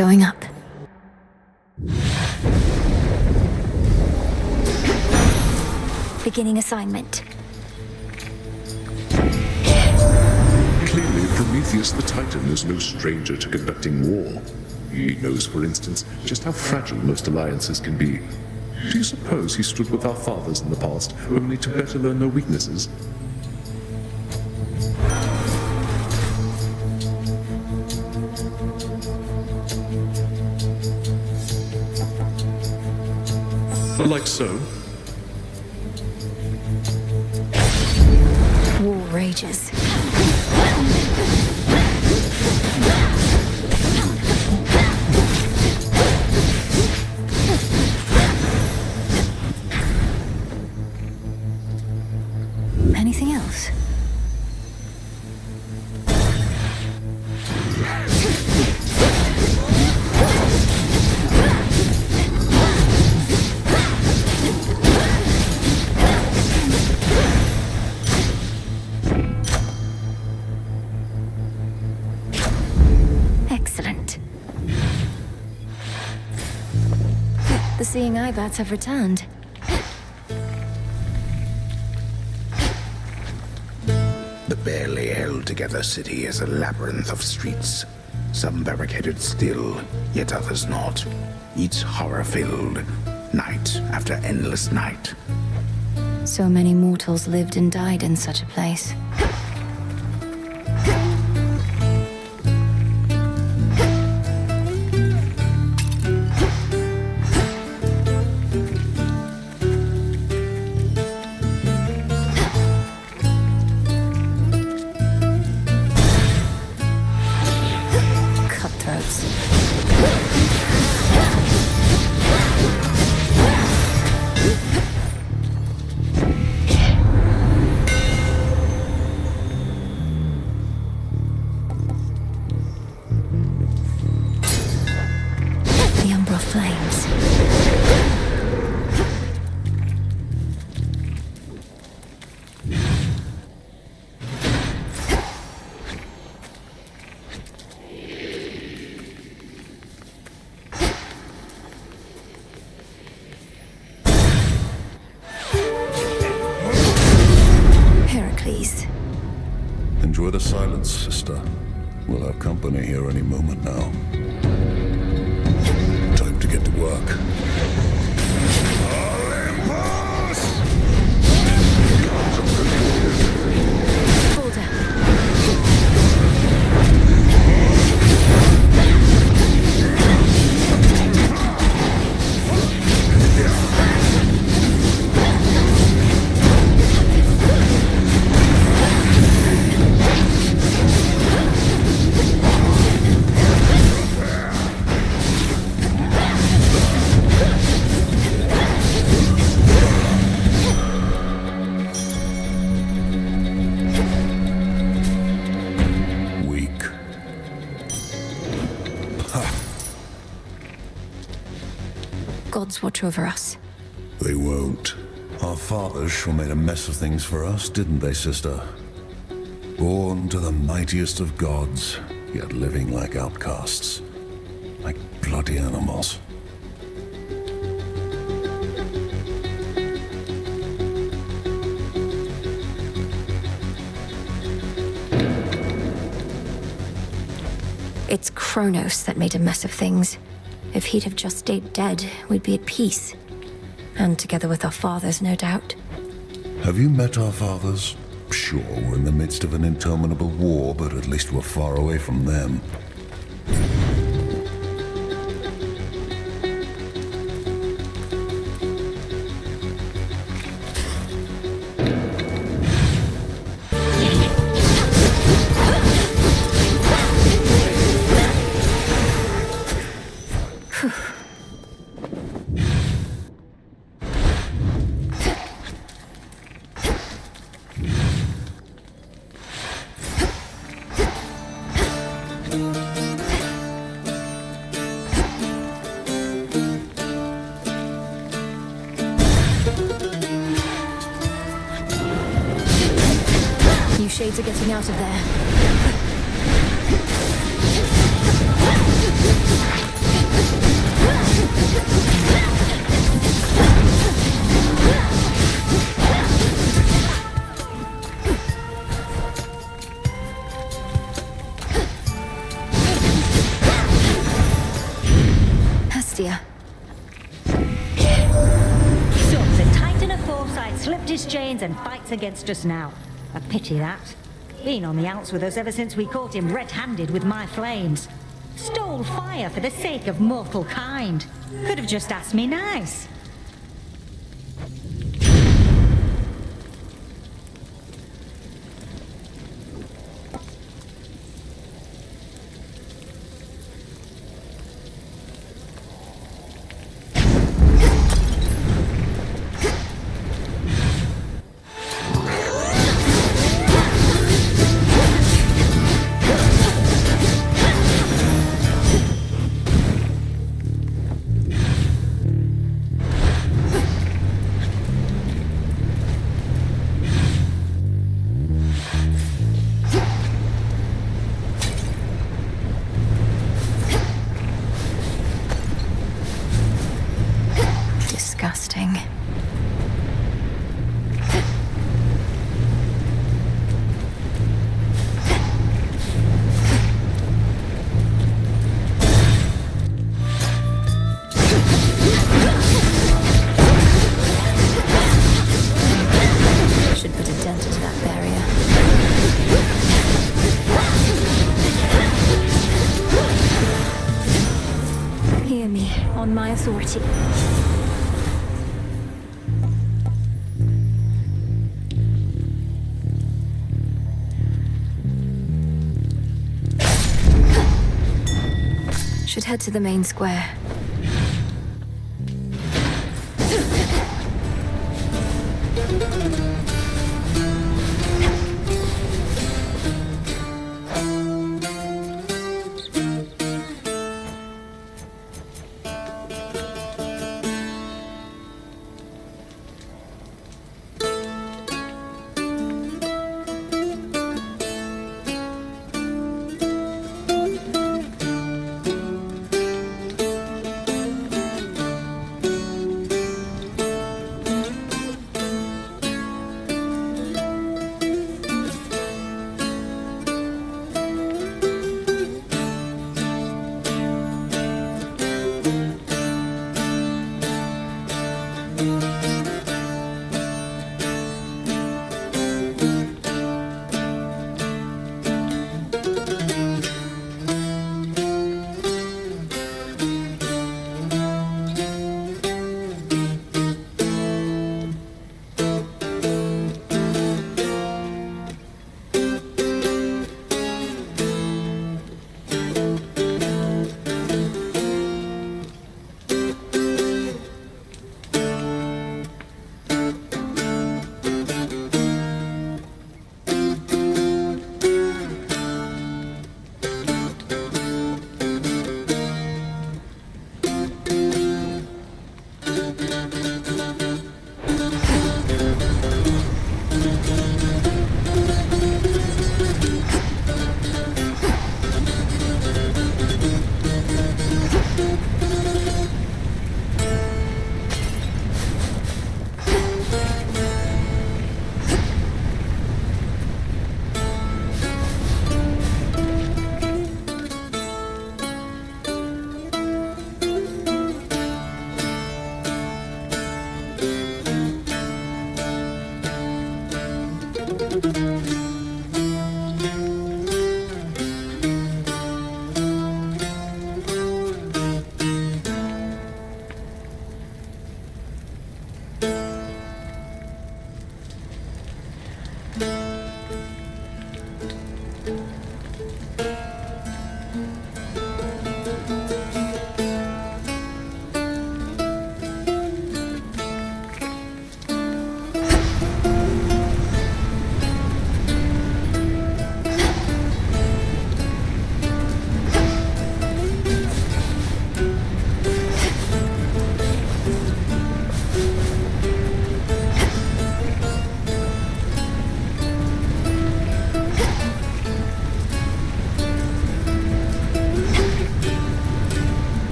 Going up. Beginning assignment. Clearly, Prometheus the Titan is no stranger to conducting war. He knows, for instance, just how fragile most alliances can be. Do you suppose he stood with our fathers in the past, only to better learn their weaknesses? Like so? War rages. Anything else? Excellent. The seeing eye bats have returned. The barely held together city is a labyrinth of streets. Some barricaded still, yet others not. Each horror-filled, night after endless night. So many mortals lived and died in such a place. Cutthroats. The Umbra flames. Heracles. Enjoy the silence, sister. We'll have company here any moment now. Time to get to work. Fall down. Weak. Gods watch over us. They won't. Our fathers sure made a mess of things for us, didn't they, sister? Born to the mightiest of gods, yet living like outcasts. Like bloody animals. It's Chronos that made a mess of things. If he'd have just stayed dead, we'd be at peace. And together with our fathers, no doubt. Have you met our fathers? Sure, we're in the midst of an interminable war, but at least we're far away from them. You shades are getting out of there. Hestia. So, the Titan of Foresight slipped his chains and fights against us now. A pity that. Been on the outs with us ever since we caught him red-handed with my flames. Stole fire for the sake of mortal kind. Could have just asked me nice. Disgusting. Should put a dent into that barrier. Hear me, on my authority. Should head to the main square.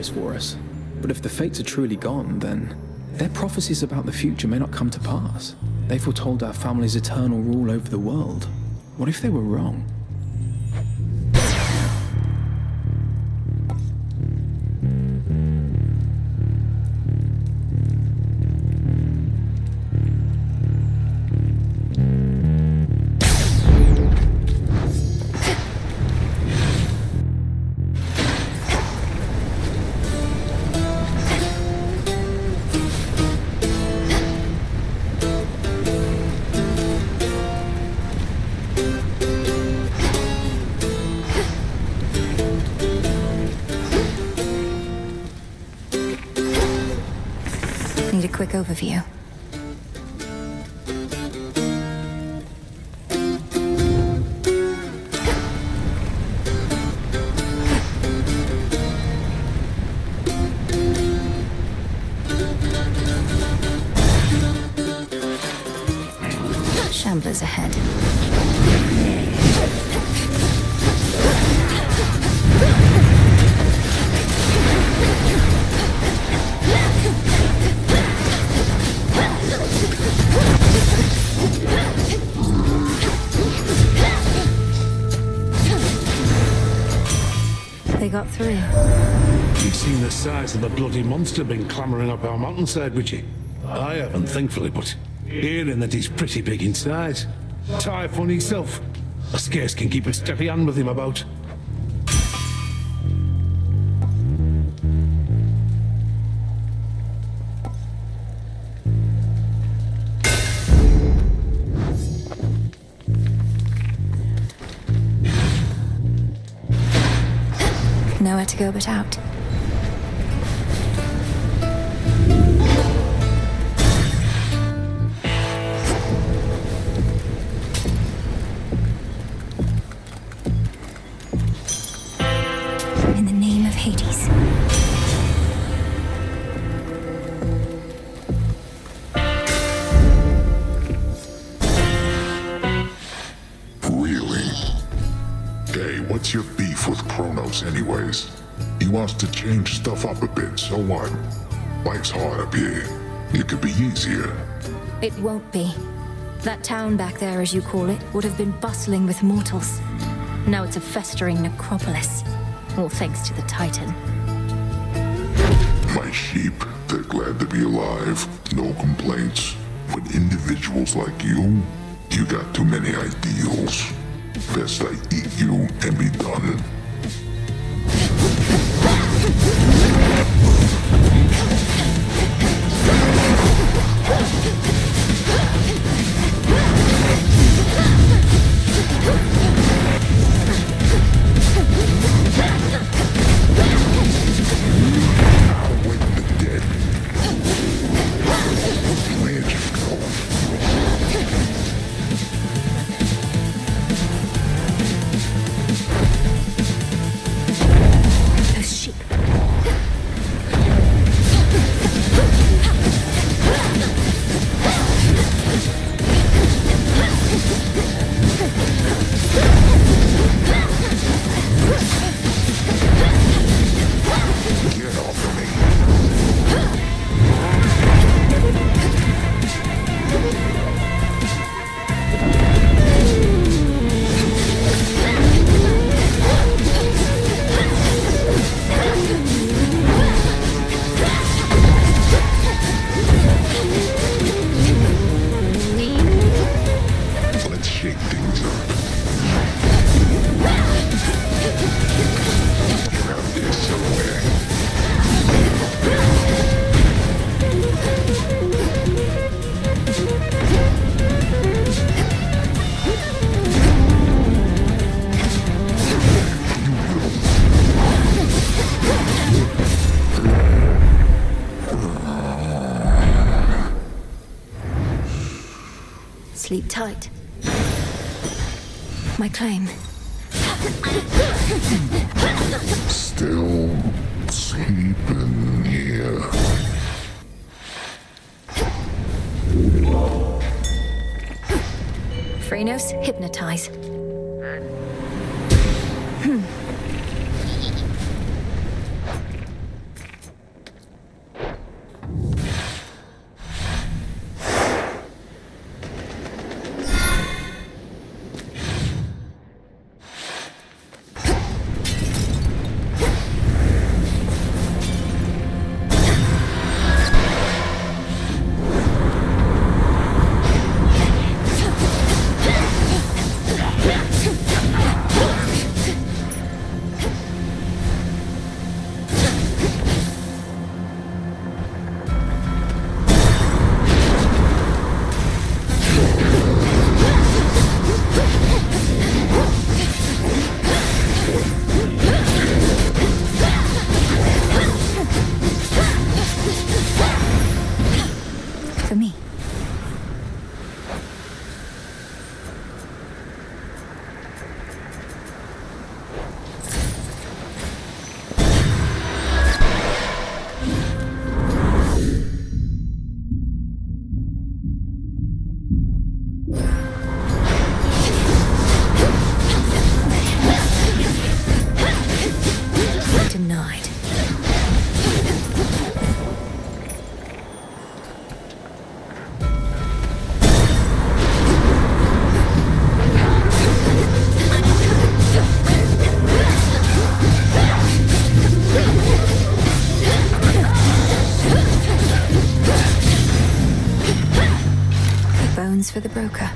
justice for us. But if the fates are truly gone, then their prophecies about the future may not come to pass. They foretold our family's eternal rule over the world. What if they were wrong? Need a quick overview. Shamblers ahead. They got through. You've seen the size of the bloody monster been clambering up our mountainside, would you? I haven't, thankfully, but hearing that he's pretty big in size. Typhon himself. I scarce can keep a steady hand with him about. Nowhere to go but out. In the name of Hades. Really? Hey, what's your beef with Chronos anyways? He wants to change stuff up a bit, so what? Life's hard up here. It could be easier. It won't be. That town back there, as you call it, would have been bustling with mortals. Now it's a festering necropolis. All thanks to the Titan. My sheep, they're glad to be alive. No complaints. But individuals like you got too many ideals. Best I eat you and be done. Sleep tight. My claim. Still sleeping here. Chronos, hypnotize. instructions for the broker.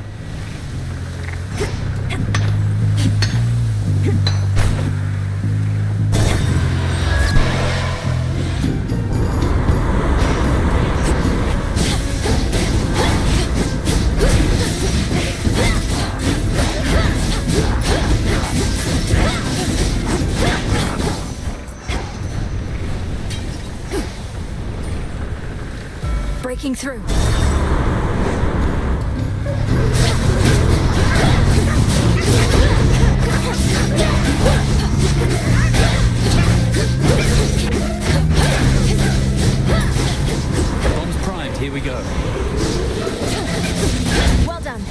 Breaking through. Bombs primed, here we go. Well done.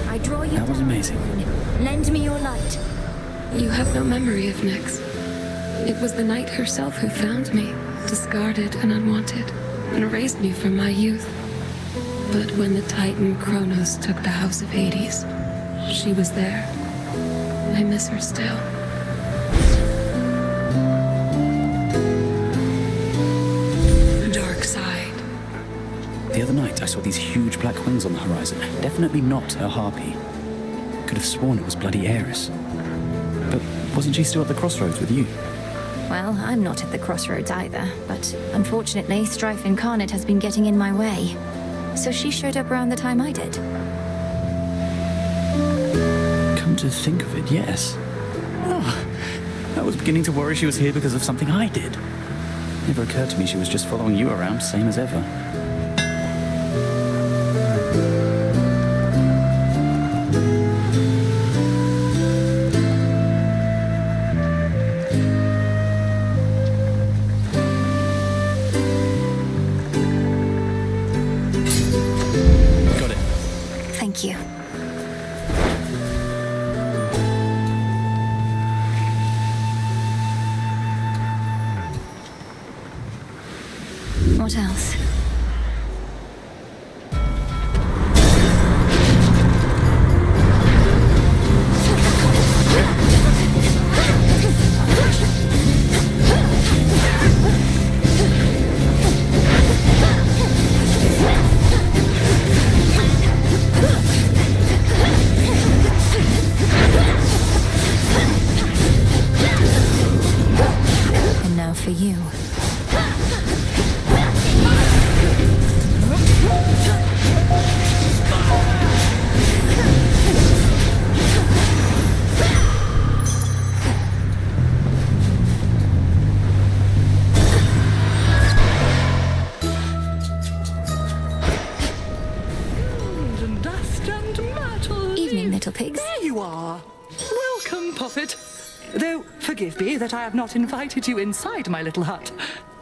I draw you That was down. amazing. Lend me your light. You have no memory of Nyx. It was the night herself who found me, discarded and unwanted, and erased me from my youth. But when the Titan Chronos took the House of Hades, she was there. I miss her still. Dark side. The other night, I saw these huge black wings on the horizon. Definitely not a harpy. Could have sworn it was bloody Eris. But wasn't she still at the crossroads with you? Well, I'm not at the crossroads either, but unfortunately, Strife Incarnate has been getting in my way. So she showed up around the time I did. Come to think of it, yes. Oh, I was beginning to worry she was here because of something I did. Never occurred to me she was just following you around, same as ever. Got it. Thank you. What else? And now for you. And dust and metal. Evening, little pigs. There you are. Welcome, Poppet. Though, forgive me that I have not invited you inside my little hut.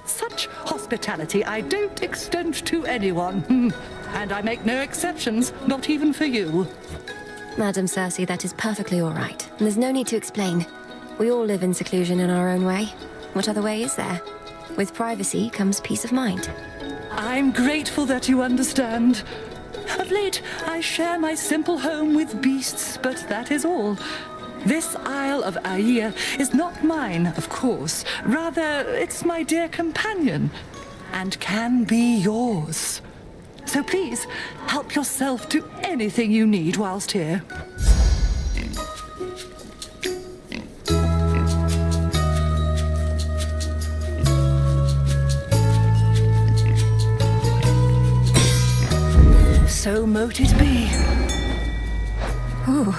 Such hospitality I don't extend to anyone. And I make no exceptions, not even for you. Madam Cersei, that is perfectly all right. And there's no need to explain. We all live in seclusion in our own way. What other way is there? With privacy comes peace of mind. I'm grateful that you understand. Of late, I share my simple home with beasts, but that is all. This Isle of Aia is not mine, of course. Rather, it's my dear companion, and can be yours. So please, help yourself to anything you need whilst here. So mote it be. Ooh.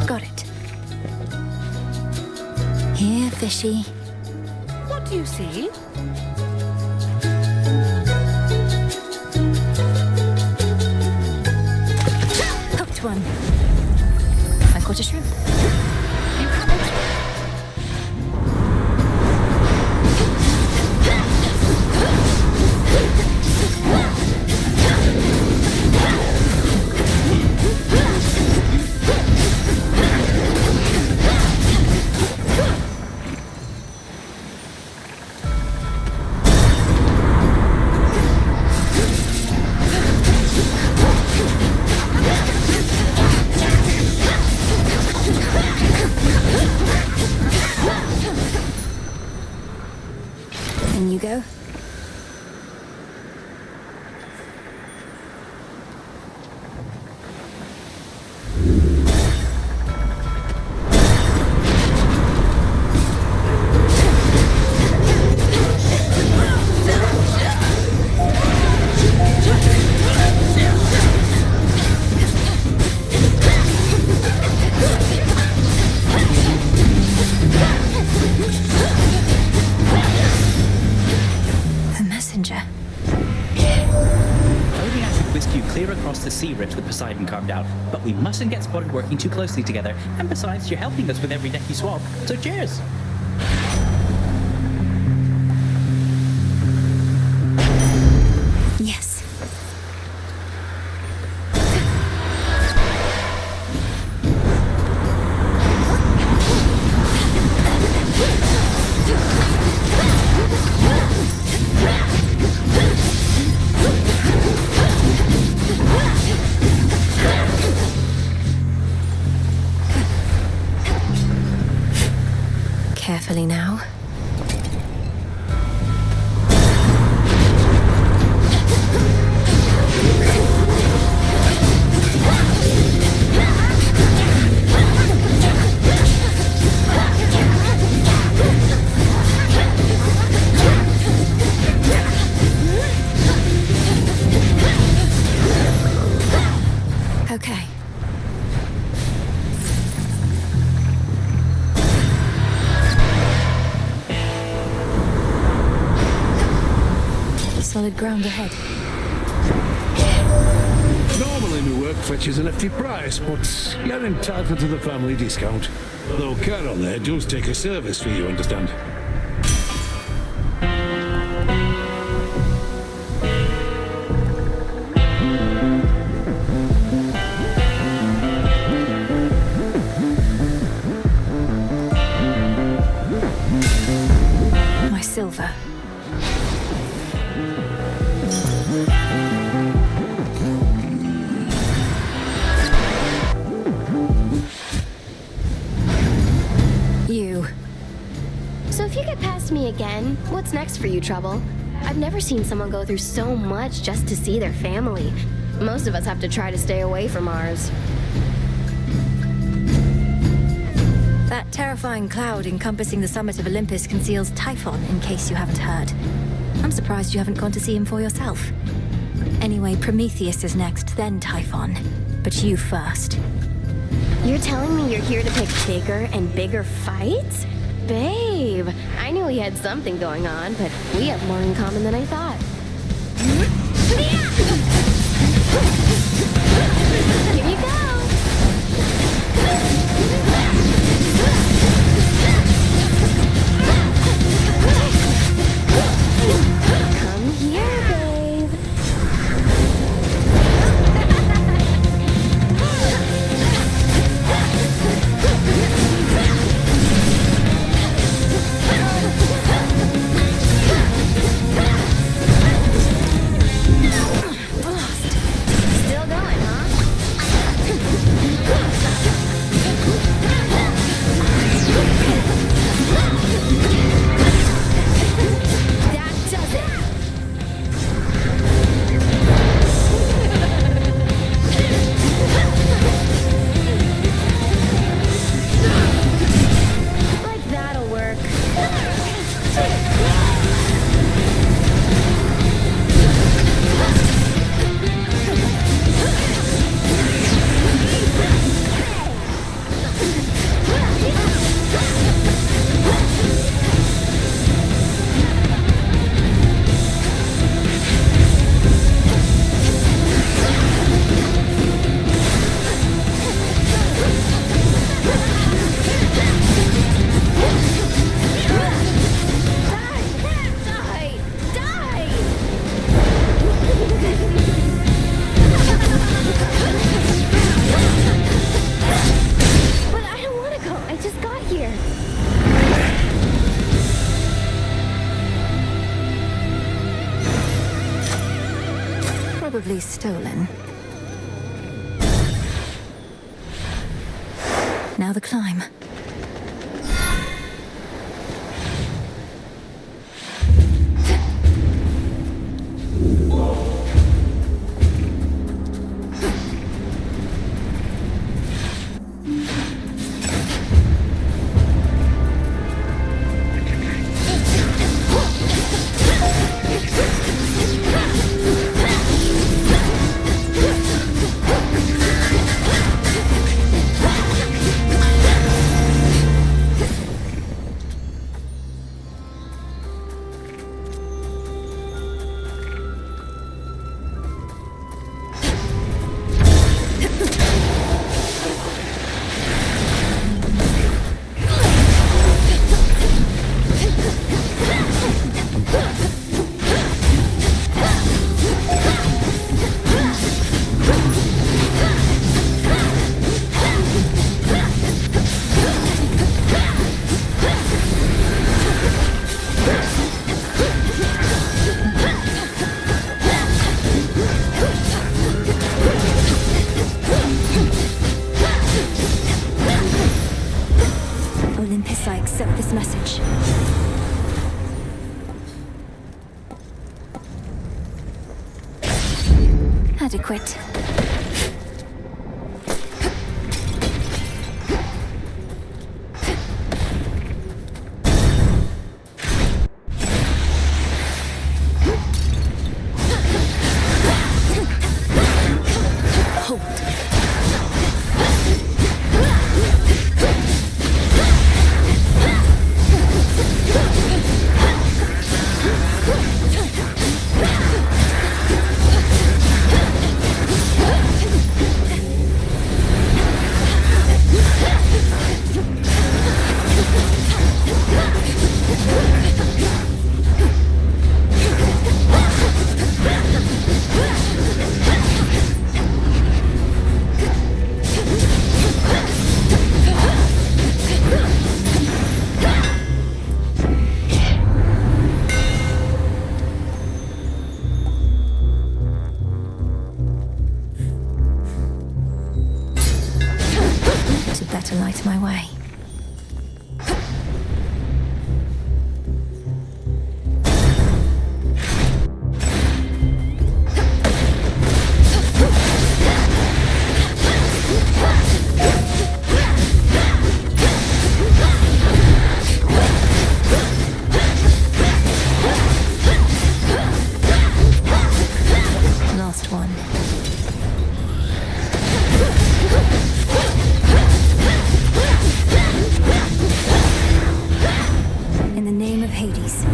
Got it. Here, fishy. What do you see? Hooked one. I caught a shrimp. You have it. whisk you clear across the sea rips with Poseidon carved out. But we mustn't get spotted working too closely together. And besides, you're helping us with every deck you swap. So cheers! Yes. Carefully now. Okay. Solid ground ahead. Normally my work fetches an hefty price, but you're entitled to the family discount. Though Carol there does take a service fee, you understand. My silver. You. So if you get past me again, what's next for you, Trouble? I've never seen someone go through so much just to see their family. Most of us have to try to stay away from ours. That terrifying cloud encompassing the summit of Olympus conceals Typhon, in case you haven't heard. I'm surprised you haven't gone to see him for yourself. Anyway, Prometheus is next, then Typhon. But you first. You're telling me you're here to pick bigger and bigger fights? Babe, I knew we had something going on, but we have more in common than I thought. Here you go! Come here, babe. Still going, huh? That does it. Like that'll work. Die! But I don't want to go. I just got here. Probably stolen. Now the climb. quit. To light my way. Last one. In the name of Hades.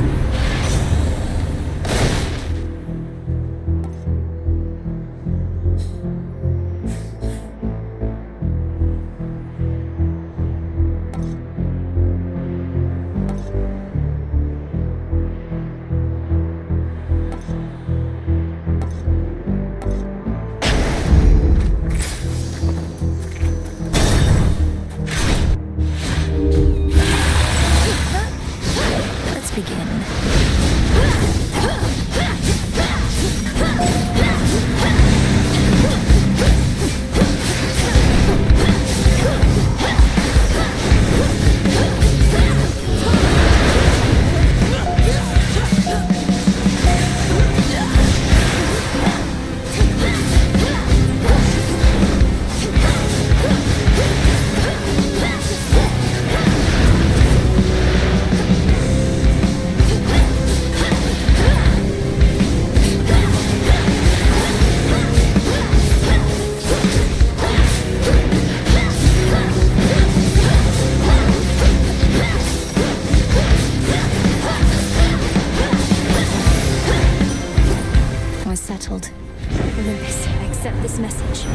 Let's begin. Settled. Olympus, I accept this message.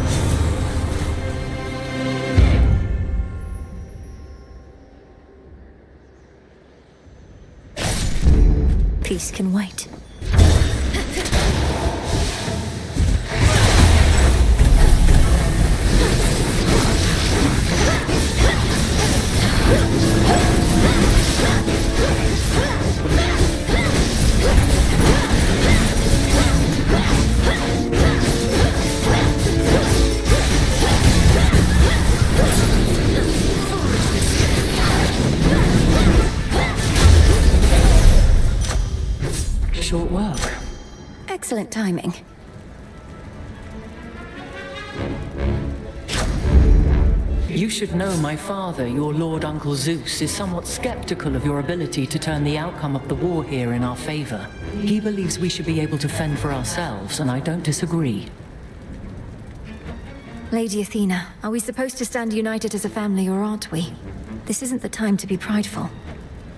Peace can wait. Short work. Excellent timing. You should know my father, your Lord Uncle Zeus, is somewhat skeptical of your ability to turn the outcome of the war here in our favor. He believes we should be able to fend for ourselves, and I don't disagree. Lady Athena, are we supposed to stand united as a family, or aren't we? This isn't the time to be prideful.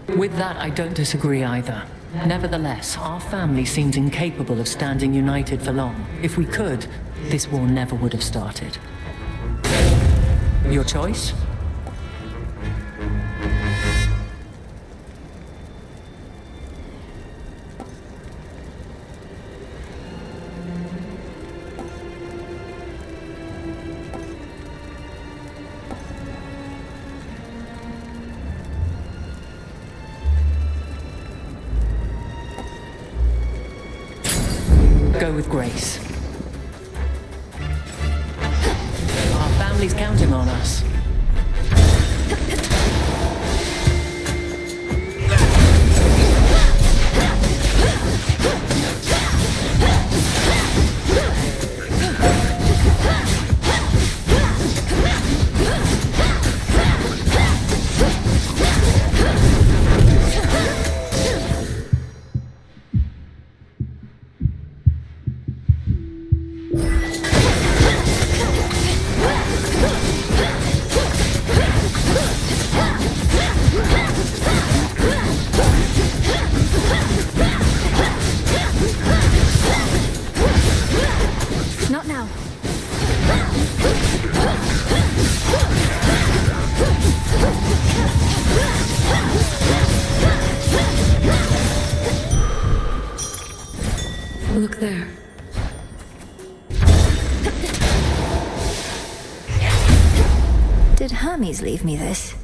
With that, I don't disagree either. Nevertheless, our family seems incapable of standing united for long. If we could, this war never would have started. Your choice? Go with grace. Our family's counting on us. Look there. Did Hermes leave me this?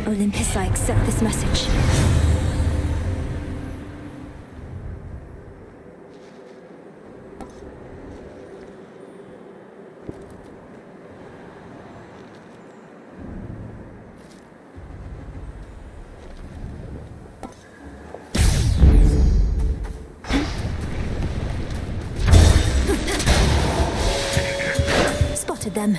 Olympus, I accept this message. Spotted them.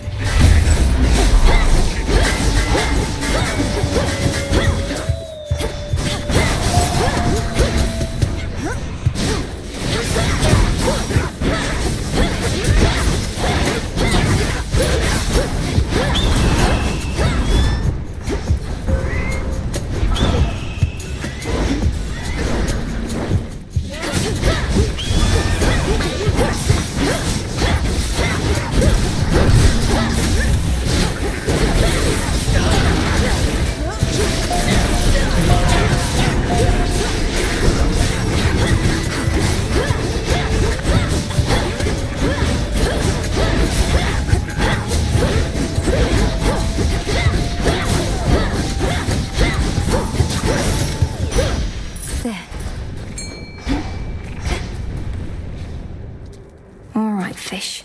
Fish.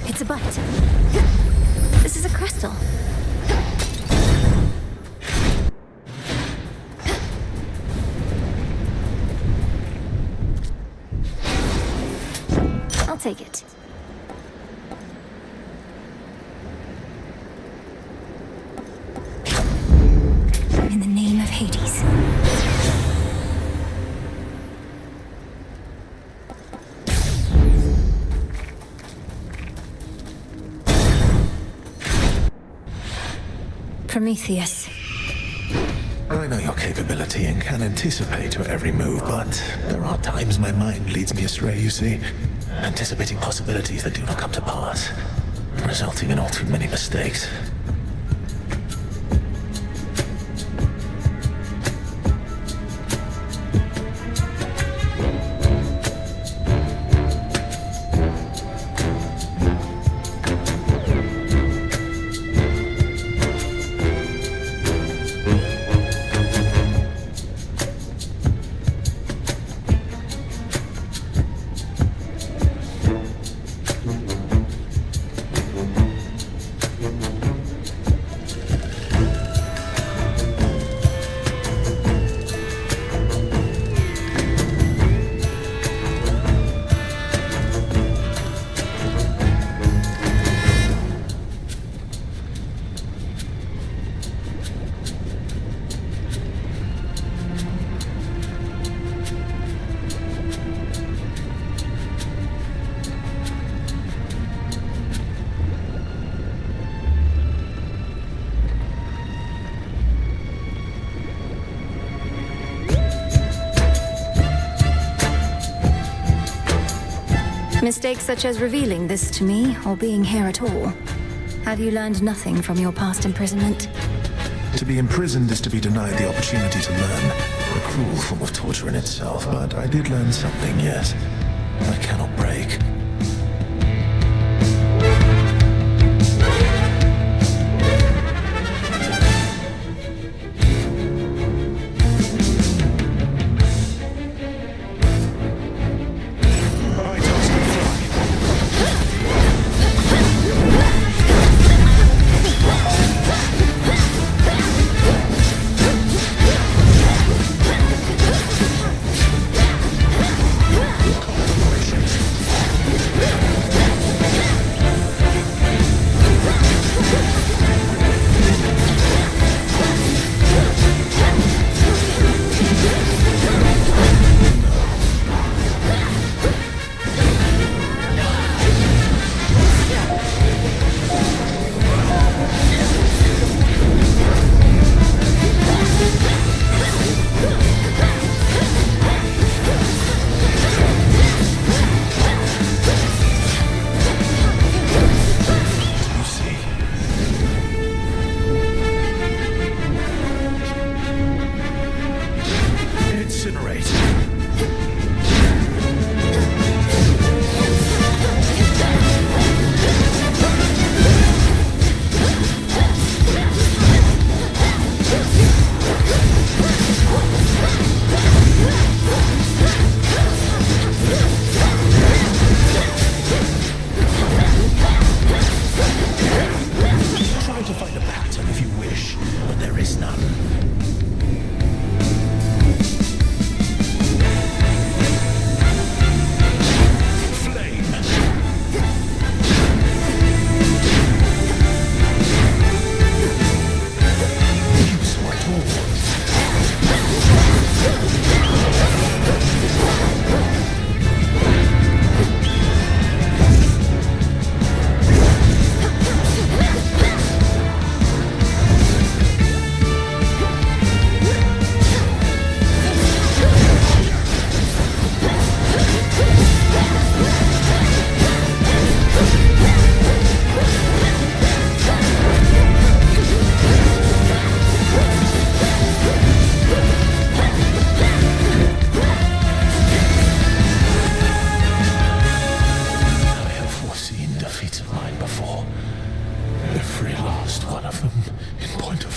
It's a bite. This is a crystal. I'll take it. In the name of Hades. Prometheus. I know your capability and can anticipate your every move, but there are times my mind leads me astray, you see. Anticipating possibilities that do not come to pass, resulting in all too many mistakes. Mistakes such as revealing this to me, or being here at all. Have you learned nothing from your past imprisonment? To be imprisoned is to be denied the opportunity to learn. A cruel form of torture in itself, but I did learn something, yes. I cannot break.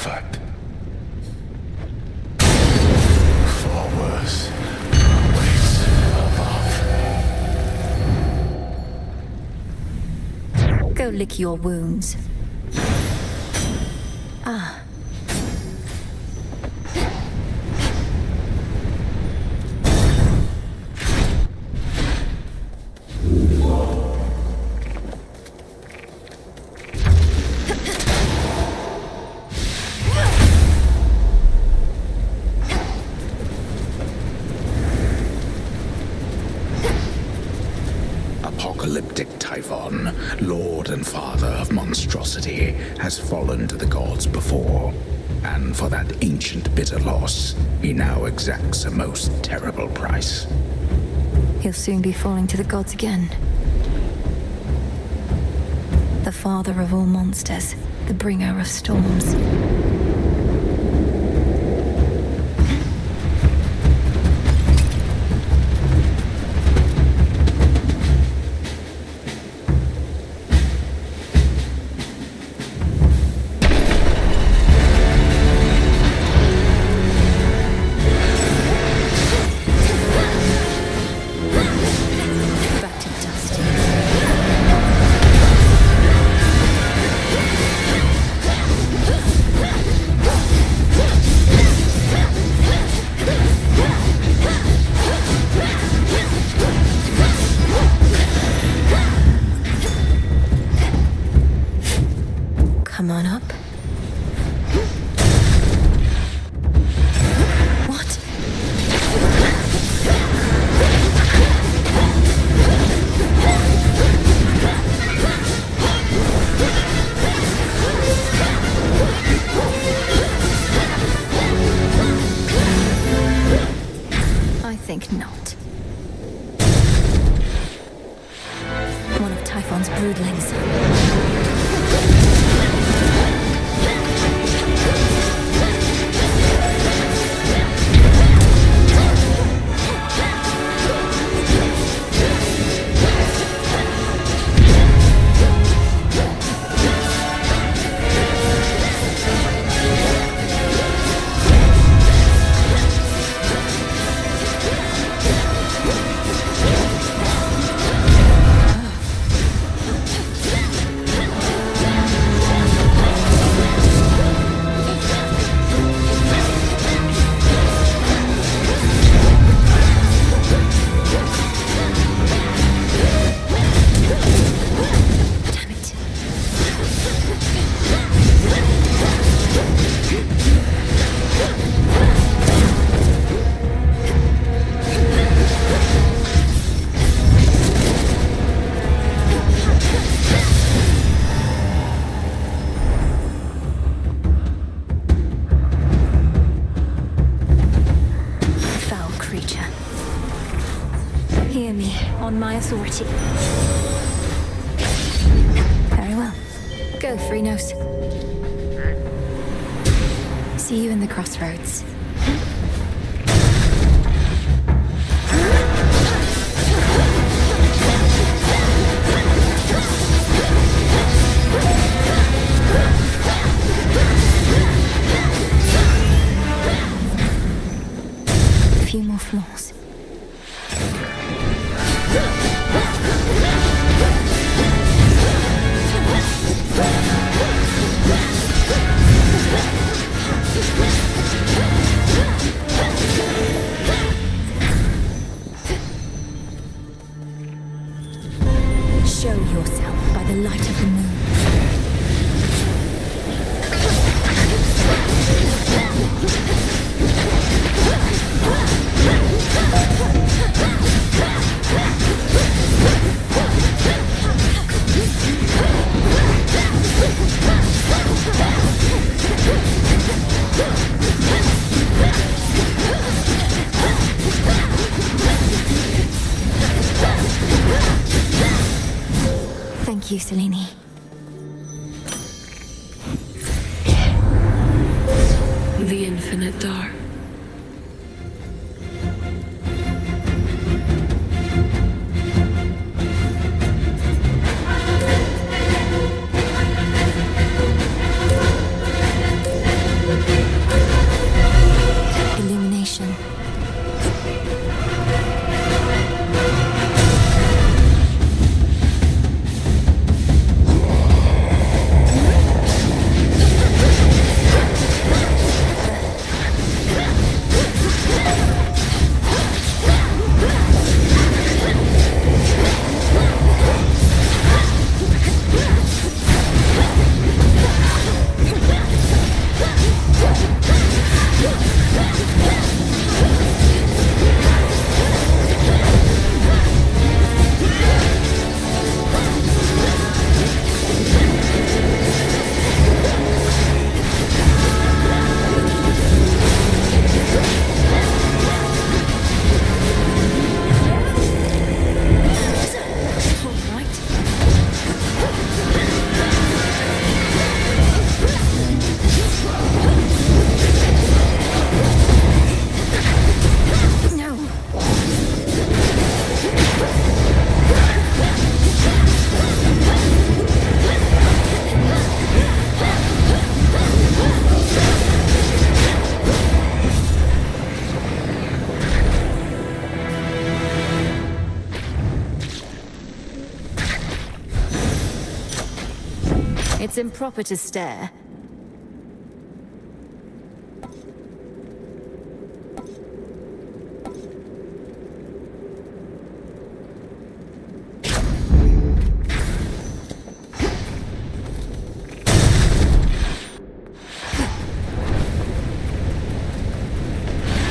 artifact. Far worse waits above. Go lick your wounds. Ah. Apocalyptic Typhon, lord and father of monstrosity, has fallen to the gods before. And for that ancient bitter loss, he now exacts a most terrible price. He'll soon be falling to the gods again. The father of all monsters, the bringer of storms. Back to dust. Come on up. What? I think not. One of Typhon's broodlings. Damn it. Foul creature. Hear me on my authority. Very well. Go, Chronos. See you in the crossroads. A few more floors. Show yourself by the light of the moon. Thank you, Selene. The infinite dark. It's improper to stare.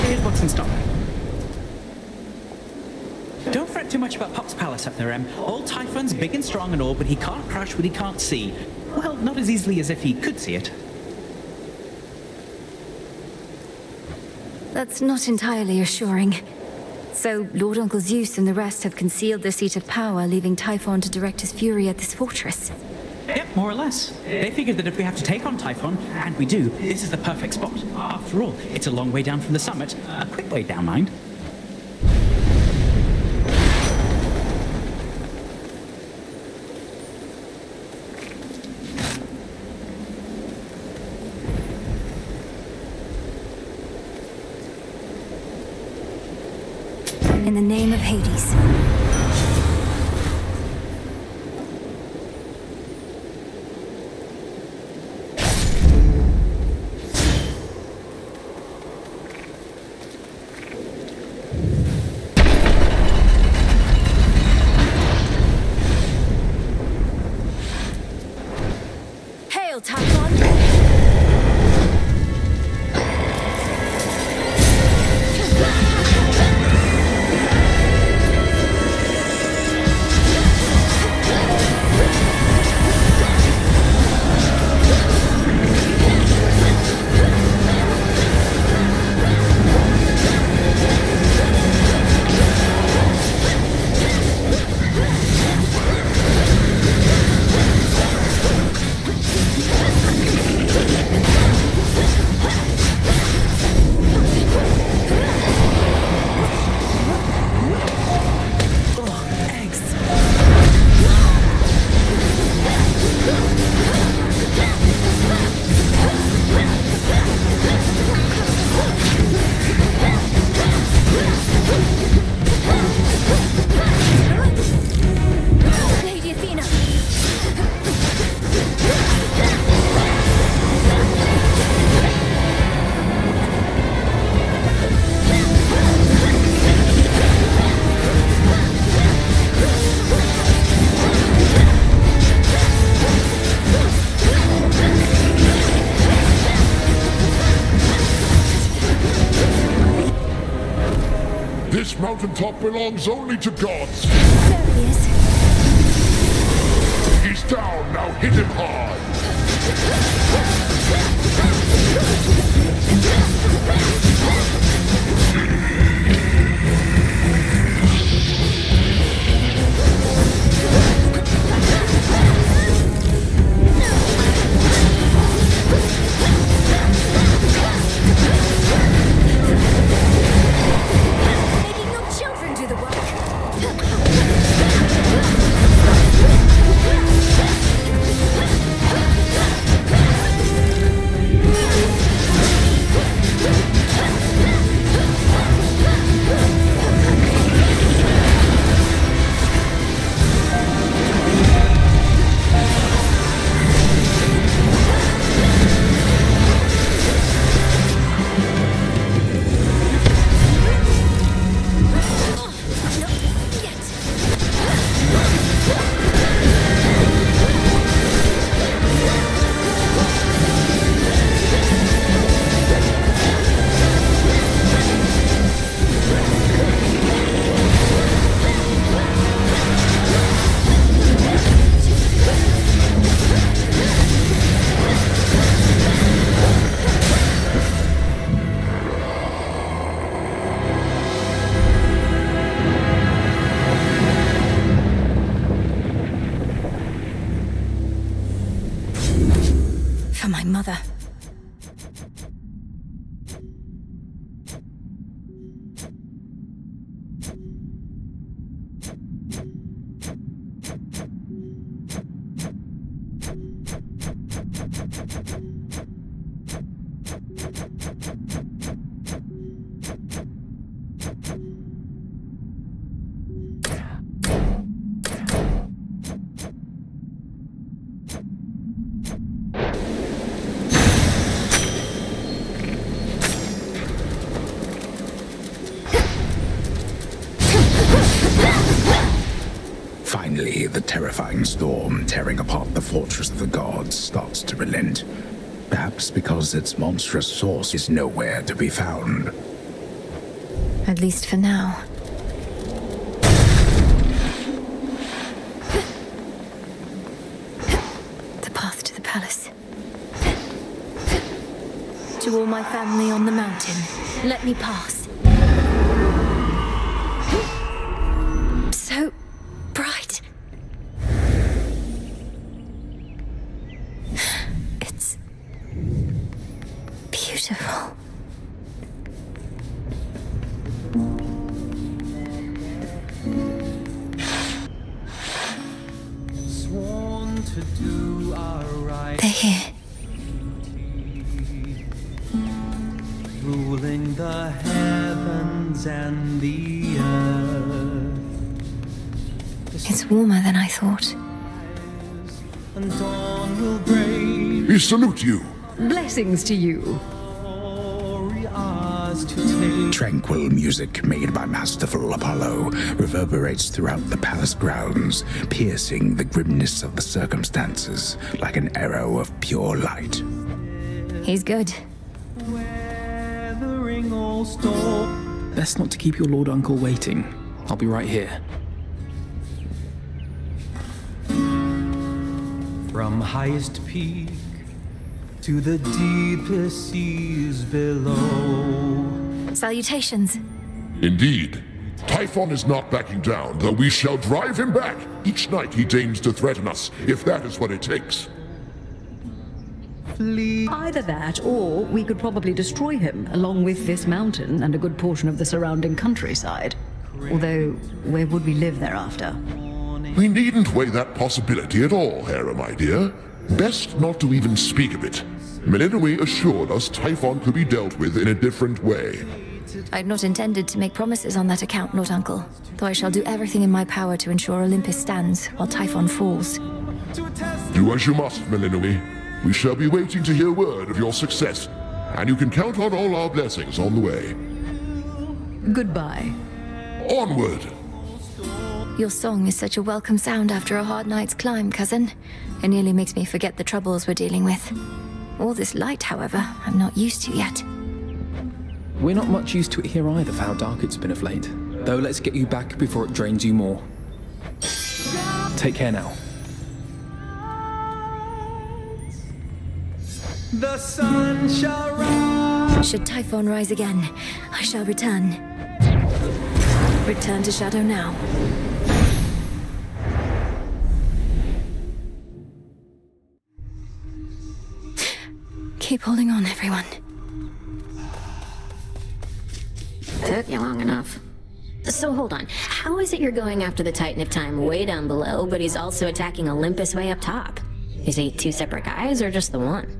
Here's what's in stock. Don't fret too much about Pop's palace up there, Em. Old Typhon's big and strong and all, but he can't crush what he can't see. Well, not as easily as if he could see it. That's not entirely assuring. So, Lord Uncle Zeus and the rest have concealed their seat of power, leaving Typhon to direct his fury at this fortress. Yep, more or less. They figured that if we have to take on Typhon, and we do, this is the perfect spot. After all, it's a long way down from the summit. A quick way down, mind. In the name of Hades. Hail, Typhon! This mountaintop belongs only to gods. There he is. He's down, now hit him hard. Making no children do the work. For my mother. the terrifying storm tearing apart the fortress of the gods starts to relent. Perhaps because its monstrous source is nowhere to be found. At least for now. The path to the palace. To all my family on the mountain, let me pass. So bright. It's beautiful. They're here. Ruling the heavens and the earth. It's warmer than I thought. And dawn will break. We salute you. Blessings to you. Glory ours to take. Tranquil music made by masterful Apollo reverberates throughout the palace grounds, piercing the grimness of the circumstances like an arrow of pure light. He's good. Weathering all storm. Best not to keep your lord uncle waiting. I'll be right here. From highest peak to the deepest seas below. Salutations. Indeed. Typhon is not backing down, though we shall drive him back. Each night he deigns to threaten us, if that is what it takes. Either that, or we could probably destroy him, along with this mountain and a good portion of the surrounding countryside. Although, where would we live thereafter? We needn't weigh that possibility at all, Hera, my dear. Best not to even speak of it. Melinoi assured us Typhon could be dealt with in a different way. I'd not intended to make promises on that account, Lord Uncle, though I shall do everything in my power to ensure Olympus stands while Typhon falls. Do as you must, Melinoi. We shall be waiting to hear word of your success, and you can count on all our blessings on the way. Goodbye. Onward! Your song is such a welcome sound after a hard night's climb, cousin. It nearly makes me forget the troubles we're dealing with. All this light, however, I'm not used to yet. We're not much used to it here either for how dark it's been of late. Though let's get you back before it drains you more. Take care now. The sun shall rise. Should Typhon rise again, I shall return. Return to Shadow now. Keep holding on, everyone. Took you long enough. So hold on, how is it you're going after the Titan of Time way down below, but he's also attacking Olympus way up top? Is he two separate guys or just the one?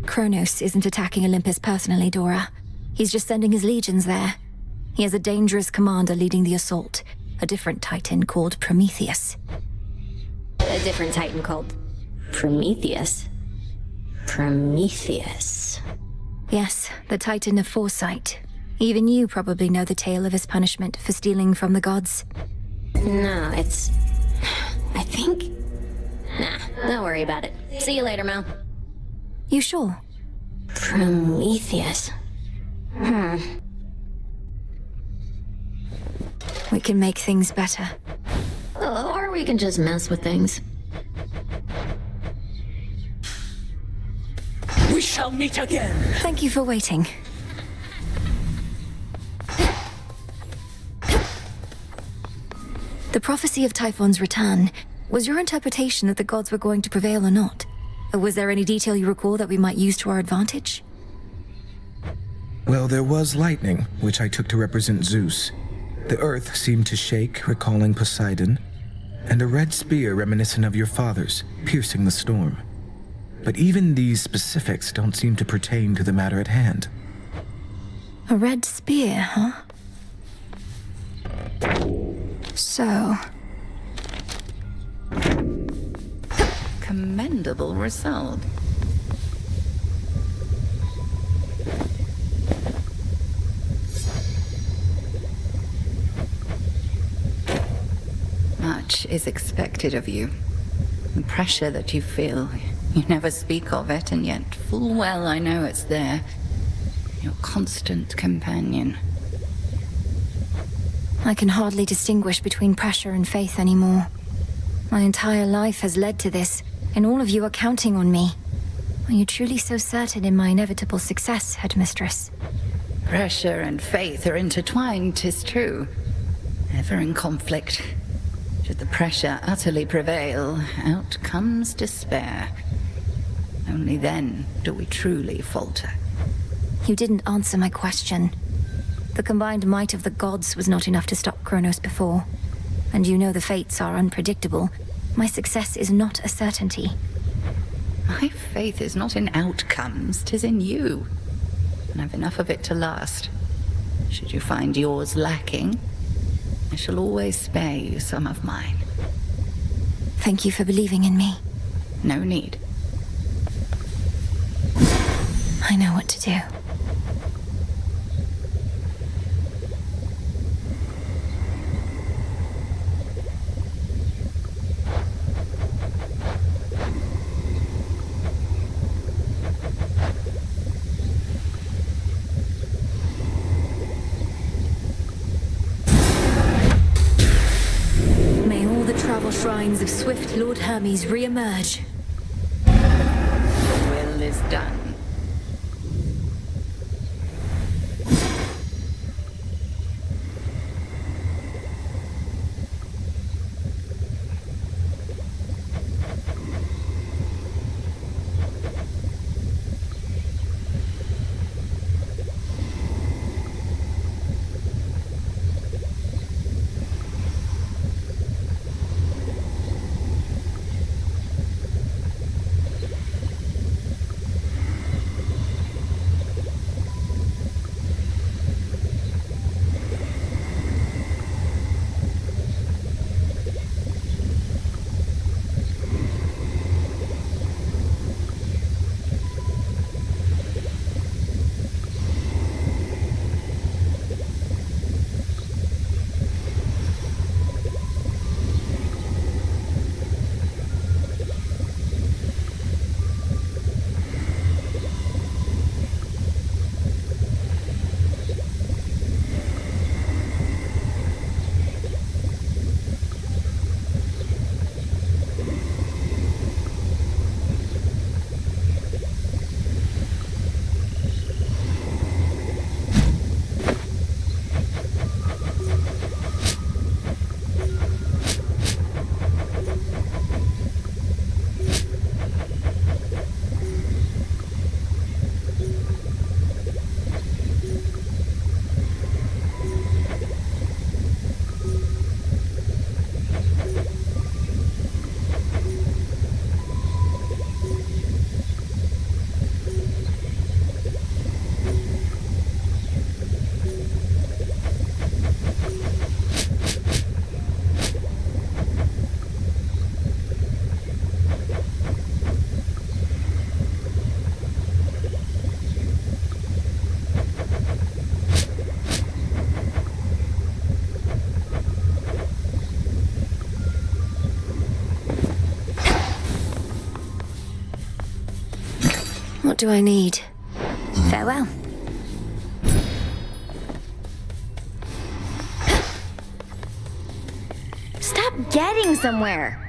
Chronos isn't attacking Olympus personally, Dora. He's just sending his legions there. He has a dangerous commander leading the assault, a different Titan called Prometheus. A different Titan called Prometheus? Prometheus? Yes, the Titan of Foresight. Even you probably know the tale of his punishment for stealing from the gods. No, it's... I think... Nah, don't worry about it. See you later, Mel. You sure? Prometheus. We can make things better. Or we can just mess with things. We shall meet again. Thank you for waiting. The prophecy of Typhon's return, was your interpretation that the gods were going to prevail or not? Or was there any detail you recall that we might use to our advantage? Well, there was lightning, which I took to represent Zeus. The earth seemed to shake, recalling Poseidon, and a red spear reminiscent of your father's, piercing the storm. But even these specifics don't seem to pertain to the matter at hand. A red spear, huh? So... Commendable result. much is expected of you. The pressure that you feel, you never speak of it, and yet full well I know it's there. Your constant companion. I can hardly distinguish between pressure and faith anymore. My entire life has led to this, and all of you are counting on me. Are you truly so certain in my inevitable success, Headmistress? Pressure and faith are intertwined, 'tis true. Ever in conflict. Should the pressure utterly prevail, out comes despair. Only then do we truly falter. You didn't answer my question. The combined might of the gods was not enough to stop Chronos before. And you know the fates are unpredictable. My success is not a certainty. My faith is not in outcomes, 'tis in you. And I've enough of it to last. Should you find yours lacking, I shall always spare you some of mine. Thank you for believing in me. No need. I know what to do. May all the travel shrines of Swift Lord Hermes re-emerge. The will is done. What do I need? Farewell. Stop getting somewhere!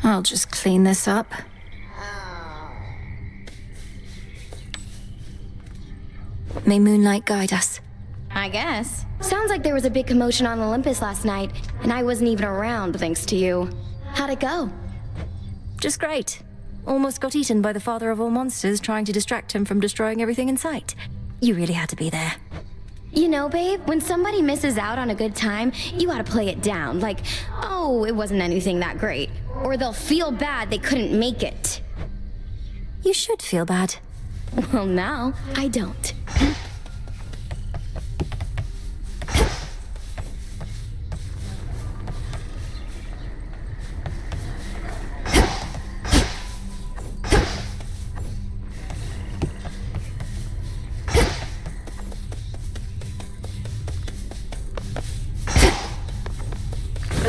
I'll just clean this up. May moonlight guide us. I guess. Sounds like there was a big commotion on Olympus last night, and I wasn't even around thanks to you. How'd it go? Just great. Almost got eaten by the father of all monsters trying to distract him from destroying everything in sight. You really had to be there. You know, babe, when somebody misses out on a good time, you gotta play it down. Like, oh, it wasn't anything that great. Or they'll feel bad they couldn't make it. You should feel bad. Well, now, I don't.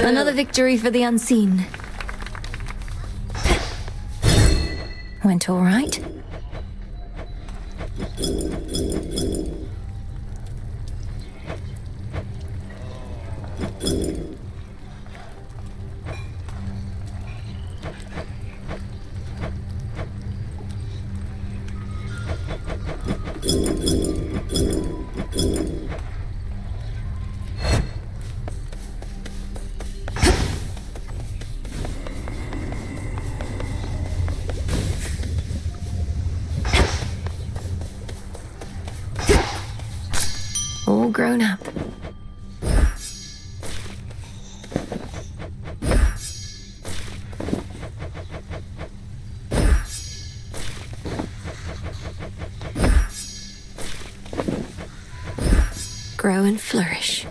Another victory for the unseen. Went all right. All grown up. Grow and flourish.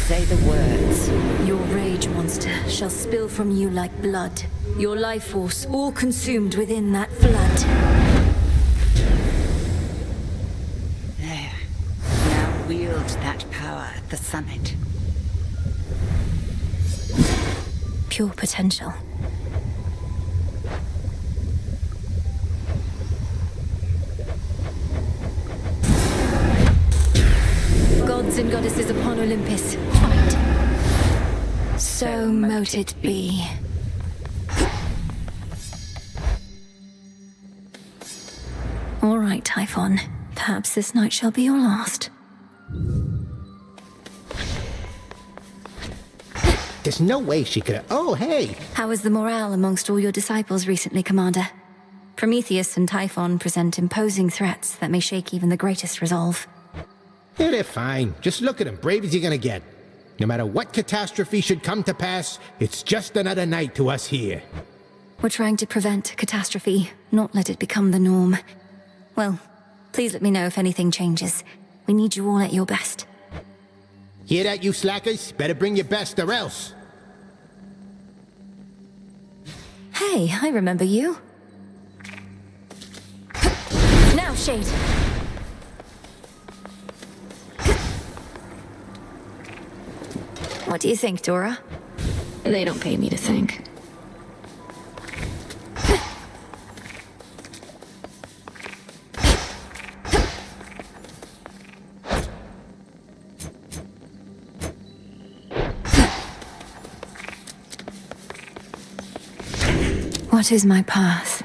Say the words. Your rage monster shall spill from you like blood. Your life force all consumed within that flood. There. Now wield that power at the summit. Pure potential. Gods and goddesses upon Olympus, fight. So mote it be. All right, Typhon. Perhaps this night shall be your last. There's no way she could have... Oh, hey! How is the morale amongst all your disciples recently, Commander? Prometheus and Typhon present imposing threats that may shake even the greatest resolve. Yeah, they're fine. Just look at them, brave as you're gonna get. No matter what catastrophe should come to pass, it's just another night to us here. We're trying to prevent catastrophe, not let it become the norm. Well, please let me know if anything changes. We need you all at your best. Hear that, you slackers? Better bring your best or else. Hey, I remember you. Now, Shade. What do you think, Dora? They don't pay me to think. What is my path?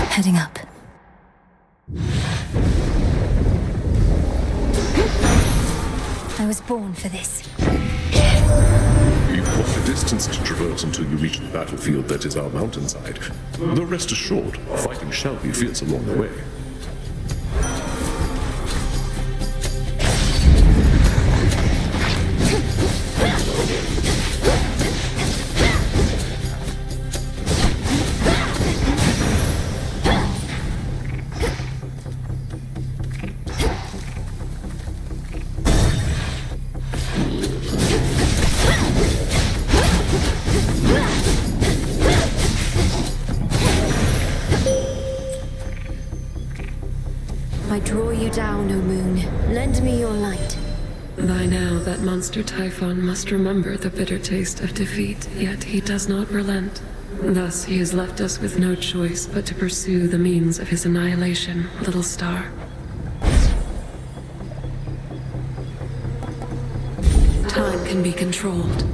Heading up. I was born for this. You've quite a distance to traverse until you reach the battlefield that is our mountainside. Though rest assured, fighting shall be fierce along the way. I draw you down, O moon. Lend me your light. By now, that monster Typhon must remember the bitter taste of defeat, yet he does not relent. Thus, he has left us with no choice but to pursue the means of his annihilation, little star. Time can be controlled.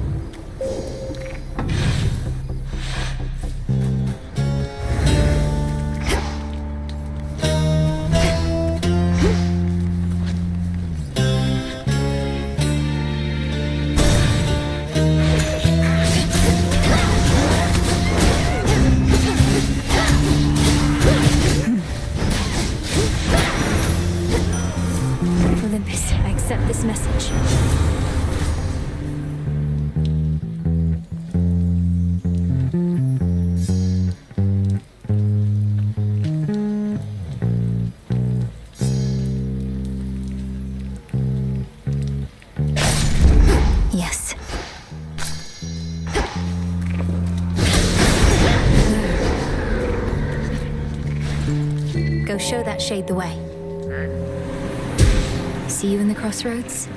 show that shade the way. See you in the crossroads?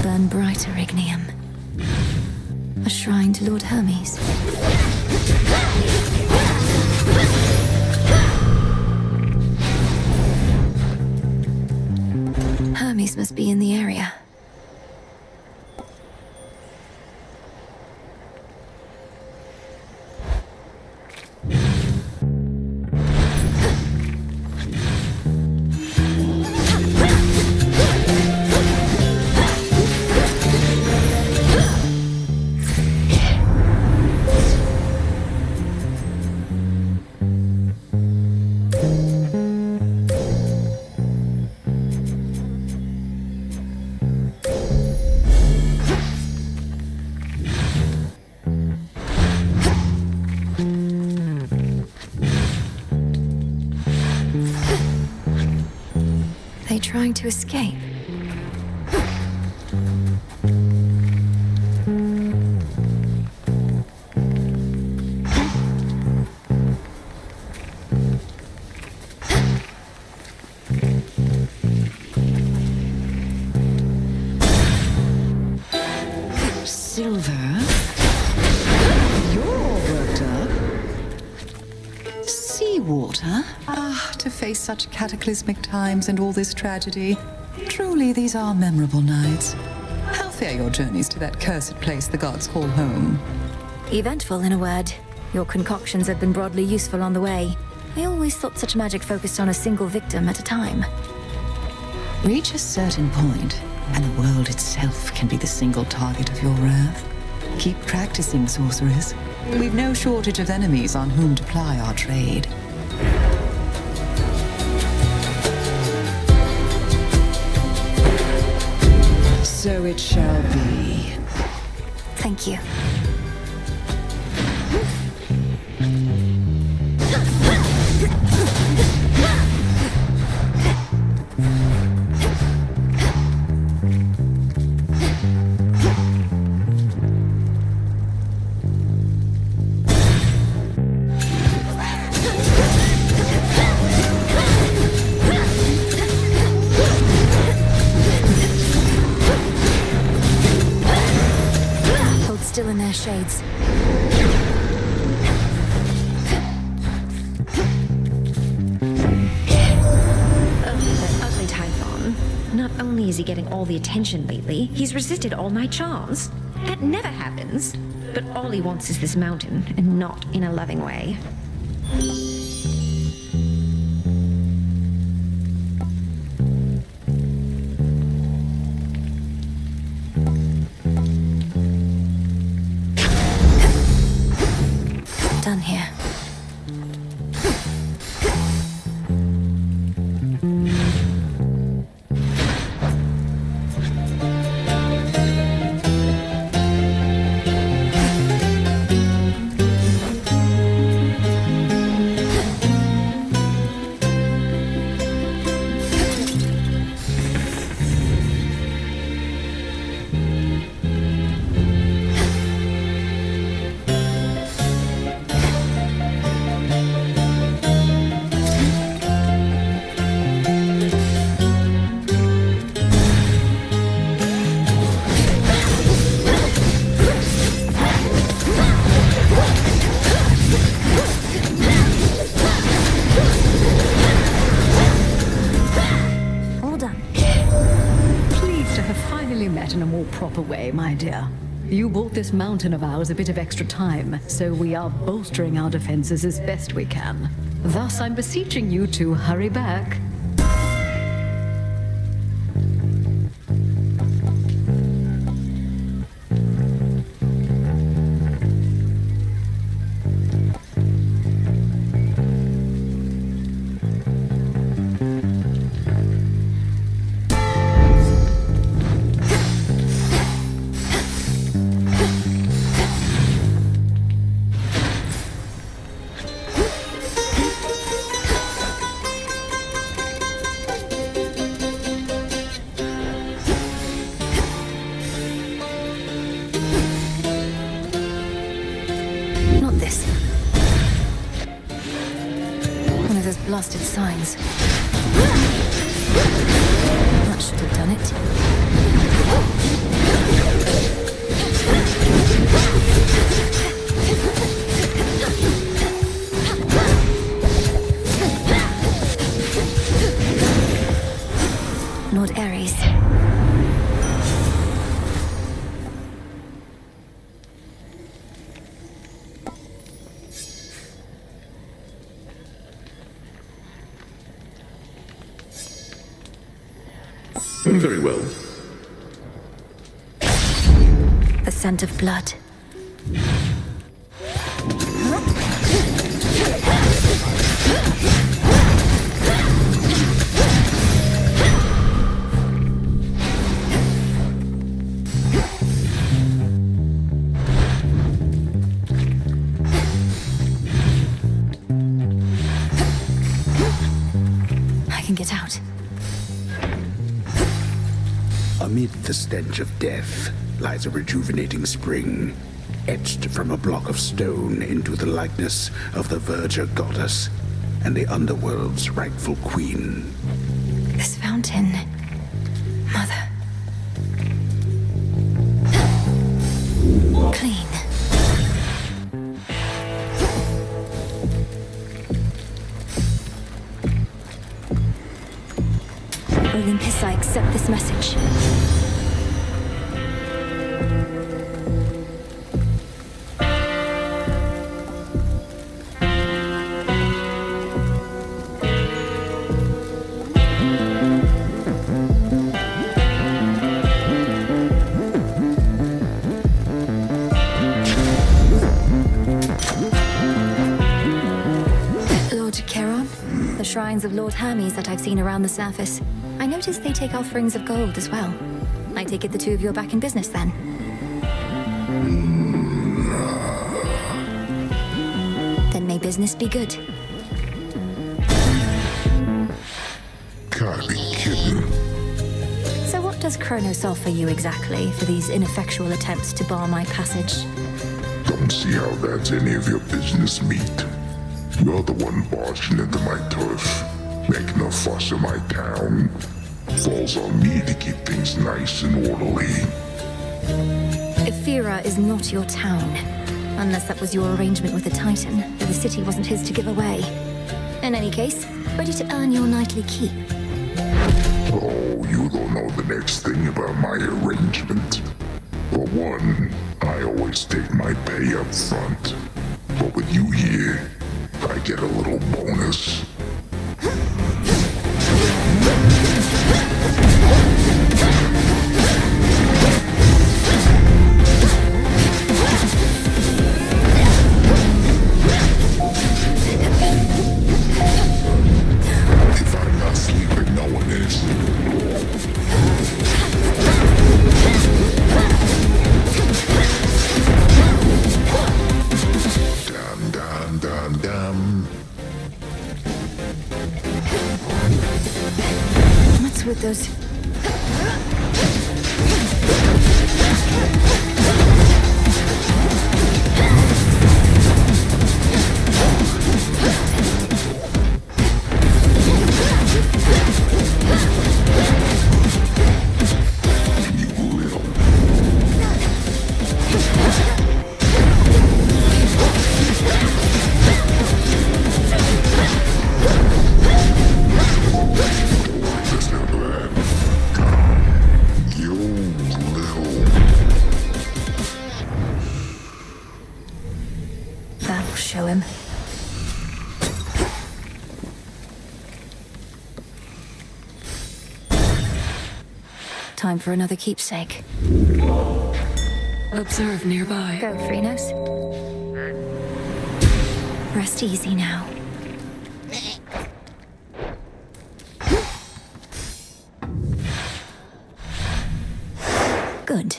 Burn brighter, Ignium. A shrine to Lord Hermes. Hermes must be in the area. They trying to escape? Silver? You're all worked up. Seawater? Ah, to face such cataclysmic times and all this tragedy. Truly, these are memorable nights. How fare your journeys to that cursed place the gods call home? Eventful, in a word. Your concoctions have been broadly useful on the way. I always thought such magic focused on a single victim at a time. Reach a certain point, and the world itself can be the single target of your wrath. Keep practicing, sorceress. We've no shortage of enemies on whom to ply our trade. So it shall be. Thank you. Still in their shades. That ugly Typhon. Not only is he getting all the attention lately, he's resisted all my charms. That never happens. But all he wants is this mountain, and not in a loving way. Done here. In a more proper way, my dear. You bought this mountain of ours a bit of extra time, so we are bolstering our defenses as best we can. Thus, I'm beseeching you to hurry back. Not this. One of those blasted signs. That should have done it. Lord Ares. Very well. The scent of blood. I can get out. Amid the stench of death lies a rejuvenating spring, etched from a block of stone into the likeness of the Verger goddess and the underworld's rightful queen. This fountain. Mother. Clean. Olympus, I accept this message. Lord Charon? The shrines of Lord Hermes that I've seen around the surface. I noticed they take offerings of gold as well. I take it the two of you are back in business then? Then may business be good. Gotta be kidding. So what does Chronos offer you exactly for these ineffectual attempts to bar my passage? Don't see how that's any of your business, meat. You're the one barging into my turf, making a fuss in my town. Falls on me to keep things nice and orderly. Ephira is not your town. Unless that was your arrangement with the Titan, that the city wasn't his to give away. In any case, ready to earn your nightly keep. Oh, you don't know the next thing about my arrangement. For one, I always take my pay up front. But with you here, I get a little bonus. If I'm not sleeping, no one is. Damn. What's with those... That'll show him. Time for another keepsake. Observe nearby. Go, Chronos. Rest easy now. Good.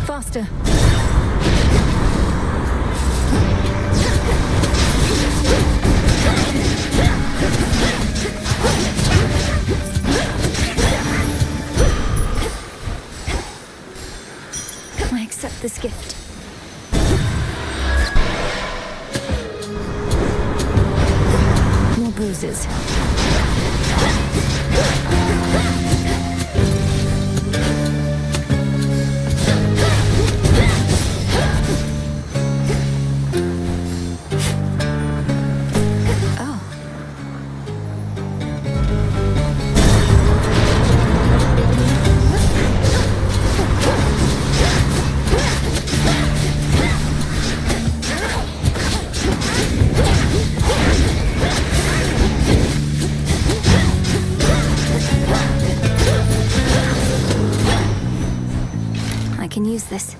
Faster. I accept this gift. More bruises. I can use this.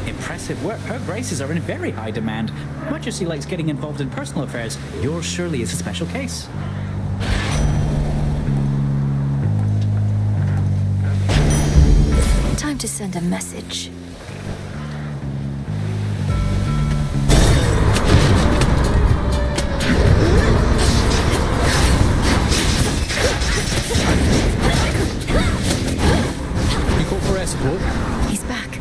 Impressive work. Her graces are in very high demand. Much as she likes getting involved in personal affairs, yours surely is a special case. Time to send a message. You call for air support? He's back.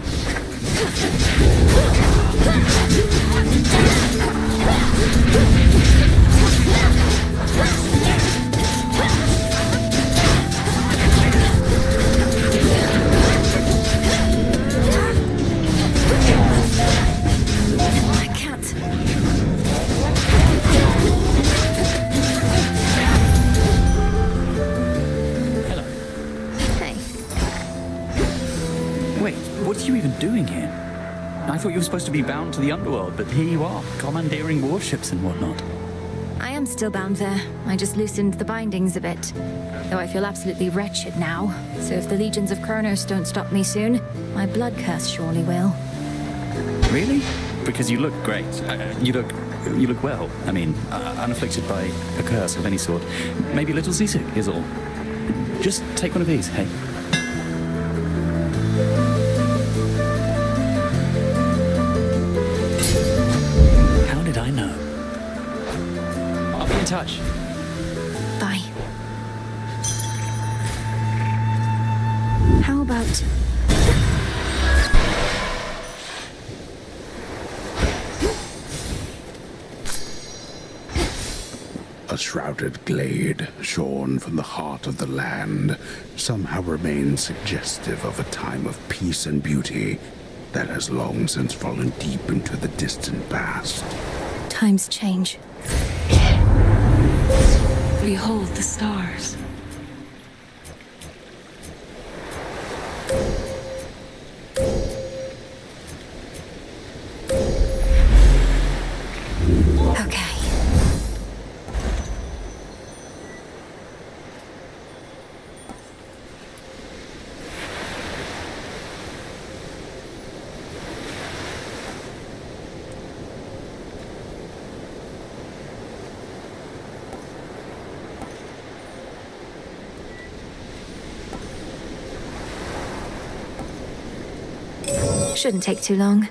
I can't. Hello. Hey. Wait, what are you even doing here? I thought you were supposed to be bound to the underworld, but here you are, commandeering warships and whatnot. I am still bound there. I just loosened the bindings a bit. Though I feel absolutely wretched now. So if the legions of Chronos don't stop me soon, my blood curse surely will. Really? Because you look great. You look well. I mean, unafflicted by a curse of any sort. Maybe a little seasick is all. Just take one of these, hey? How did I know? I'll be in touch. Bye. How about... A shrouded glade, shorn from the heart of the land, somehow remains suggestive of a time of peace and beauty that has long since fallen deep into the distant past. Times change. Behold the stars. Okay. Shouldn't take too long.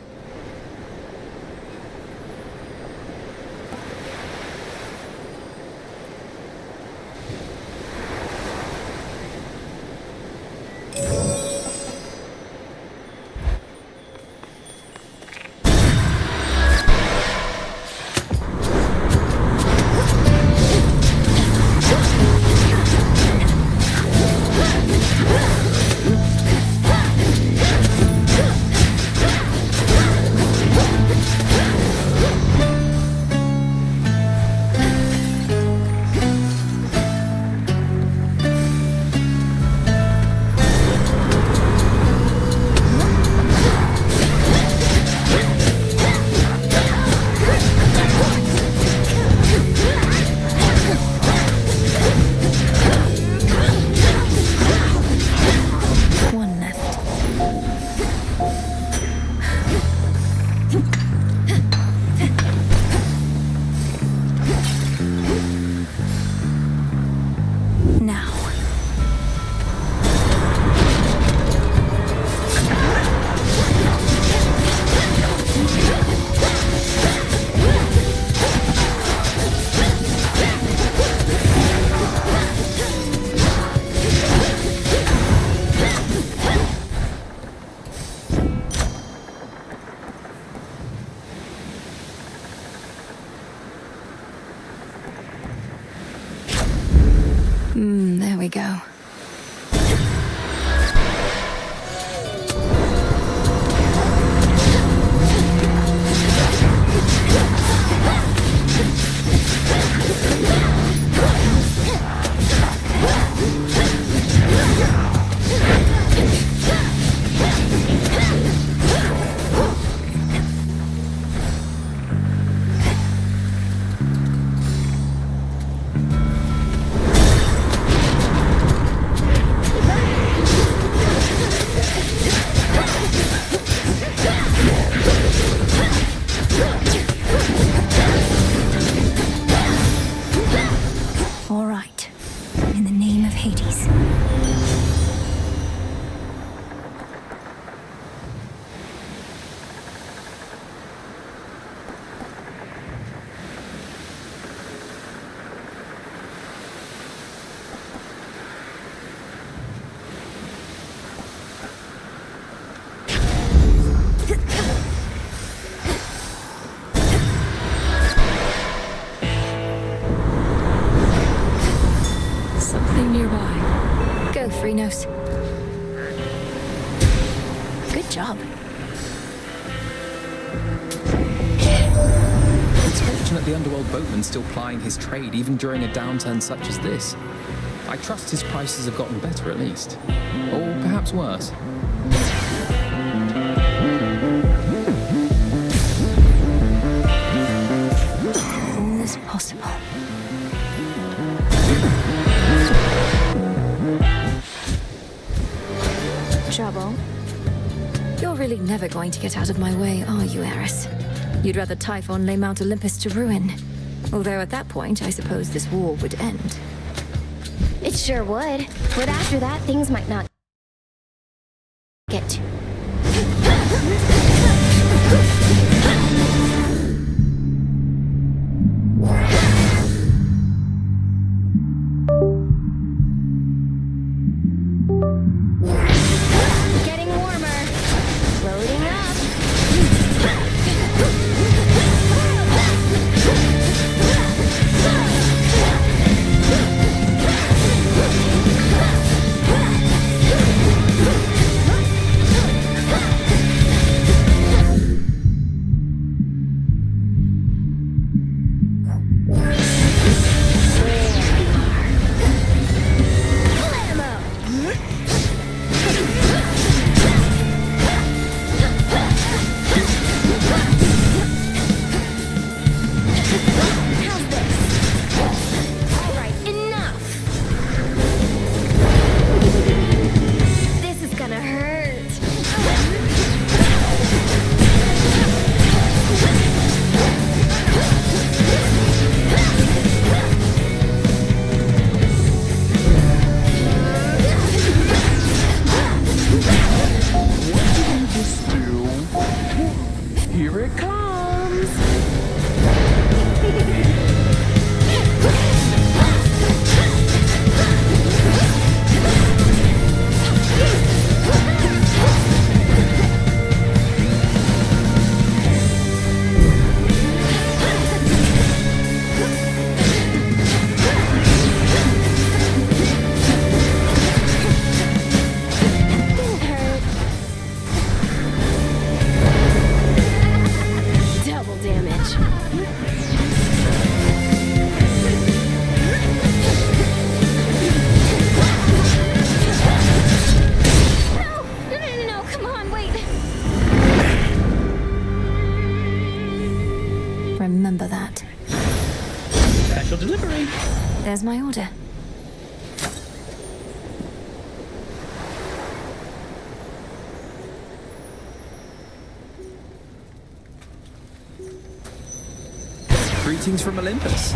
There we go. All right. In the name of Hades. Something nearby. Go, Chronos. Good job. It's fortunate the underworld boatman's still plying his trade even during a downturn such as this. I trust his prices have gotten better at least. Or perhaps worse. All is possible. Trouble? You're really never going to get out of my way, are you, Eris? You'd rather Typhon lay Mount Olympus to ruin. Although at that point, I suppose this war would end. It sure would. But after that, things might not get too. Getting warmer. Loading up. Here it comes! Double damage. No, come on, wait. Remember that. Special delivery. There's my order. Greetings from Olympus.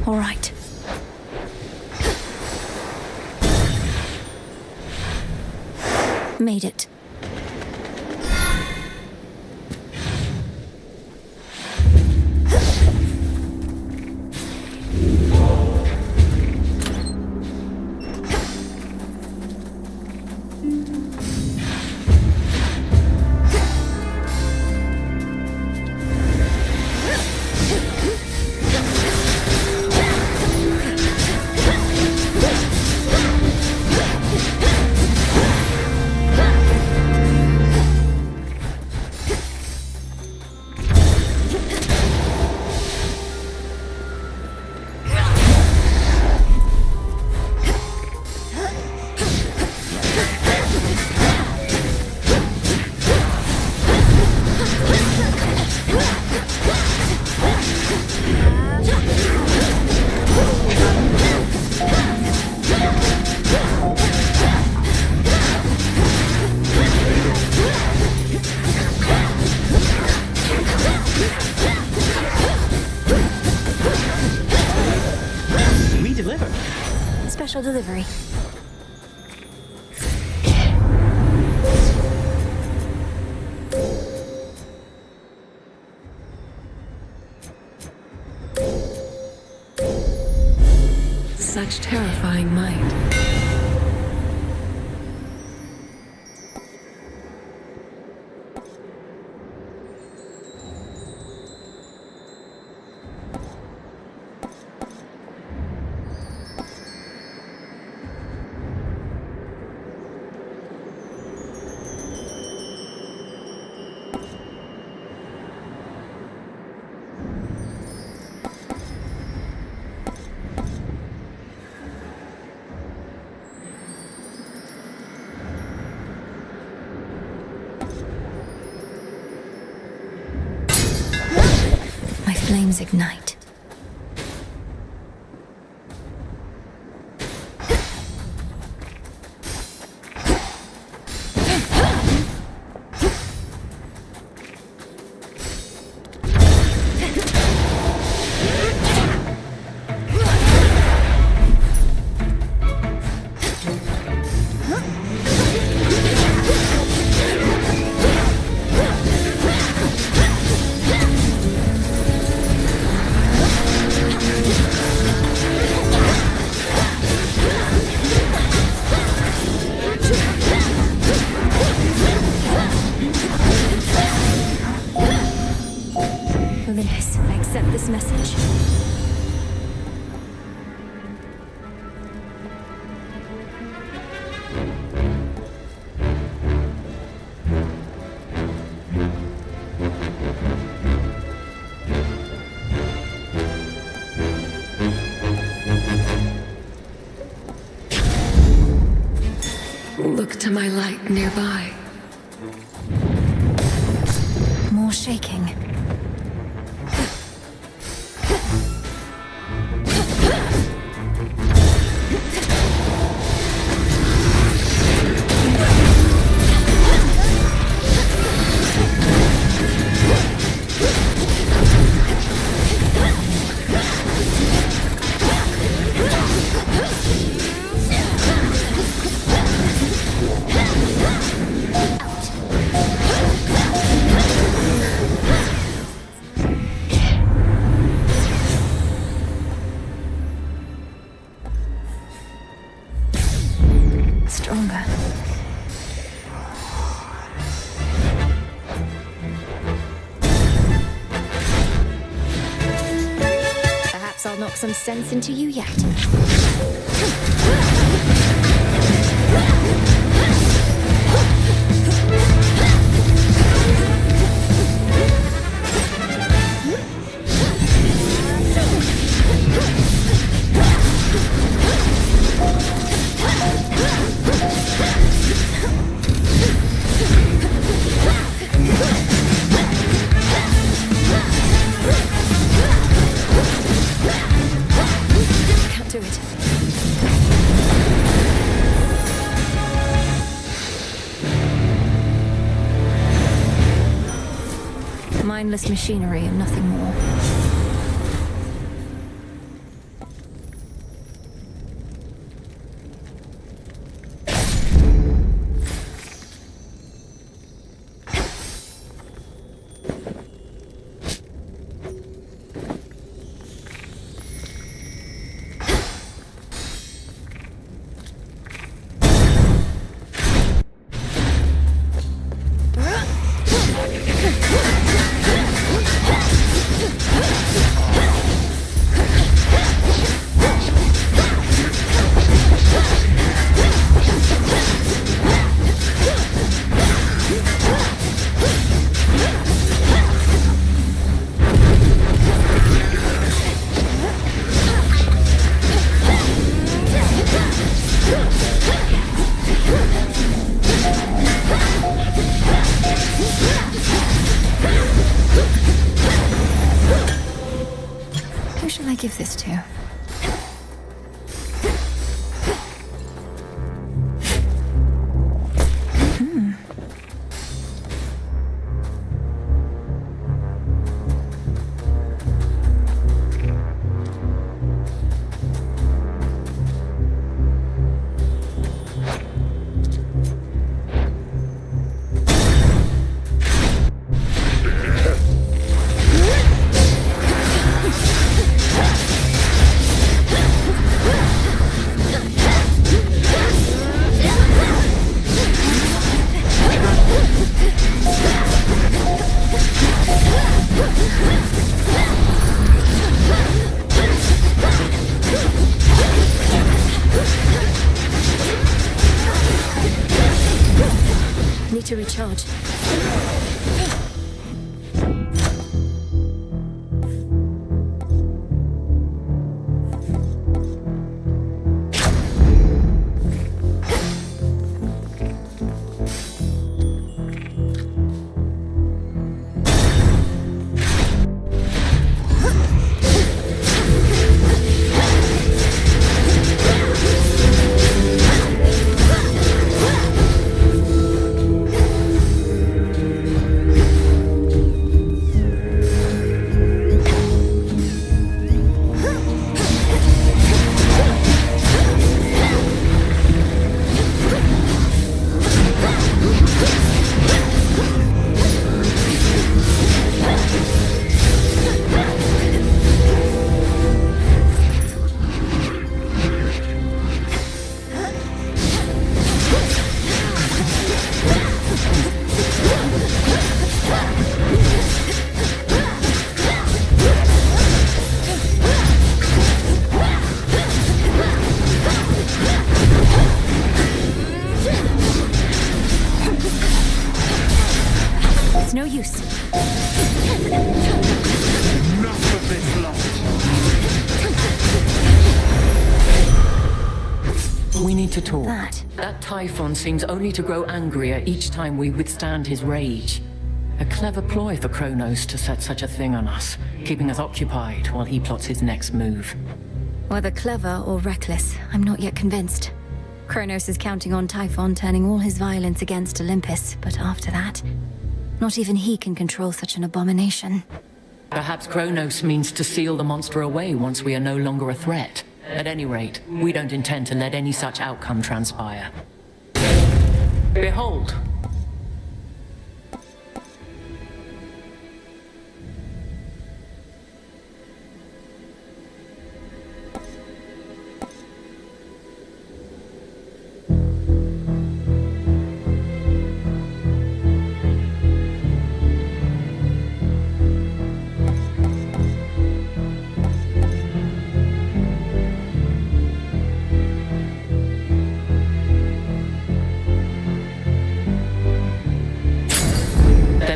All right. Made it. We deliver. Special delivery. Such terrifying might. My flames ignite. look to my light nearby. More shaking. Stronger. Perhaps I'll knock some sense into you yet. Can't do it. Mindless machinery and nothing more. Who shall I give this to? Need to recharge. We need to talk. That Typhon seems only to grow angrier each time we withstand his rage. A clever ploy for Chronos to set such a thing on us, keeping us occupied while he plots his next move. Whether clever or reckless, I'm not yet convinced. Chronos is counting on Typhon turning all his violence against Olympus, but after that, not even he can control such an abomination. Perhaps Chronos means to seal the monster away once we are no longer a threat. At any rate, we don't intend to let any such outcome transpire. Behold!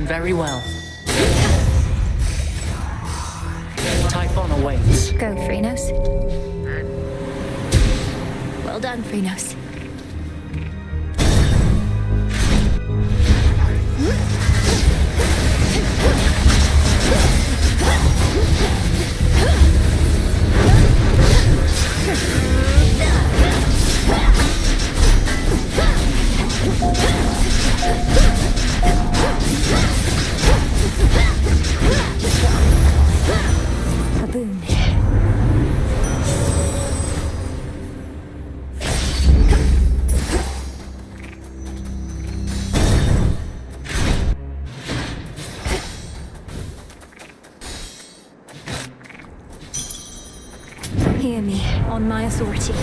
Very well. Typhon awaits. Go, Chronos. Well done, Chronos. Hear me, on my authority.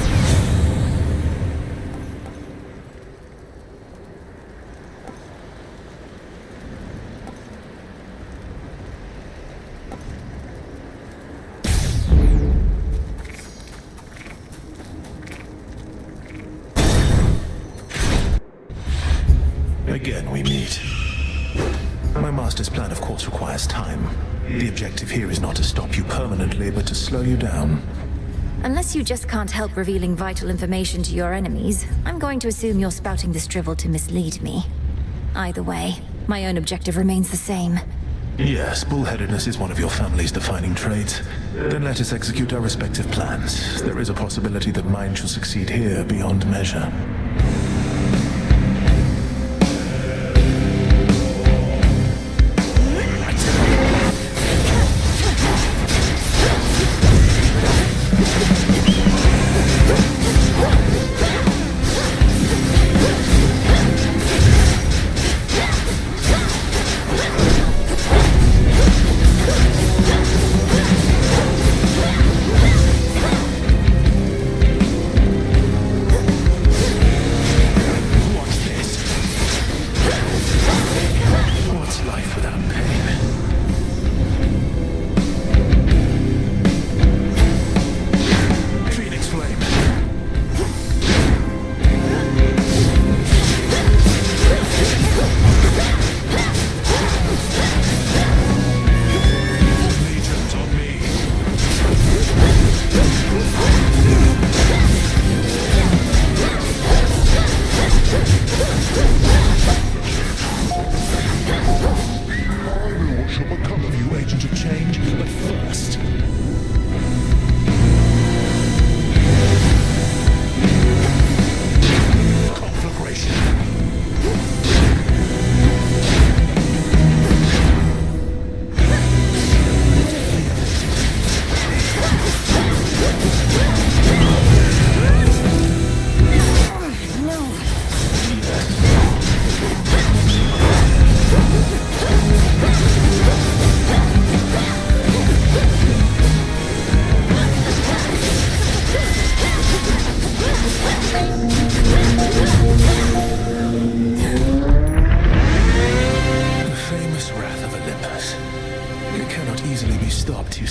Again, we meet. My master's plan, of course, requires time. The objective here is not to stop you permanently, but to slow you down. Unless you just can't help revealing vital information to your enemies, I'm going to assume you're spouting this drivel to mislead me. Either way, my own objective remains the same. Yes, bullheadedness is one of your family's defining traits. Then let us execute our respective plans. There is a possibility that mine shall succeed here beyond measure.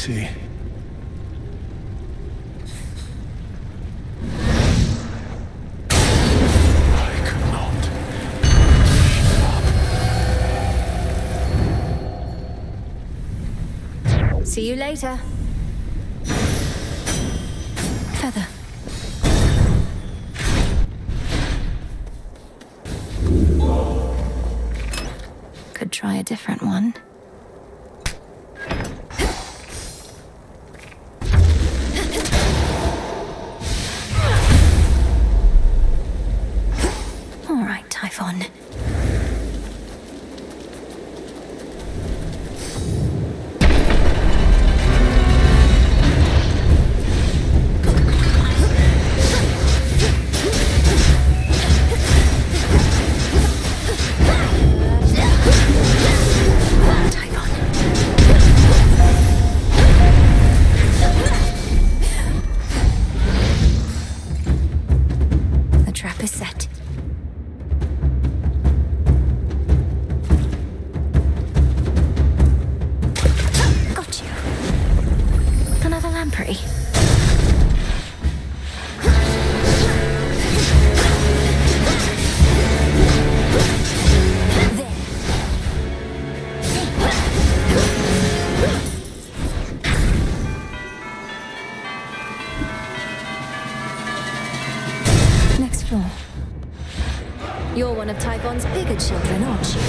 see. See you later. Feather. could try a different one. All right, Typhon. The trap is set. Got you. Another lamprey. Next floor. You're one of Typhon's bigger children, aren't you?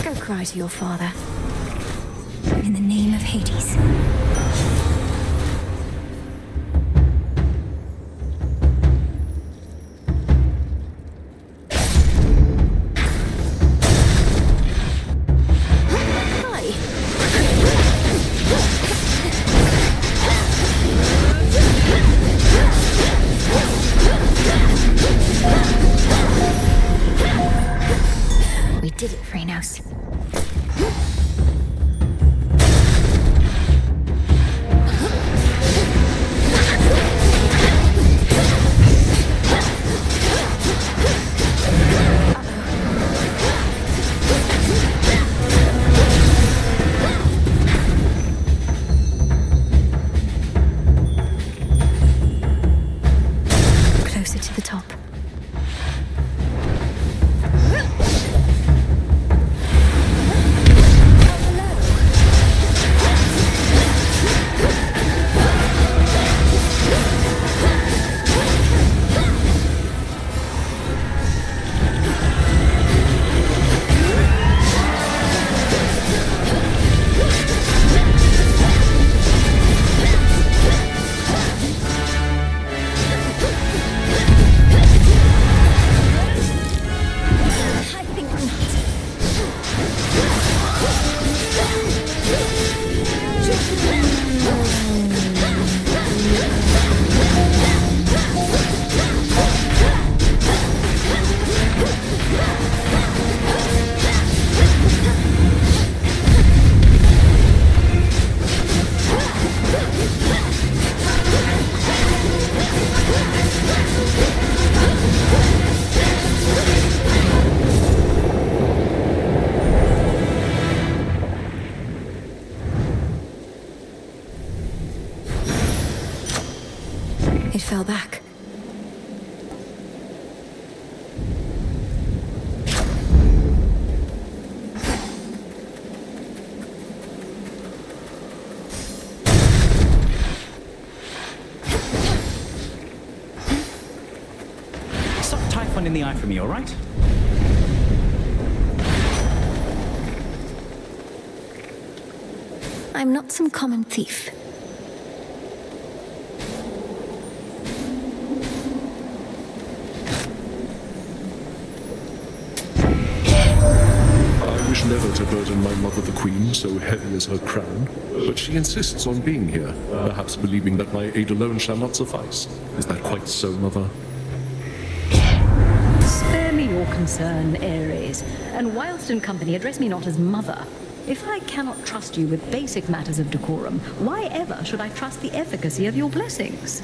Go cry to your father. In the name of Hades. We did it, Chronos. Closer to the top. It fell back. Suck Typhon in the eye for me, all right? I'm not some common thief. never to burden my mother the queen so heavy as her crown, but she insists on being here, perhaps believing that my aid alone shall not suffice. Is that quite so, mother? Spare me your concern, Ares, and whilst in company, address me not as mother. If I cannot trust you with basic matters of decorum, why ever should I trust the efficacy of your blessings?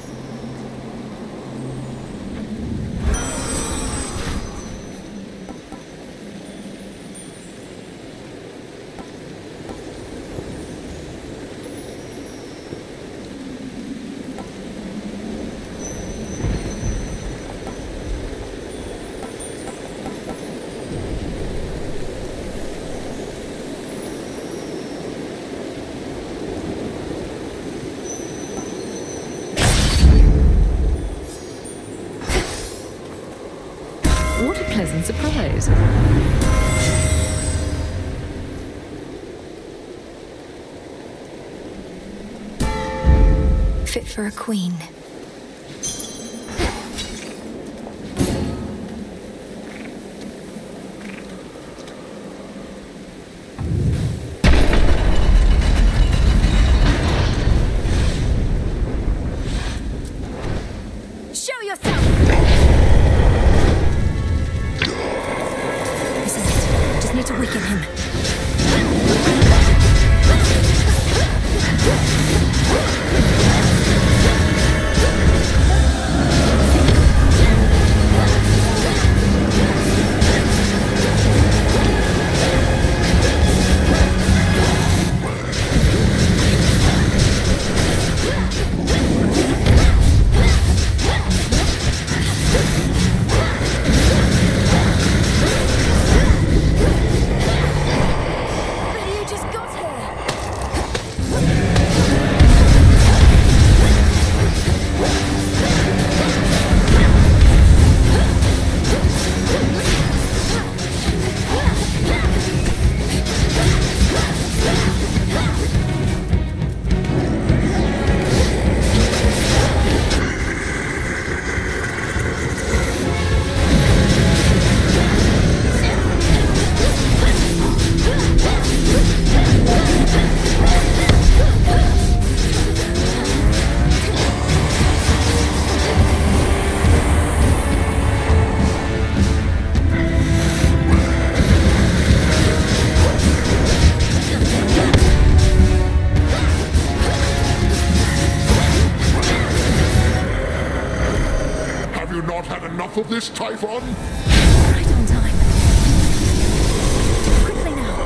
What a pleasant surprise. Fit for a queen. Show yourself! This is it. Just need to weaken him. Have you not had enough of this, Typhon? Right on time. Quickly now.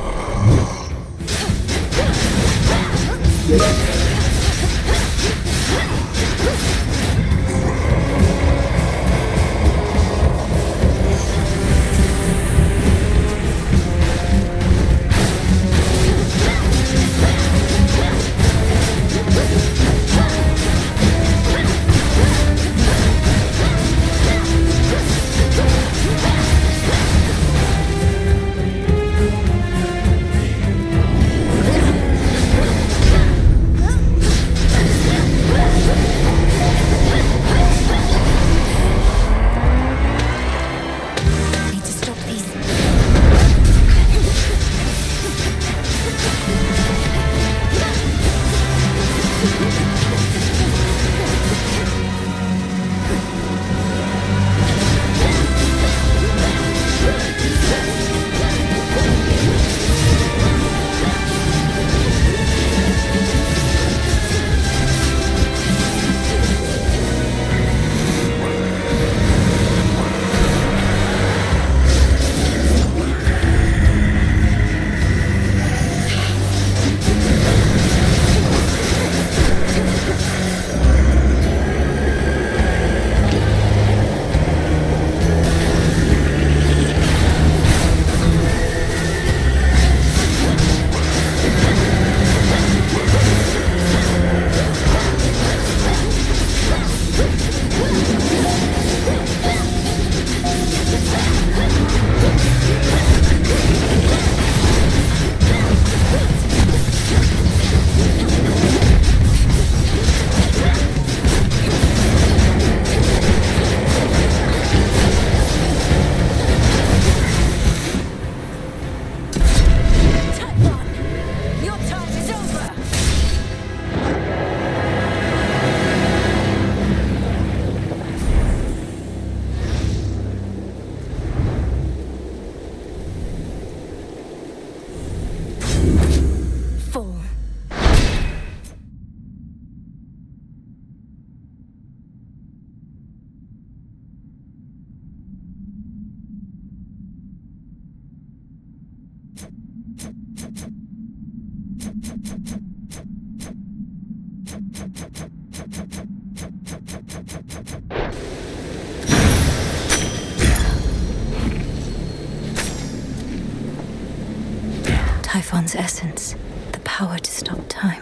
Typhon's essence, the power to stop time.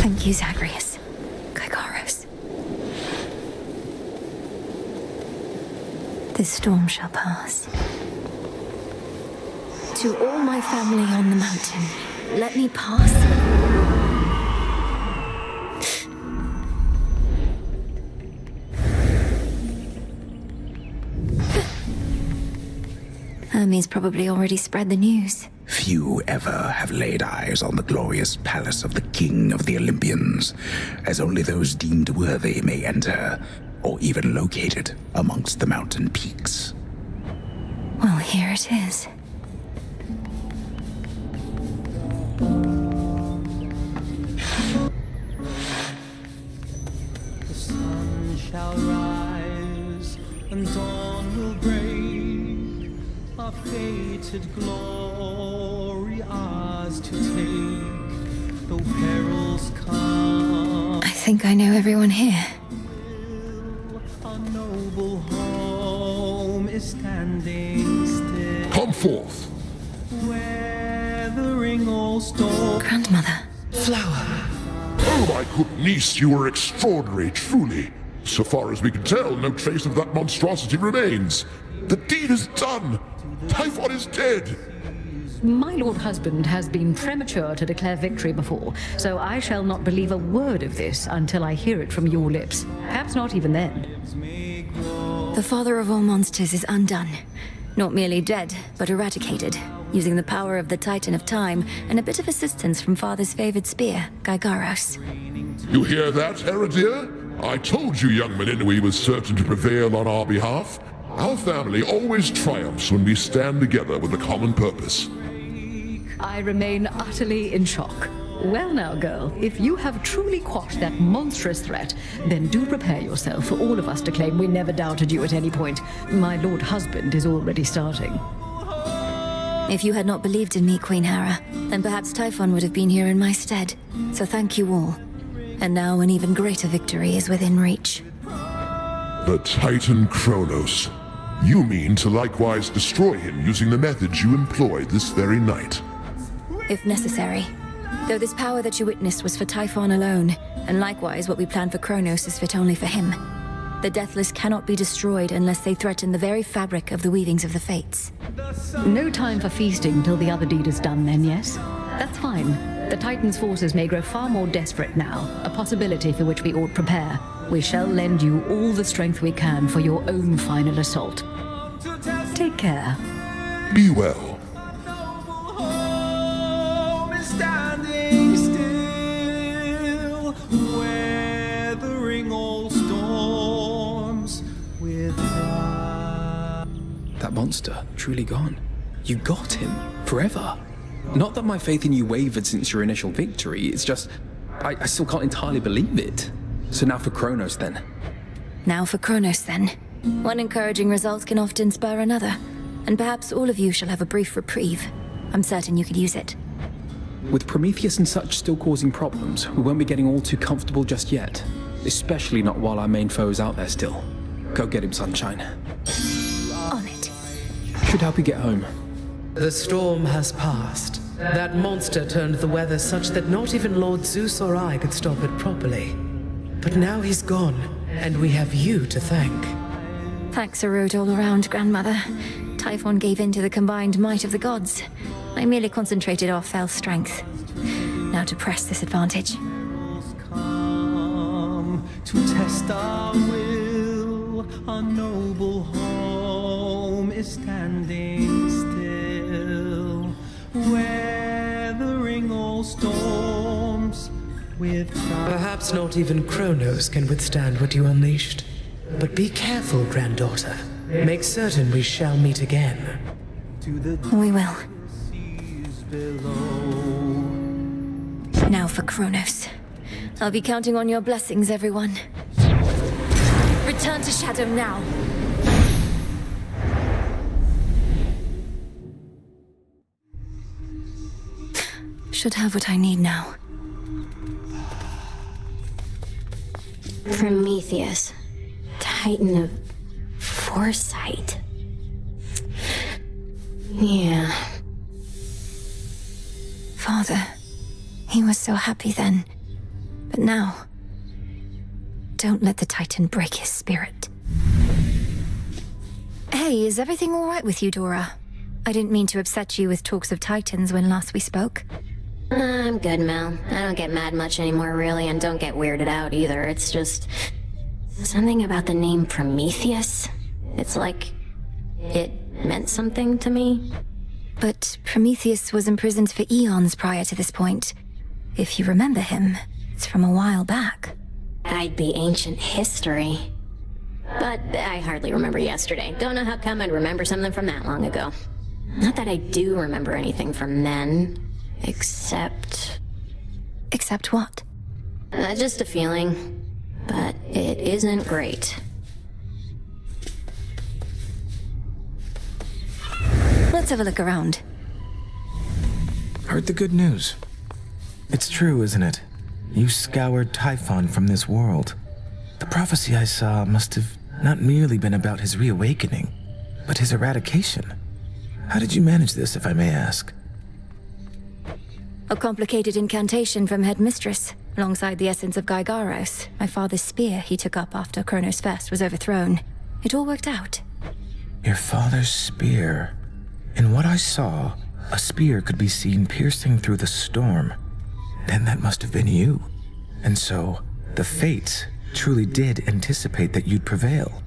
Thank you, Zagreus. Gygaros. This storm shall pass. To all my family on the mountain, let me pass. Hermes probably already spread the news. Few ever have laid eyes on the glorious palace of the king of the Olympians, as only those deemed worthy may enter, or even locate it amongst the mountain peaks. Well, here it is. The sun shall rise and dawn will break, our fated glory ours to take, though perils come. I think I know everyone here. Our noble home is standing still. Come forth. Weathering all storms. Grandmother. Flower. Oh, my good niece, you are extraordinary, truly. So far as we can tell, no trace of that monstrosity remains. The deed is done. Typhon is dead. My lord husband has been premature to declare victory before, so I shall not believe a word of this until I hear it from your lips. Perhaps not even then. The father of all monsters is undone. Not merely dead, but eradicated, using the power of the Titan of Time and a bit of assistance from father's favored spear, Gygaros. You hear that, Heredia? I told you young Meninui was certain to prevail on our behalf. Our family always triumphs when we stand together with a common purpose. I remain utterly in shock. Well now, girl, if you have truly quashed that monstrous threat, then do prepare yourself for all of us to claim we never doubted you at any point. My lord husband is already starting. If you had not believed in me, Queen Hera, then perhaps Typhon would have been here in my stead. So thank you all. And now an even greater victory is within reach. The Titan Chronos. You mean to likewise destroy him using the methods you employed this very night? If necessary. Though this power that you witnessed was for Typhon alone, and likewise what we plan for Chronos is fit only for him. The Deathless cannot be destroyed unless they threaten the very fabric of the weavings of the Fates. No time for feasting till the other deed is done then, yes? That's fine. The Titan's forces may grow far more desperate now, a possibility for which we ought prepare. We shall lend you all the strength we can for your own final assault. Take care. Be well. Standing still, weathering all storms with pride. That monster, truly gone. You got him, forever. Not that my faith in you wavered since your initial victory, it's just... I still can't entirely believe it. So now for Chronos, then. Now for Chronos, then. One encouraging result can often spur another, and perhaps all of you shall have a brief reprieve. I'm certain you could use it. With Prometheus and such still causing problems, we won't be getting all too comfortable just yet. Especially not while our main foe is out there still. Go get him, Sunshine. On it. Should help you get home. The storm has passed. That monster turned the weather such that not even Lord Zeus or I could stop it properly. But now he's gone, and we have you to thank. Thanks are owed all around, Grandmother. Typhon gave in to the combined might of the gods. I merely concentrated our fell strength. Now to press this advantage. Come to test our will. Our noble home is standing still, weathering all storms with pride. Perhaps not even Chronos can withstand what you unleashed. But be careful, granddaughter. Make certain we shall meet again. We will. Now for Chronos. I'll be counting on your blessings, everyone. Return to Shadow now. should have what I need now. Prometheus, Titan of foresight. Yeah. Father, he was so happy then. But now, don't let the Titan break his spirit. Hey, is everything all right with you, Dora? I didn't mean to upset you with talks of Titans when last we spoke. I'm good, Mel. I don't get mad much anymore, really, and don't get weirded out either. It's just something about the name Prometheus. It's like it meant something to me. But Prometheus was imprisoned for eons prior to this point. If you remember him, it's from a while back. I'd be ancient history. But I hardly remember yesterday. Don't know how come I'd remember something from that long ago. Not that I do remember anything from then. Except... Except what? Just a feeling. But it isn't great. Let's have a look around. Heard the good news. It's true, isn't it? You scoured Typhon from this world. The prophecy I saw must have not merely been about his reawakening, but his eradication. How did you manage this, if I may ask? A complicated incantation from Headmistress, alongside the essence of Gygaros, my father's spear he took up after Chronos Fest was overthrown. It all worked out. Your father's spear. In what I saw, a spear could be seen piercing through the storm. Then that must have been you. And so, the Fates truly did anticipate that you'd prevail.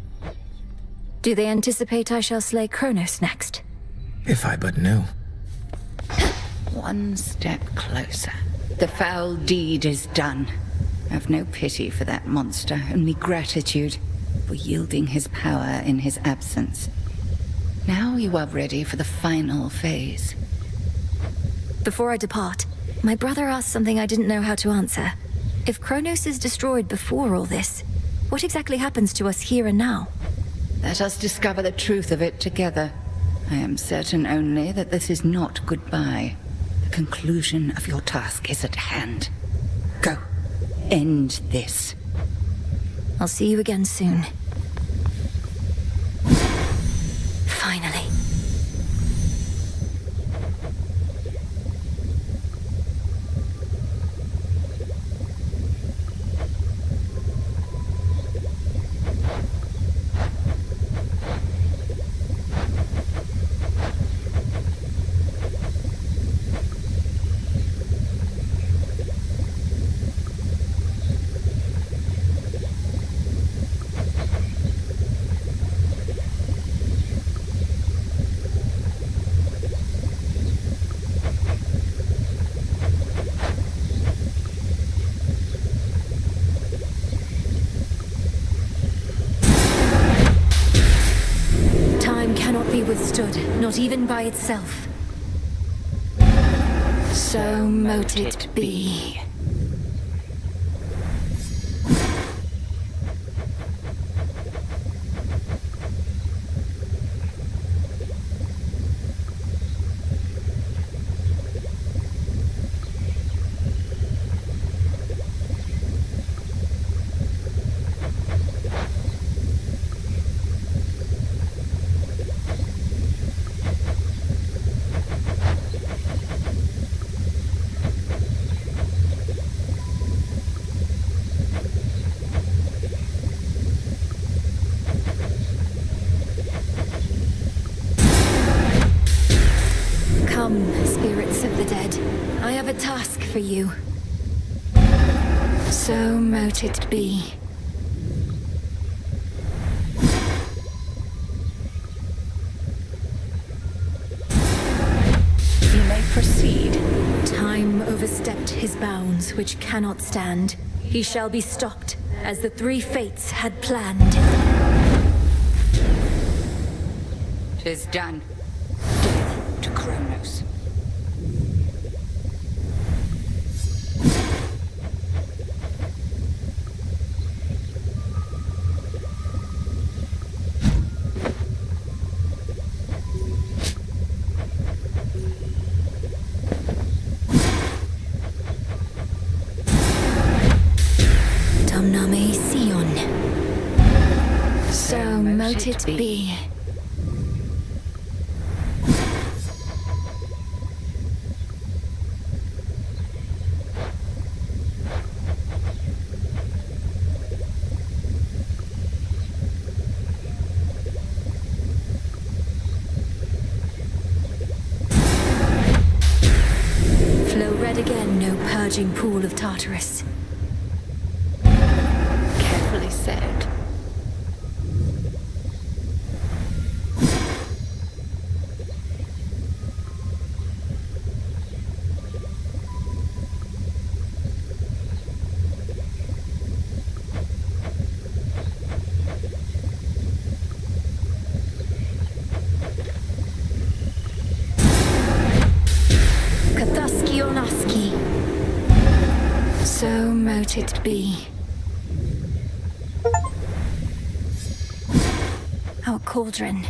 Do they anticipate I shall slay Chronos next? If I but knew. One step closer. The foul deed is done. I've no pity for that monster, only gratitude for yielding his power in his absence. Now you are ready for the final phase. Before I depart, my brother asked something I didn't know how to answer. If Chronos is destroyed before all this, what exactly happens to us here and now? Let us discover the truth of it together. I am certain only that this is not goodbye. The conclusion of your task is at hand. Go. End this. I'll see you again soon. Finally. Withstood, not even by itself. So mote it be. Come, spirits of the dead. I have a task for you. So mote it be. You may proceed. Time overstepped his bounds, which cannot stand. He shall be stopped, as the three fates had planned. 'Tis done. Death to Chronos. no purging pool of Tartarus. Carefully said. Kathaski Onaski. So mote it be. Our cauldron.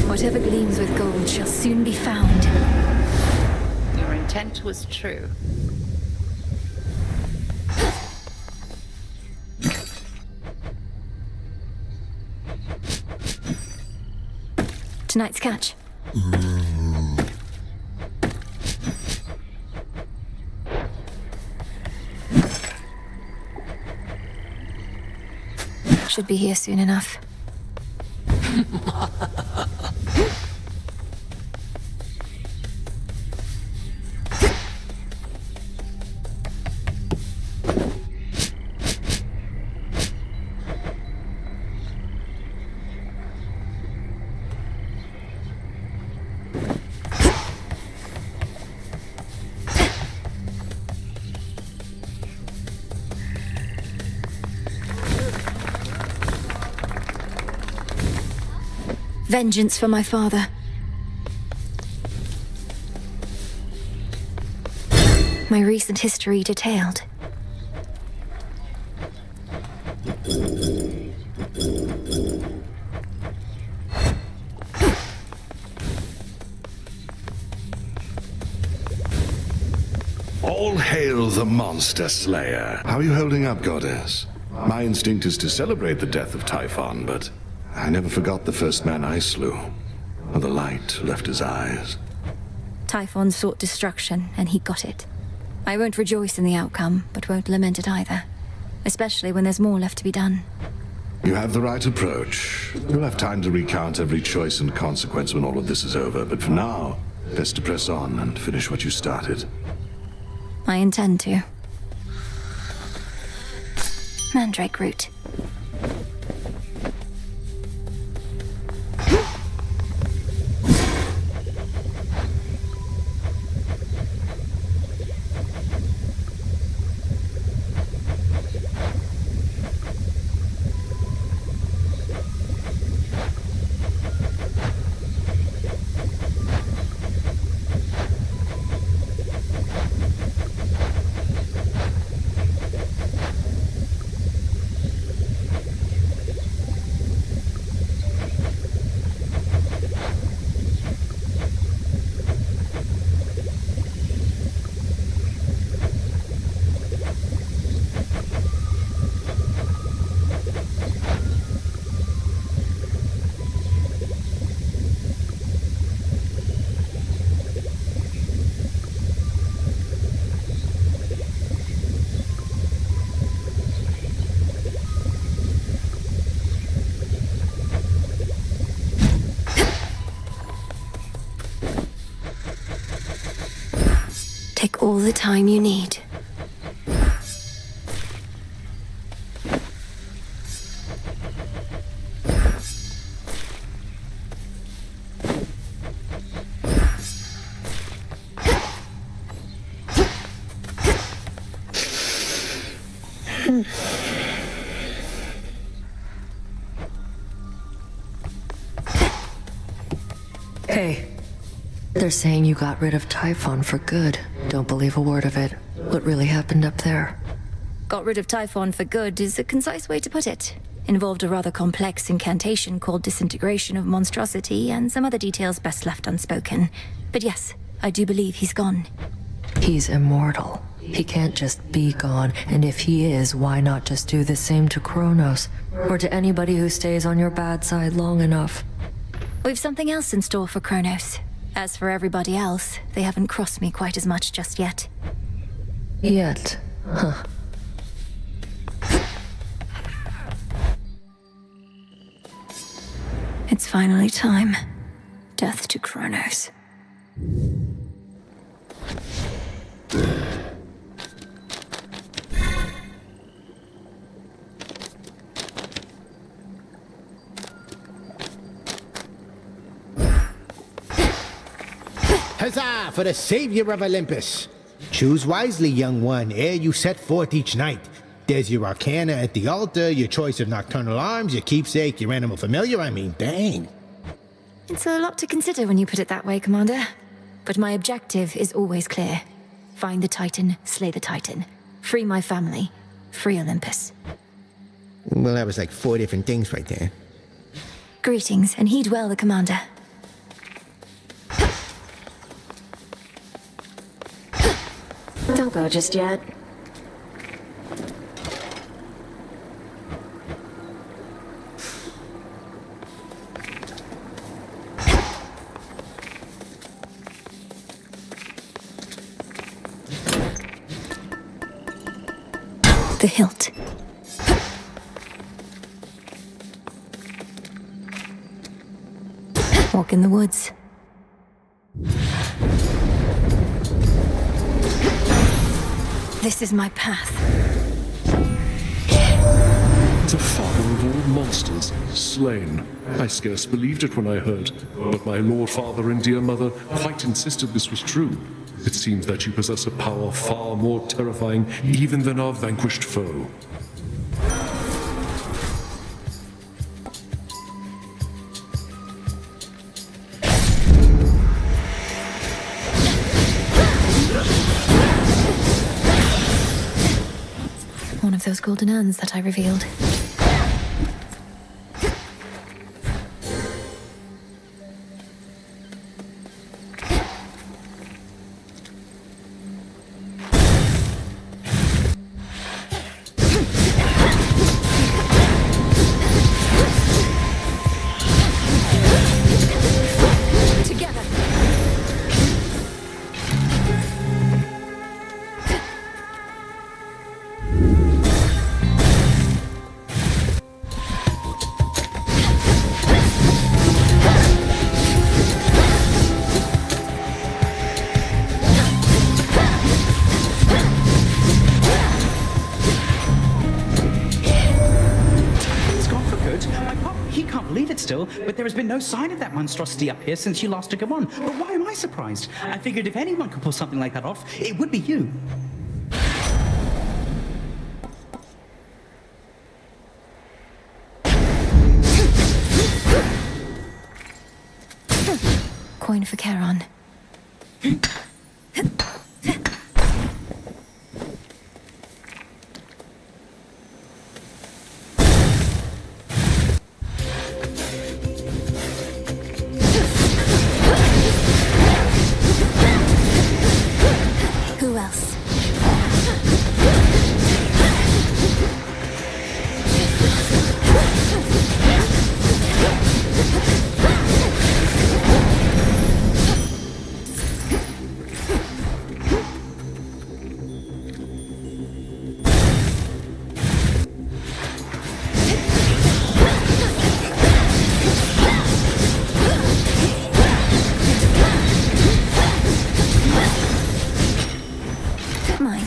Whatever gleams with gold shall soon be found. Your intent was true. Tonight's catch. Should be here soon enough. Vengeance for my father. My recent history detailed. All hail the monster slayer. How are you holding up, goddess? My instinct is to celebrate the death of Typhon, but I never forgot the first man I slew. Or the light left his eyes. Typhon sought destruction, and he got it. I won't rejoice in the outcome, but won't lament it either. Especially when there's more left to be done. You have the right approach. You'll have time to recount every choice and consequence when all of this is over, but for now, best to press on and finish what you started. I intend to. Mandrake root. Take all the time you need. Hey. They're saying you got rid of Typhon for good. Don't believe a word of it. What really happened up there? Got rid of Typhon for good is a concise way to put it. Involved a rather complex incantation called Disintegration of Monstrosity and some other details best left unspoken. But yes, I do believe he's gone. He's immortal. He can't just be gone, and if he is, why not just do the same to Chronos? Or to anybody who stays on your bad side long enough? We've something else in store for Chronos. As for everybody else, they haven't crossed me quite as much just yet. Yet, huh? It's finally time. Death to Chronos. Huzzah for the savior of Olympus! Choose wisely, young one, ere you set forth each night. There's your arcana at the altar, your choice of nocturnal arms, your keepsake, your animal familiar, I mean, dang. It's a lot to consider when you put it that way, Commander. But my objective is always clear. Find the Titan, slay the Titan. Free my family. Free Olympus. Well, that was like 4 different things right there. Greetings, and heed well the Commander. Don't go just yet. The hilt. Walk in the woods. This is my path. The father of all monsters, slain. I scarce believed it when I heard, but my lord father and dear mother quite insisted this was true. It seems that you possess a power far more terrifying even than our vanquished foe. One of those golden urns that I revealed. Still, but there has been no sign of that monstrosity up here since you last took him on. But why am I surprised? I figured if anyone could pull something like that off, it would be you. Coin for Charon. Who else? Mine.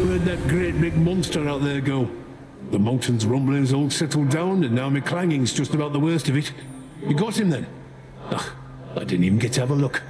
Where'd that great big monster out there go? The mountain's rumbling's all settled down, and now my clanging's just about the worst of it. You got him then? Ugh, I didn't even get to have a look.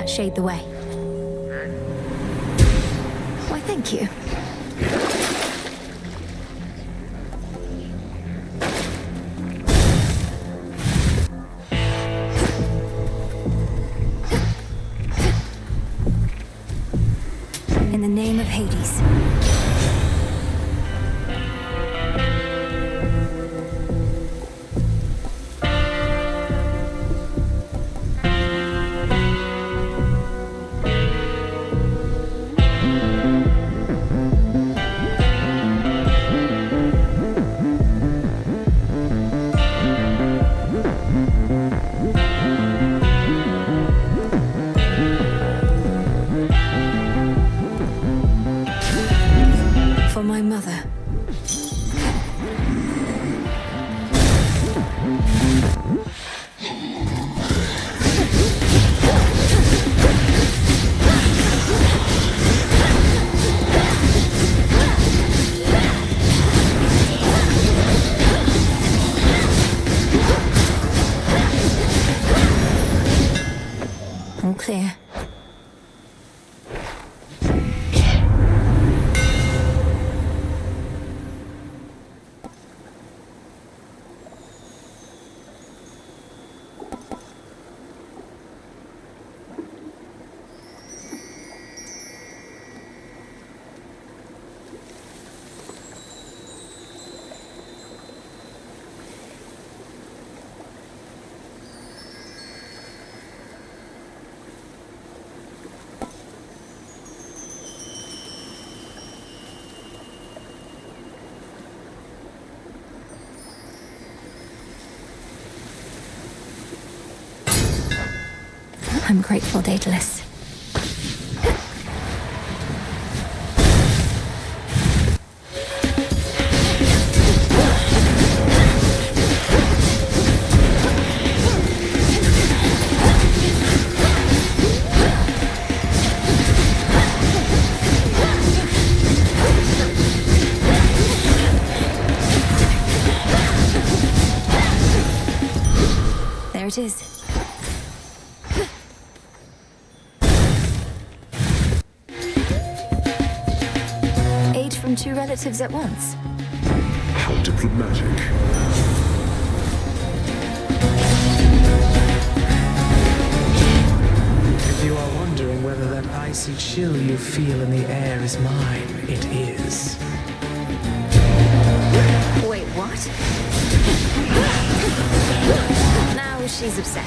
that shade the way? Why, thank you. In the name of Hades. For my mother. All clear. I'm grateful, Daedalus. There it is. Aid from two relatives at once. How diplomatic. If you are wondering whether that icy chill you feel in the air is mine, it is. Wait, what? Now she's upset.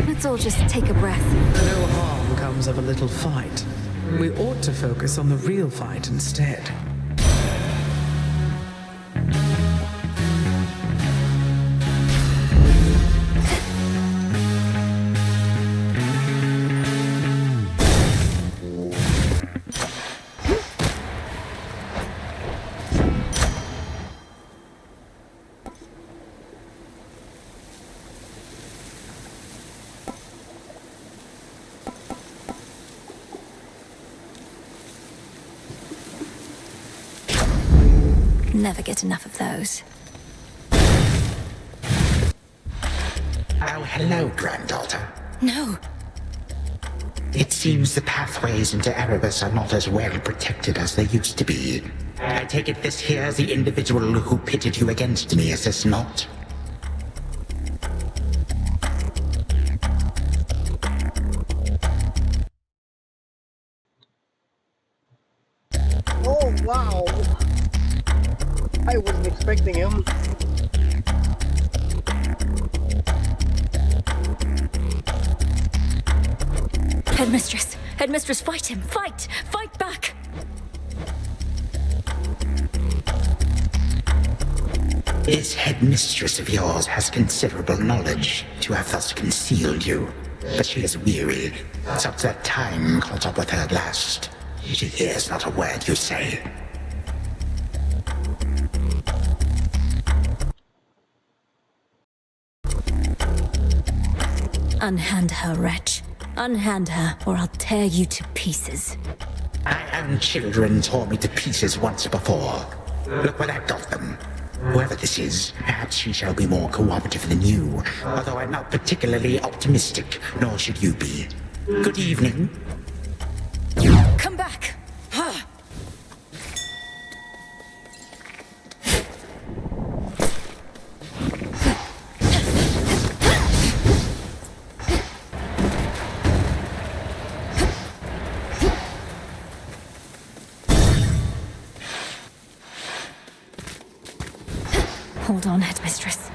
Let's all just take a breath. No harm comes of a little fight. We ought to focus on the real fight instead. Never get enough of those. Oh, hello, granddaughter. No. It seems the pathways into Erebus are not as well protected as they used to be. I take it this here's the individual who pitted you against me, is this not? Oh, wow. I wasn't expecting him. Headmistress! Headmistress, fight him! Fight! Fight back! This headmistress of yours has considerable knowledge to have thus concealed you. But she is weary, such that time caught up with her at last. She hears not a word you say. Unhand her, wretch. Unhand her, or I'll tear you to pieces. My own children tore me to pieces once before. Look where that got them. Whoever this is, perhaps she shall be more cooperative than you, although I'm not particularly optimistic, nor should you be. Good evening. Come back! Hold on, Headmistress.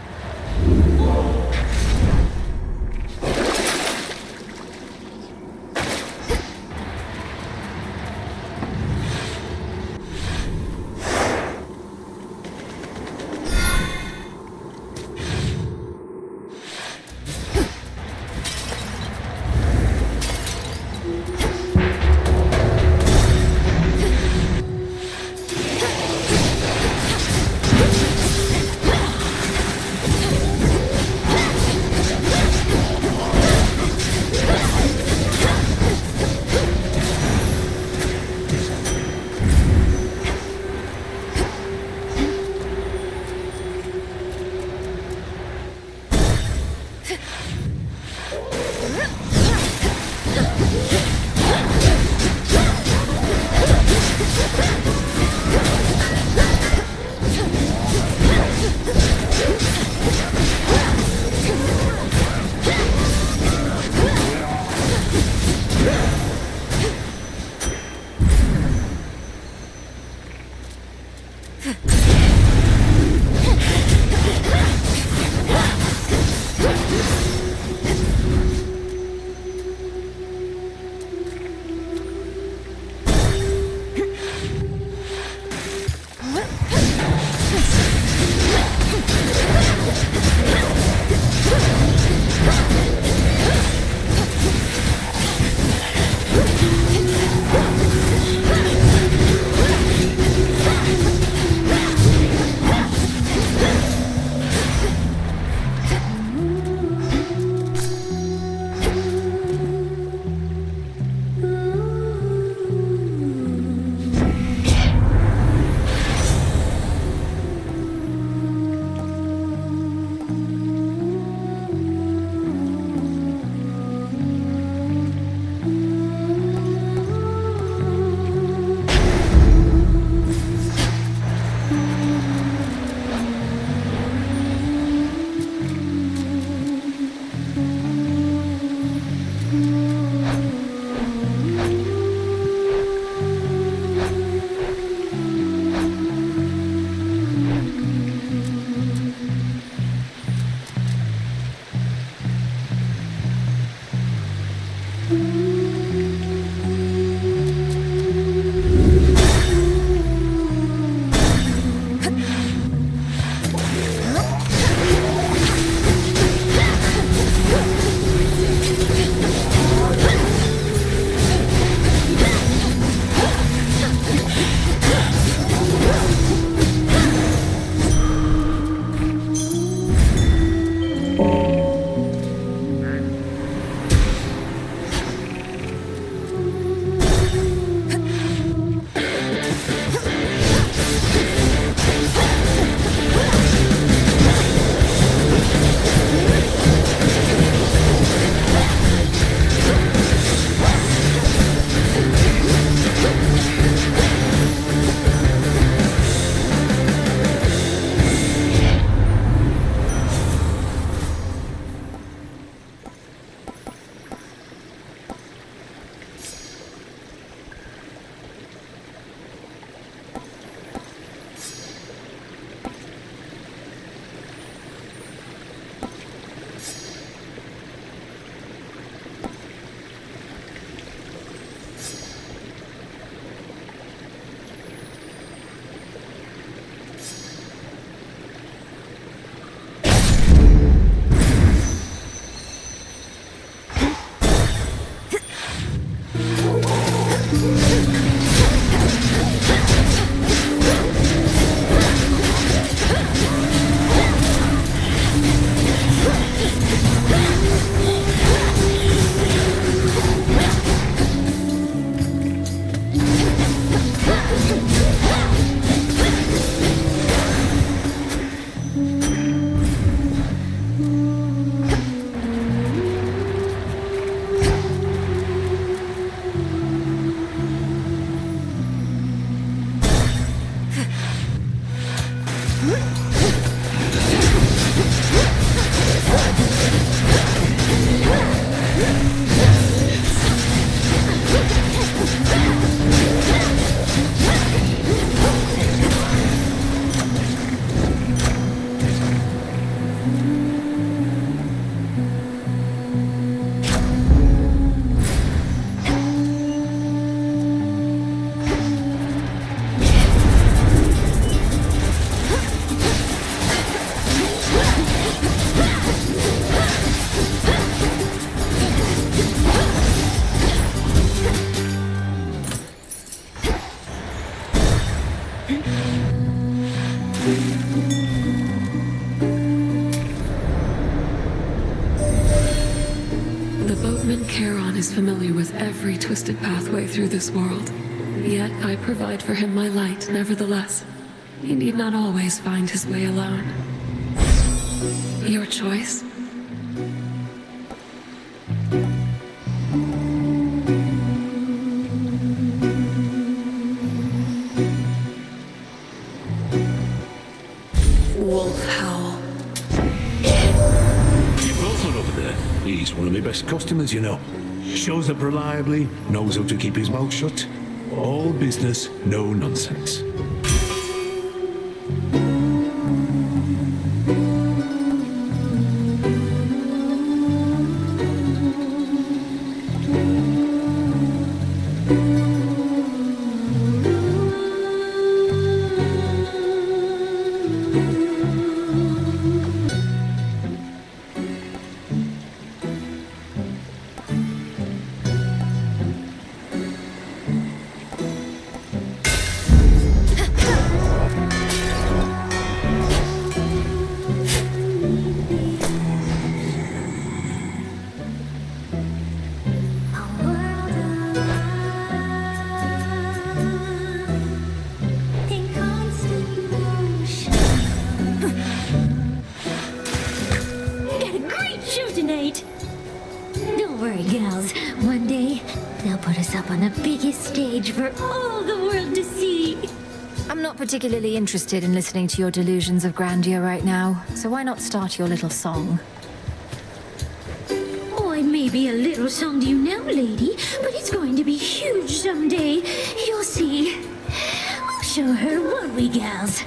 Typhon is familiar with every twisted pathway through this world. Yet I provide for him my light, nevertheless. He need not always find his way alone. Your choice. Wolf Howl. Wilson over there. He's one of my best customers, you know. Shows up reliably, knows how to keep his mouth shut. All business, no nonsense. Don't worry, gals. One day, they'll put us up on the biggest stage for all the world to see. I'm not particularly interested in listening to your delusions of grandeur right now, so why not start your little song? Oh, it may be a little song to you now, lady, but it's going to be huge someday. You'll see. We'll show her, won't we, gals?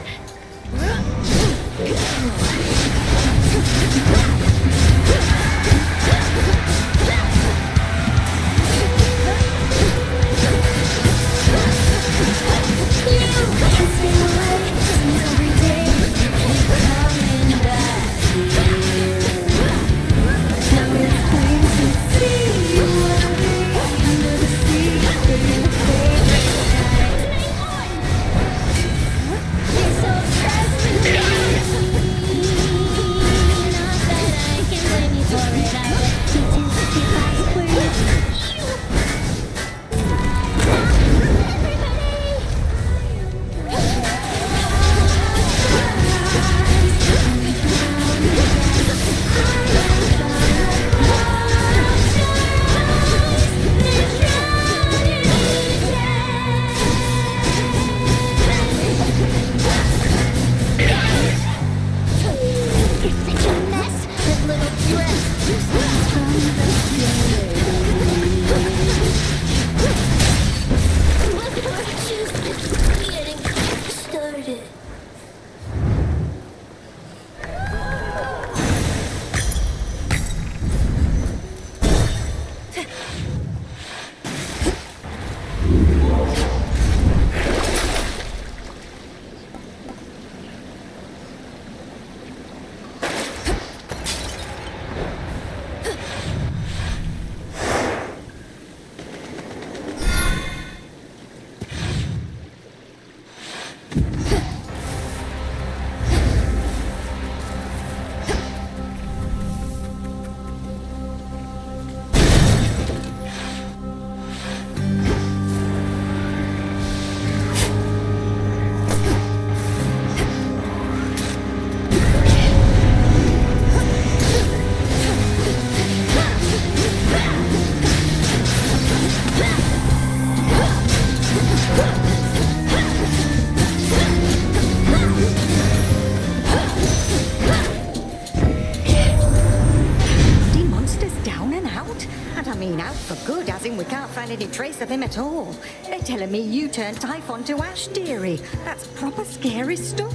We can't find any trace of him at all. They're telling me you turned Typhon to ash, dearie. That's proper scary stuff.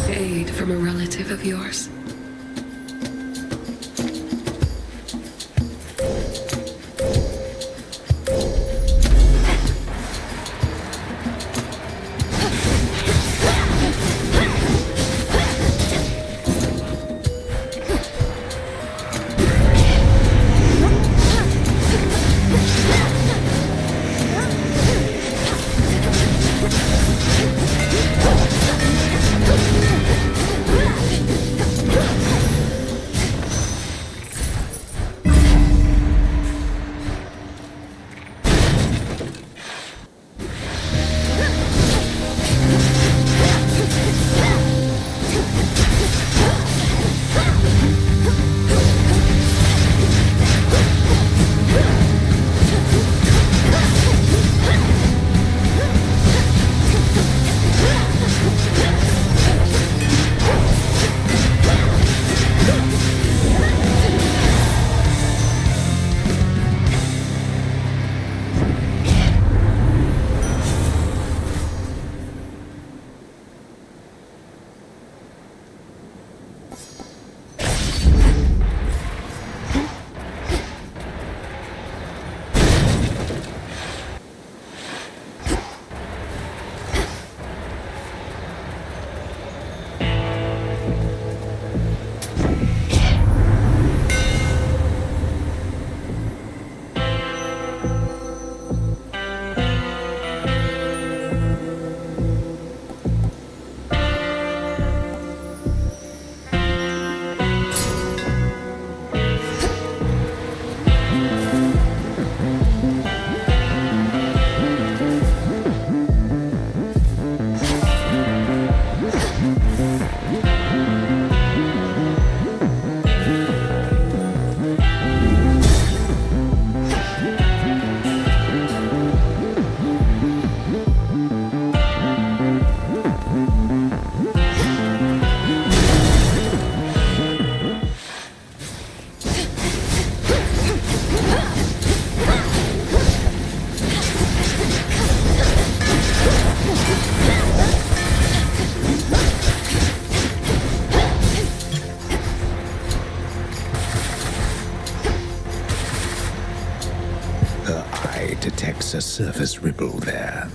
Aid from a relative of yours. detects a surface ripple there.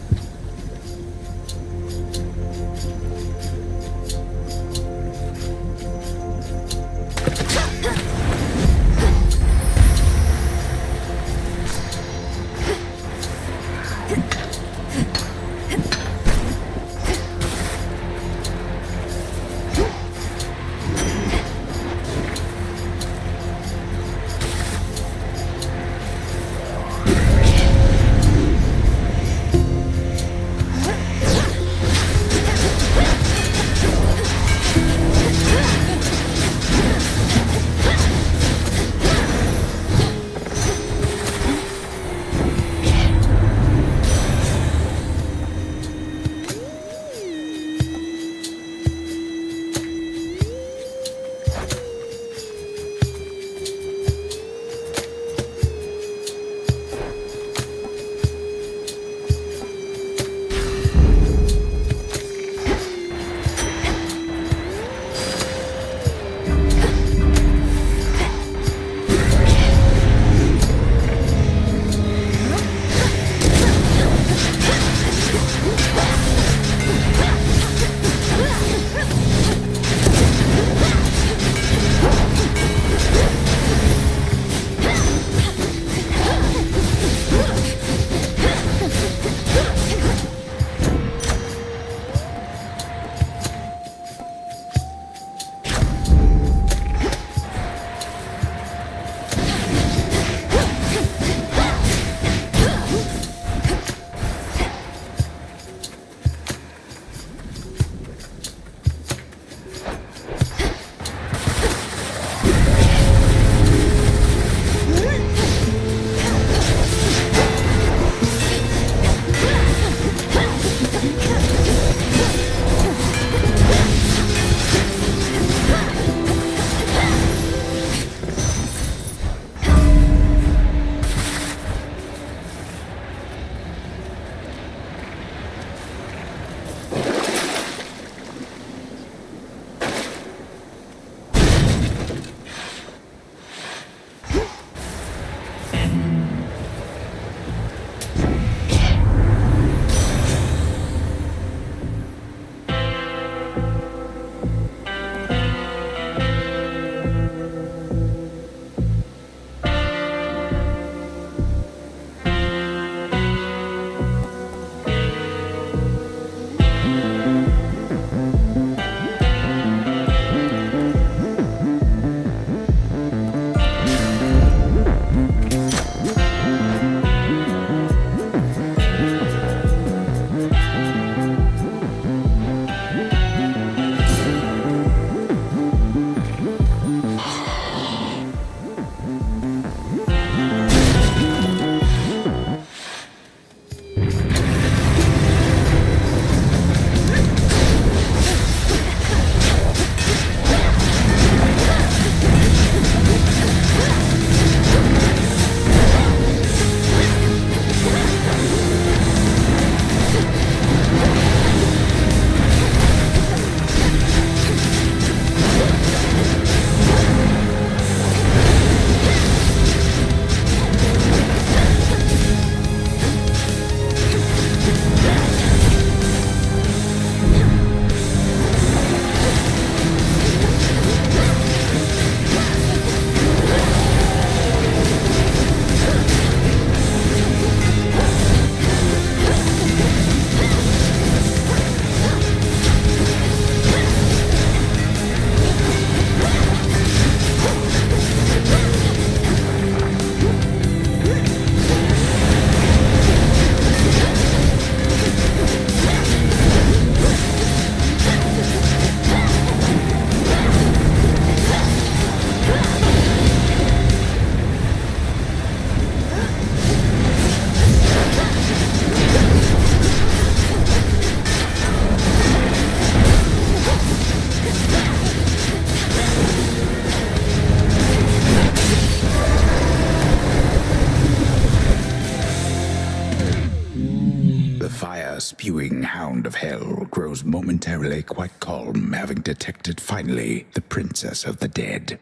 spewing hound of hell grows momentarily quite calm, having detected finally the princess of the dead.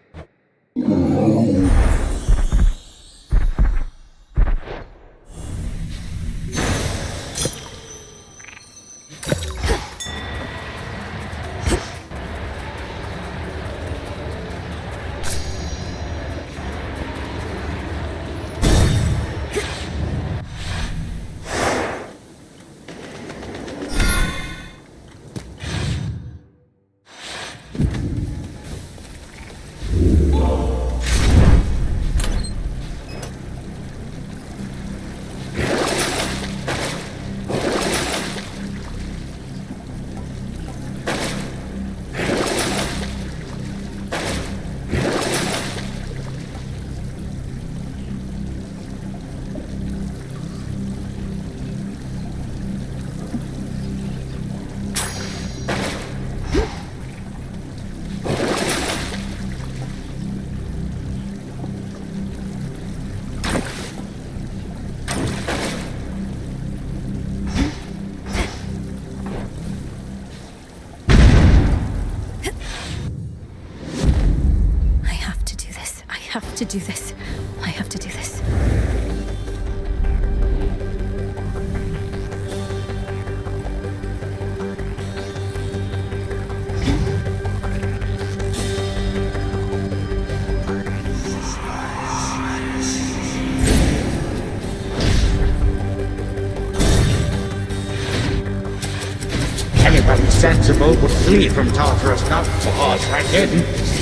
have to do this. I have to do this. Anybody sensible would flee from Tartarus, not pause right in.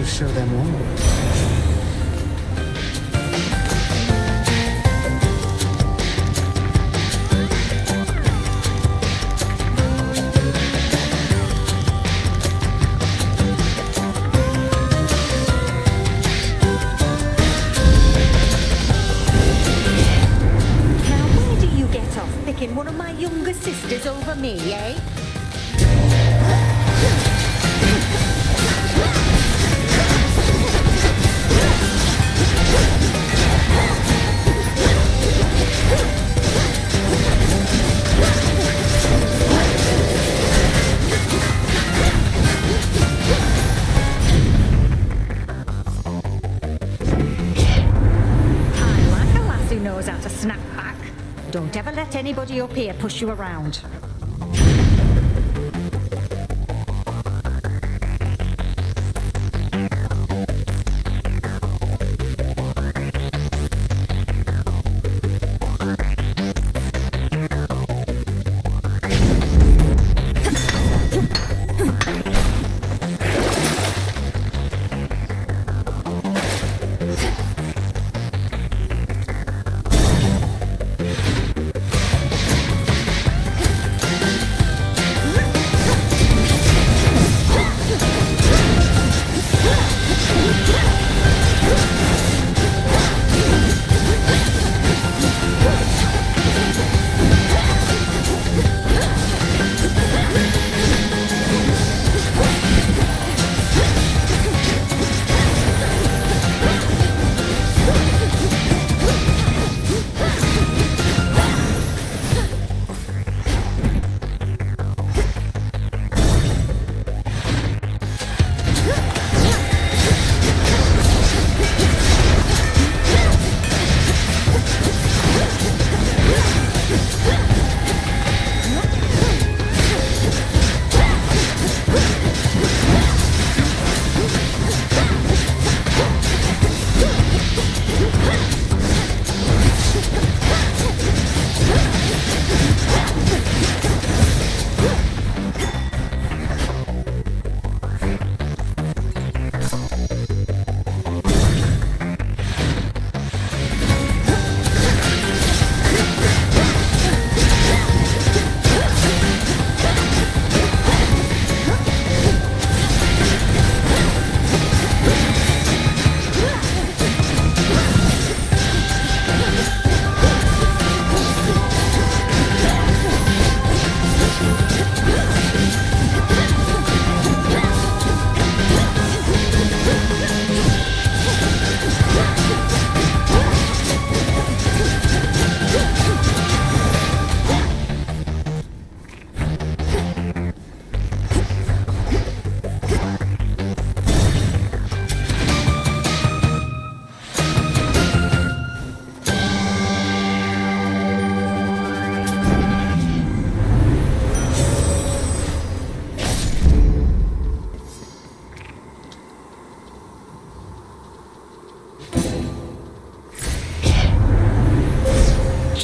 Show them all. Now, where do you get off picking one of my younger sisters over me, eh? Knows how to snap back. Don't ever let anybody up here push you around.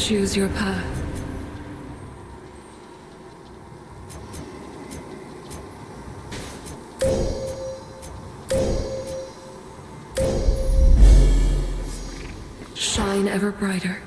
Choose your path. Shine ever brighter.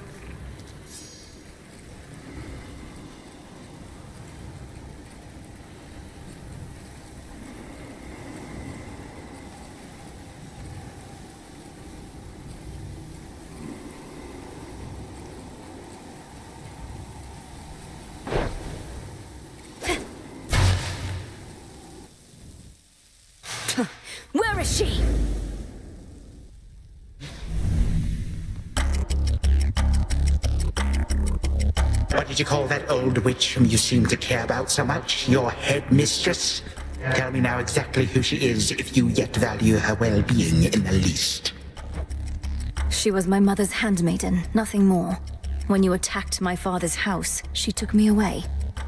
Where is she? What did you call that old witch whom you seem to care about so much? Your headmistress? Tell me now exactly who she is, if you yet value her well-being in the least. She was my mother's handmaiden, nothing more. When you attacked my father's house, she took me away.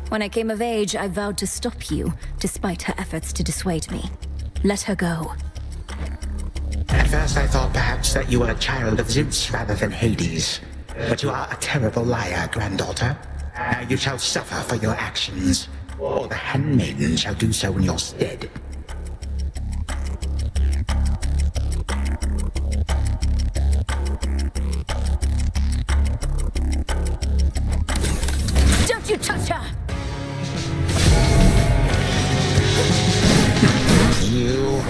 When I came of age, I vowed to stop you, despite her efforts to dissuade me. Let her go. At first I thought perhaps that you were a child of Zeus rather than Hades. But you are a terrible liar, granddaughter. Now you shall suffer for your actions, or the handmaiden shall do so in your stead. Don't you touch her! You...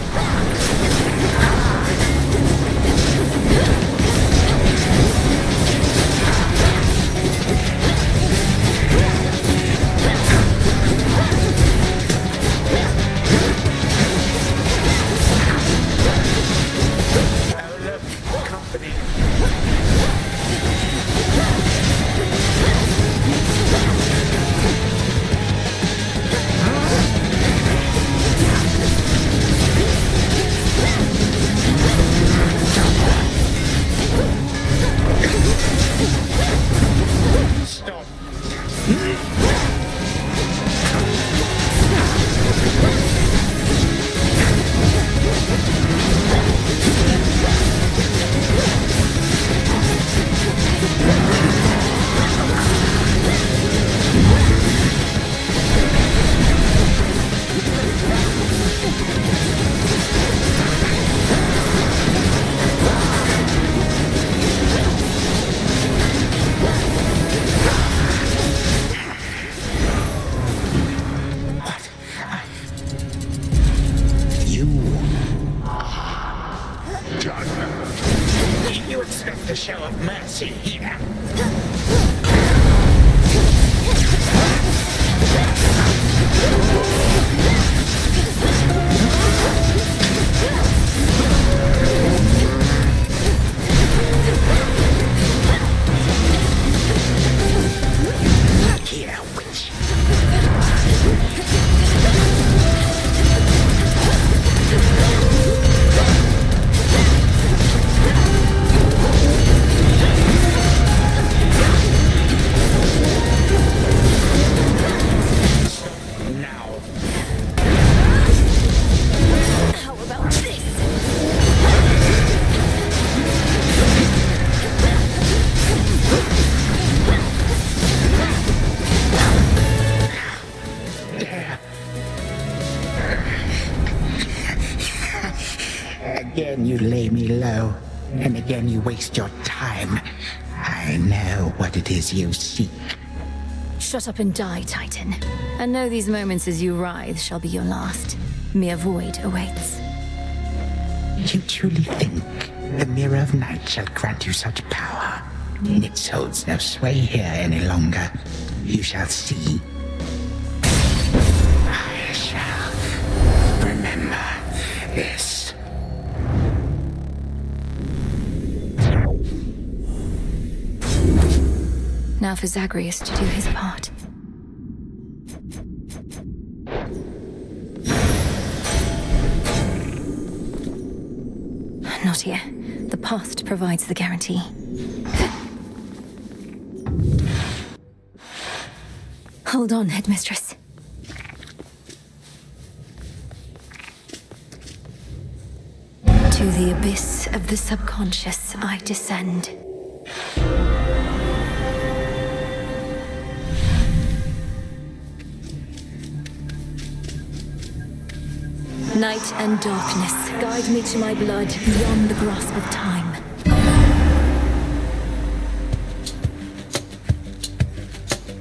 You expect a show of mercy here? Here, witch. Again you lay me low, and again you waste your time. I know what it is you seek. Shut up and die, Titan. And know these moments as you writhe shall be your last. Mere void awaits. You truly think the Mirror of Night shall grant you such power? It holds no sway here any longer. You shall see. I shall remember this. Now for Zagreus to do his part. Not here. The past provides the guarantee. Hold on, Headmistress. To the abyss of the subconscious I descend. Night and darkness, guide me to my blood beyond the grasp of time.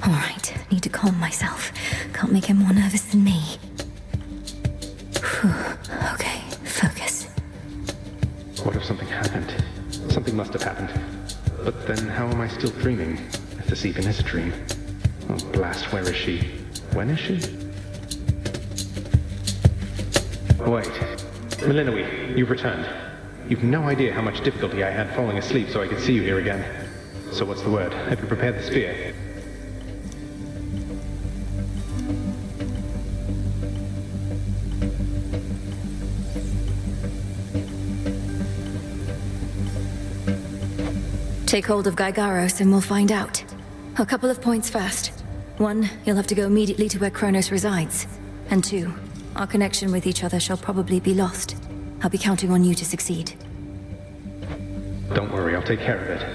All right, need to calm myself. Can't make him more nervous than me. Whew. Okay, focus. What if something happened? Something must have happened. But then how am I still dreaming? If this even is a dream. Oh, blast, where is she? When is she? Wait. Melinoe, you've returned. You've no idea how much difficulty I had falling asleep so I could see you here again. So what's the word? Have you prepared the spear? Take hold of Gygaros and we'll find out. A couple of points first. 1, you'll have to go immediately to where Chronos resides. And 2, our connection with each other shall probably be lost. I'll be counting on you to succeed. Don't worry, I'll take care of it.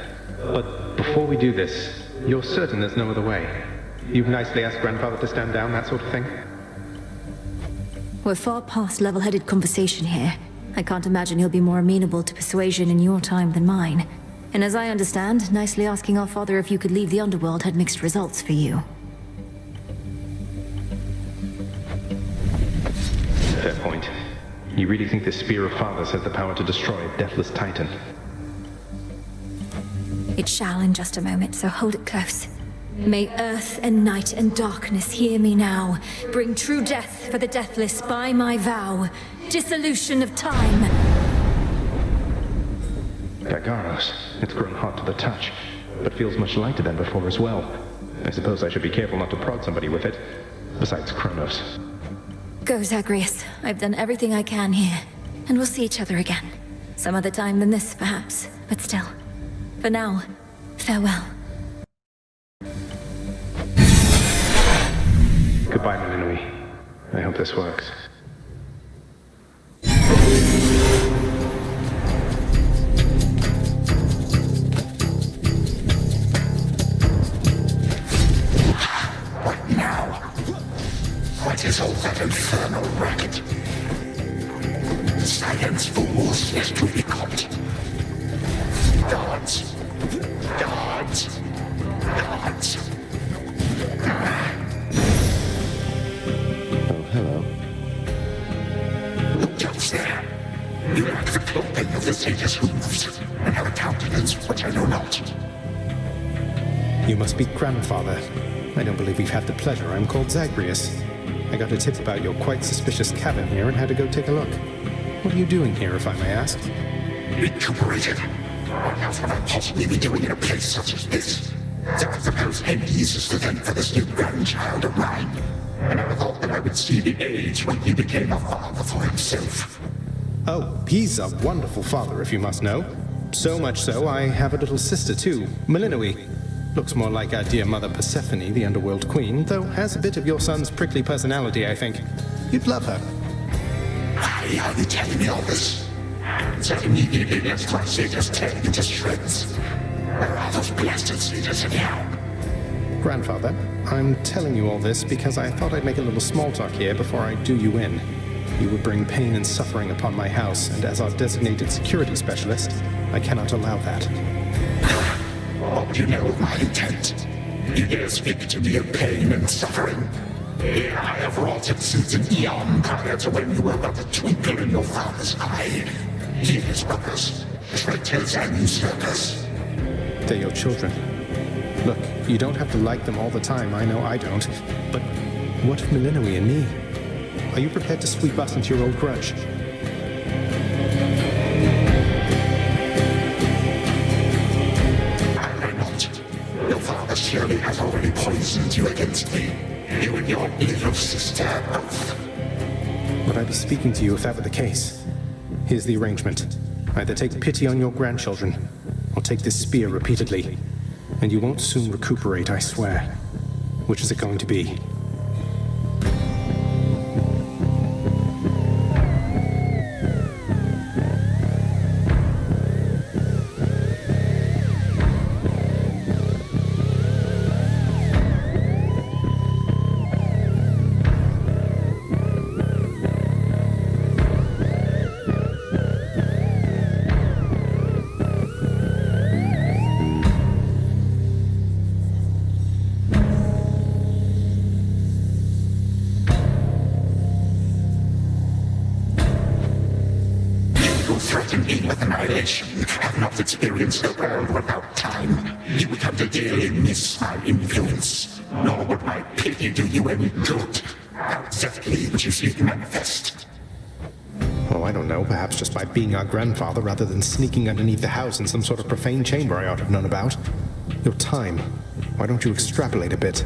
But before we do this, you're certain there's no other way? You've nicely asked Grandfather to stand down, that sort of thing? We're far past level-headed conversation here. I can't imagine he'll be more amenable to persuasion in your time than mine. And as I understand, nicely asking our father if you could leave the underworld had mixed results for you. Fair point. You really think this Spear of Fathers has the power to destroy a deathless Titan? It shall in just a moment, so hold it close. May earth and night and darkness hear me now. Bring true death for the deathless by my vow. Dissolution of time. Gygaros, it's grown hot to the touch, but feels much lighter than before as well. I suppose I should be careful not to prod somebody with it. Besides Chronos. Go, Zagreus. I've done everything I can here. And we'll see each other again. Some other time than this, perhaps. But still. For now, farewell. Goodbye, Melinoe. I hope this works. What now? What is all that infernal racket? Silence, fools, lest you be caught. Guards! Guards! Guards! Oh, hello. Who goes there? You lack the clothing of the sage's hooves, and have a countenance which I know not. You must be Grandfather. I don't believe we've had the pleasure. I'm called Zagreus. I got a tip about your quite suspicious cabin here and had to go take a look. What are you doing here, if I may ask? Recuperated. What else would I possibly be doing in a place such as this? So I suppose Hades is to thank for this new grandchild of mine. And I thought that I would see the age when he became a father for himself. Oh, he's a wonderful father, if you must know. So much so, I have a little sister too, Melinoe. Looks more like our dear mother Persephone, the underworld queen, though has a bit of your son's prickly personality, I think. You'd love her. Why are you telling me all this? So immediately let's my satyrs tear you to shreds. Where are those blasted satyrs anyhow? Grandfather, I'm telling you all this because I thought I'd make a little small talk here before I do you in. You would bring pain and suffering upon my house, and as our designated security specialist, I cannot allow that. What do you know of my intent? You dare speak to me of pain and suffering? Here I have wrought it since an eon prior to when you were but a twinkle in your father's eye. He and his brothers, traitors and usurpers. They're your children. Look, you don't have to like them all the time, I know I don't. But what of Melinoe and me? Are you prepared to sweep us into your old grudge? Your father surely has already poisoned you against me. You and your little sister both. Would I be speaking to you if that were the case? Here's the arrangement. Either take pity on your grandchildren, or take this spear repeatedly. And you won't soon recuperate, I swear. Which is it going to be? generation have not experienced a world without time, you would come to dearly miss my influence. Nor would my pity do you any good. How exactly would you see it manifest? Oh, I don't know. Perhaps just by being our grandfather rather than sneaking underneath the house in some sort of profane chamber I ought to have known about. Your time. Why don't you extrapolate a bit?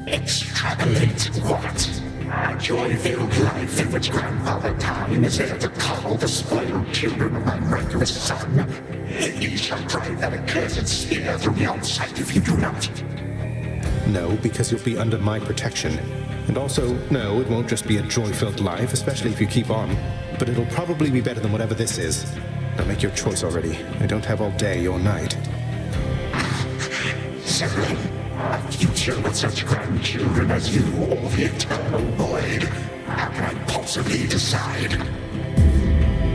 Extrapolate what? A joy-filled life in which Grandfather Time is there to coddle the spoiled children of my murderous son. He shall drive that accursed spear through your sight if you do not. No, because you'll be under my protection. And also, no, it won't just be a joy-filled life, especially if you keep on. But it'll probably be better than whatever this is. Now make your choice already. I don't have all day or night. Certainly. A future with such grandchildren as you, or the eternal void. How can I possibly decide?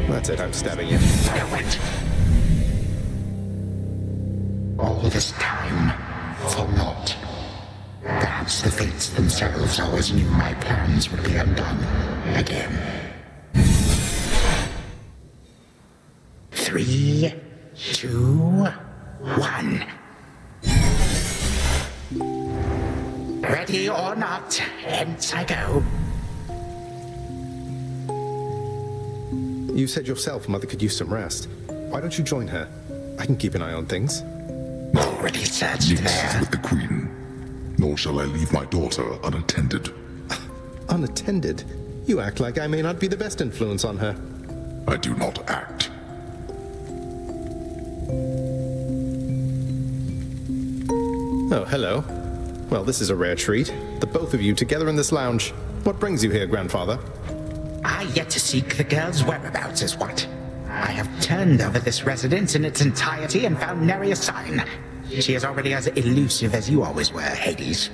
That's it, I'm stabbing you. Wait. All this time, for naught. Perhaps the fates themselves always knew my plans would be undone again. 3, 2, 1. Ready or not, hence I go. You said yourself Mother could use some rest. Why don't you join her? I can keep an eye on things. Already searched there. With the Queen. Nor shall I leave my daughter unattended. Unattended? You act like I may not be the best influence on her. I do not act. Oh, hello. Well, this is a rare treat. The both of you together in this lounge. What brings you here, Grandfather? I yet to seek the girl's whereabouts is what. I have turned over this residence in its entirety and found nary a sign. She is already as elusive as you always were, Hades.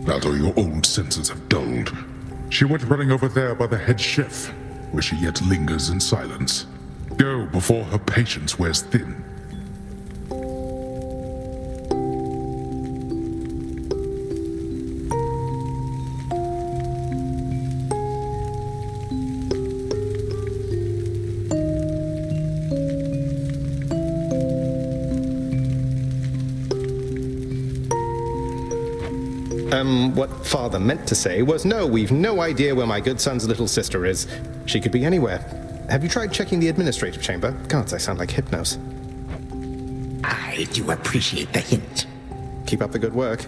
That or your old senses have dulled. She went running over there by the head chef, where she yet lingers in silence. Go before her patience wears thin. What Father meant to say was, no, we've no idea where my good son's little sister is. She could be anywhere. Have you tried checking the administrative chamber? Gods, I sound like Hypnos. I do appreciate the hint. Keep up the good work.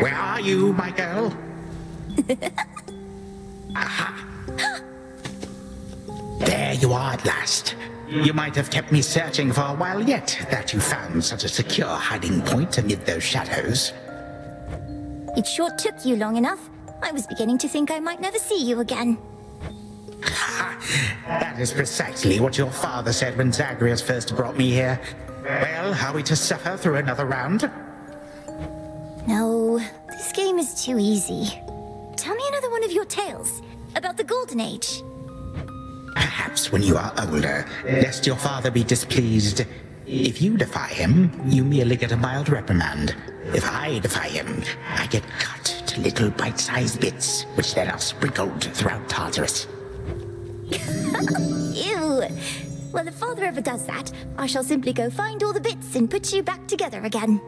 Where are you, my girl? Aha! There you are at last. You might have kept me searching for a while yet, that you found such a secure hiding point amid those shadows. It sure took you long enough. I was beginning to think I might never see you again. That is precisely what your father said when Zagreus first brought me here. Well, are we to suffer through another round? No, this game is too easy. Tell me another one of your tales about the Golden Age. Perhaps when you are older, lest your father be displeased. If you defy him, you merely get a mild reprimand. If I defy him, I get cut to little bite-sized bits, which then are sprinkled throughout Tartarus. Ew! Well, if father ever does that, I shall simply go find all the bits and put you back together again.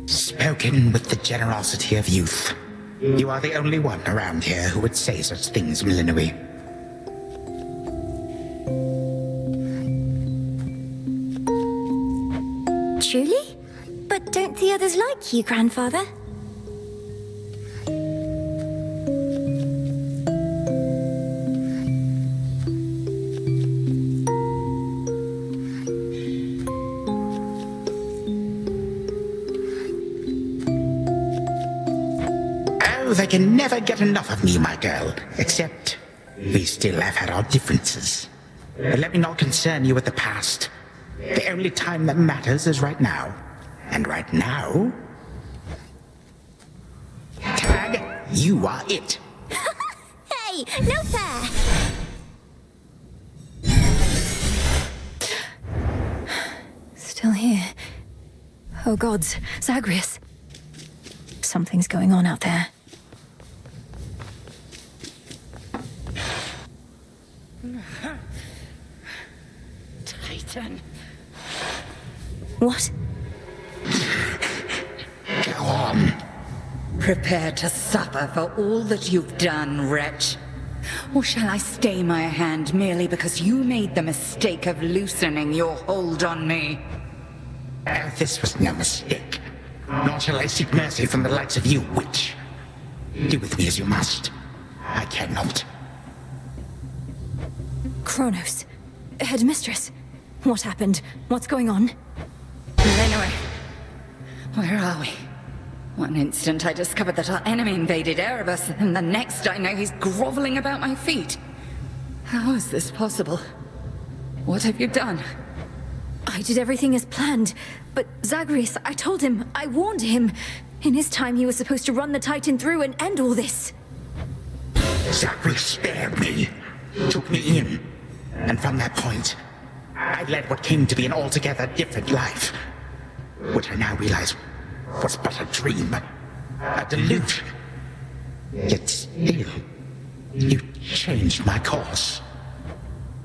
Spoken with the generosity of youth. You are the only one around here who would say such things, Millenary. Truly? But don't the others like you, Grandfather? Oh, they can never get enough of me, my girl. Except, we still have had our differences. But let me not concern you with the past. The only time that matters is right now. And right now... Tag, you are it. Hey, no fair! Still here. Oh gods, Zagreus. Something's going on out there. Titan. What? Go on. Prepare to suffer for all that you've done, wretch. Or shall I stay my hand merely because you made the mistake of loosening your hold on me? This was no mistake. Nor shall I seek mercy from the likes of you, witch. Do with me as you must. I cannot. Chronos. Headmistress. What happened? What's going on? Anyway, where are we? One instant I discovered that our enemy invaded Erebus, and the next I know he's groveling about my feet. How is this possible? What have you done? I did everything as planned, but Zagreus, I told him, I warned him. In his time, he was supposed to run the Titan through and end all this. Zagreus spared me, took me in, and from that point, I led what came to be an altogether different life, which I now realize was but a dream, a delusion. Yet still, you changed my course.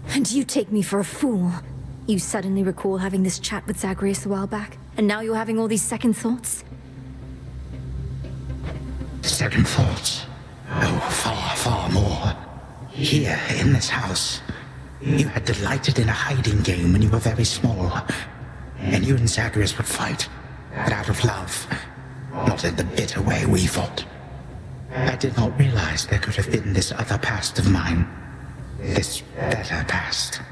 And you take me for a fool. You suddenly recall having this chat with Zagreus a while back, and now you're having all these second thoughts? Second thoughts? Oh, far, far more. Here, in this house, you had delighted in a hiding game when you were very small. And you and Zagreus would fight, but out of love, not in the bitter way we fought. I did not realize there could have been this other past of mine. This better past.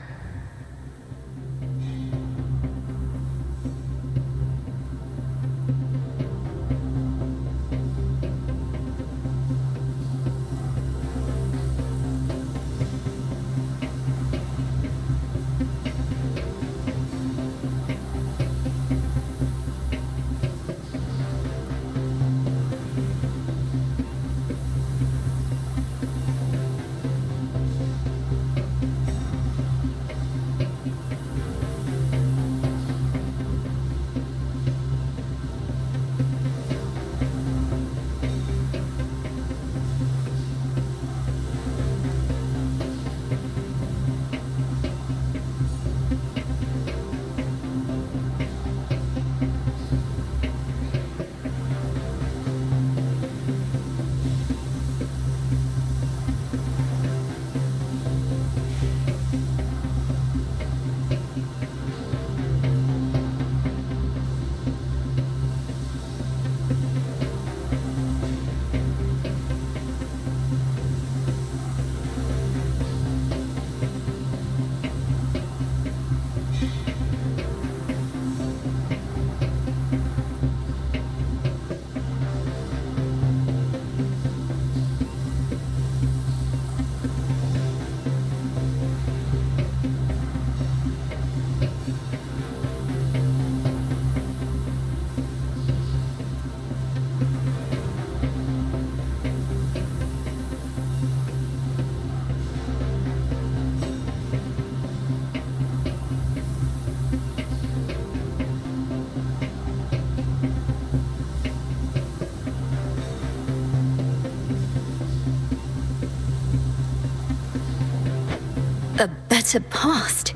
A better past.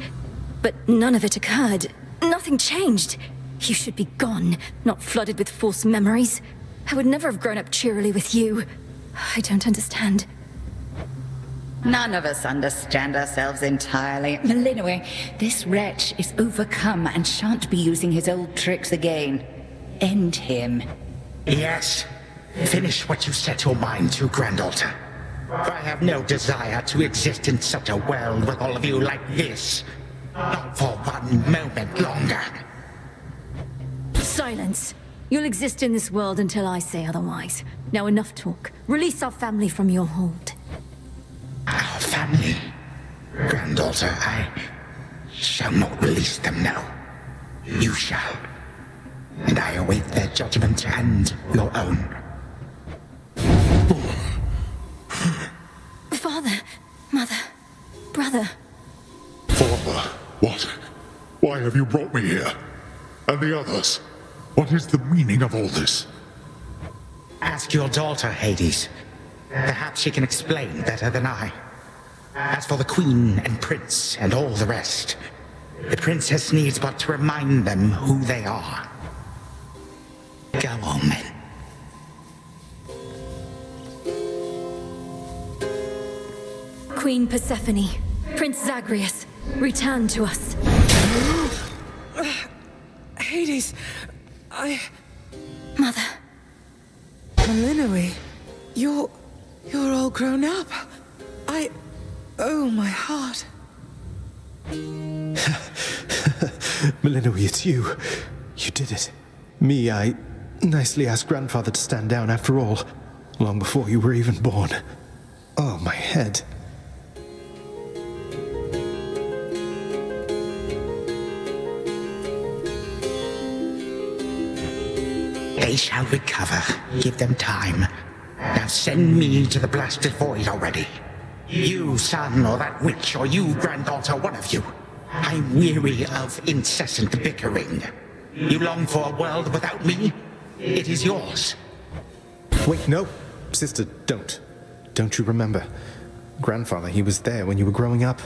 But none of it occurred. Nothing changed. You should be gone, not flooded with false memories. I would never have grown up cheerily with you. I don't understand. None of us understand ourselves entirely. Melinue, this wretch is overcome and shan't be using his old tricks again. End him. Yes. Finish what you set your mind to, Grandalter. For I have no desire to exist in such a world with all of you like this. Not for one moment longer. Silence. You'll exist in this world until I say otherwise. Now enough talk. Release our family from your hold. Our family? Granddaughter, I shall not release them now. You shall. And I await their judgment and your own. Father, mother, brother. Father, what? Why have you brought me here? And the others? What is the meaning of all this? Ask your daughter, Hades. Perhaps she can explain better than I. As for the queen and prince and all the rest, the princess needs but to remind them who they are. Go on, then. Queen Persephone, Prince Zagreus, return to us. Hades, Mother. Melinoe, you're all grown up. Oh, my heart. Melinoe, it's you. You did it. Me, I nicely asked Grandfather to stand down after all, long before you were even born. Oh, my head. They shall recover. Give them time. Now send me to the blasted void already. You, son, or that witch, or you, granddaughter, one of you. I'm weary of incessant bickering. You long for a world without me? It is yours. Wait, no. Sister, don't. Don't you remember? Grandfather, he was there when you were growing up.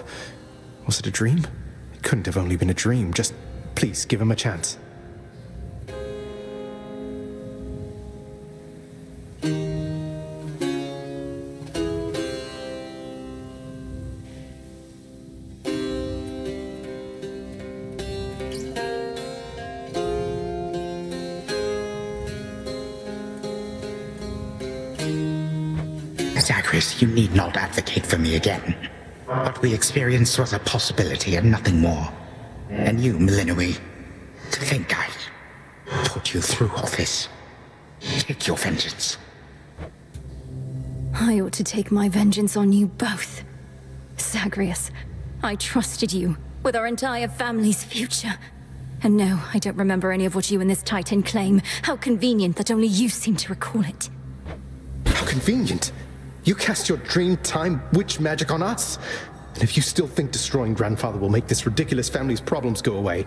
Was it a dream? It couldn't have only been a dream. Just please give him a chance. Zagreus, you need not advocate for me again. What we experienced was a possibility and nothing more. And you, Melinoe, to think I put you through all this. Take your vengeance. I ought to take my vengeance on you both. Zagreus, I trusted you with our entire family's future. And no, I don't remember any of what you and this Titan claim. How convenient that only you seem to recall it. How convenient. You cast your dream time witch magic on us. And if you still think destroying Grandfather will make this ridiculous family's problems go away,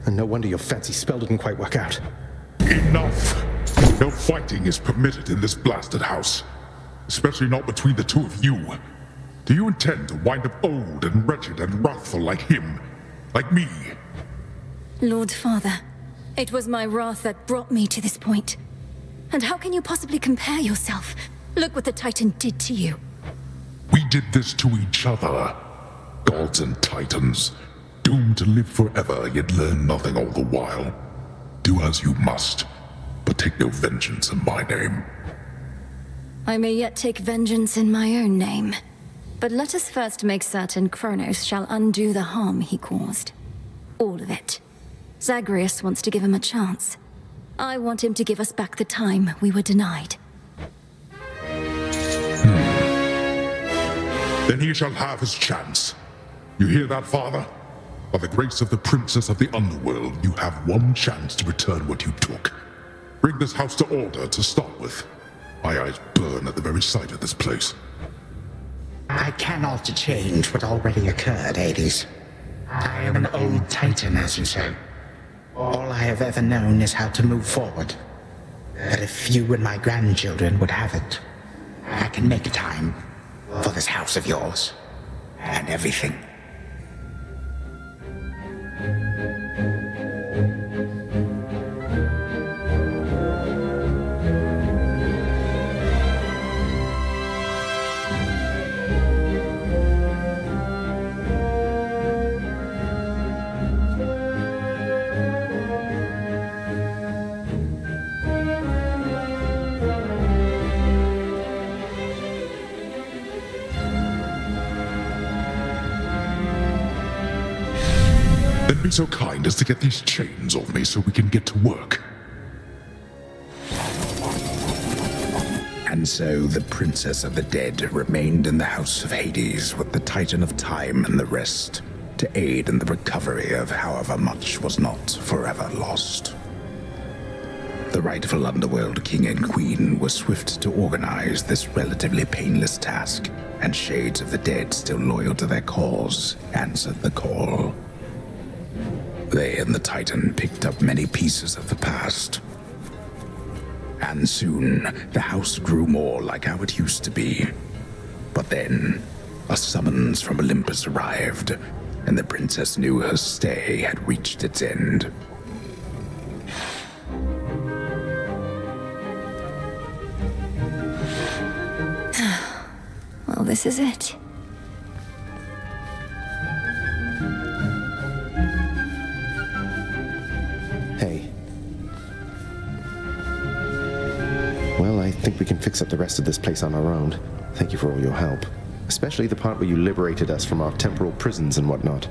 then no wonder your fancy spell didn't quite work out. Enough! No fighting is permitted in this blasted house. Especially not between the two of you. Do you intend to wind up old and wretched and wrathful like him? Like me? Lord Father, it was my wrath that brought me to this point. And how can you possibly compare yourself? Look what the Titan did to you. We did this to each other. Gods and Titans, doomed to live forever, yet learn nothing all the while. Do as you must, but take no vengeance in my name. I may yet take vengeance in my own name. But let us first make certain Chronos shall undo the harm he caused. All of it. Zagreus wants to give him a chance. I want him to give us back the time we were denied. Then he shall have his chance. You hear that, Father? By the grace of the Princess of the Underworld, you have one chance to return what you took. Bring this house to order to start with. My eyes burn at the very sight of this place. I cannot change what already occurred, Hades. I am an old Titan, as you say. All I have ever known is how to move forward. But if you and my grandchildren would have it, I can make time for this house of yours and everything. Then be so kind as to get these chains off me so we can get to work. And so the Princess of the Dead remained in the House of Hades with the Titan of Time and the rest, to aid in the recovery of however much was not forever lost. The rightful Underworld King and Queen were swift to organize this relatively painless task, and shades of the dead still loyal to their cause answered the call. They and the Titan picked up many pieces of the past. And soon, the house grew more like how it used to be. But then, A summons from Olympus arrived, and the princess knew her stay had reached its end. Well, this is it. Hey. Well, I think we can fix up the rest of this place on our own. Thank you for all your help. Especially the part where you liberated us from our temporal prisons and whatnot.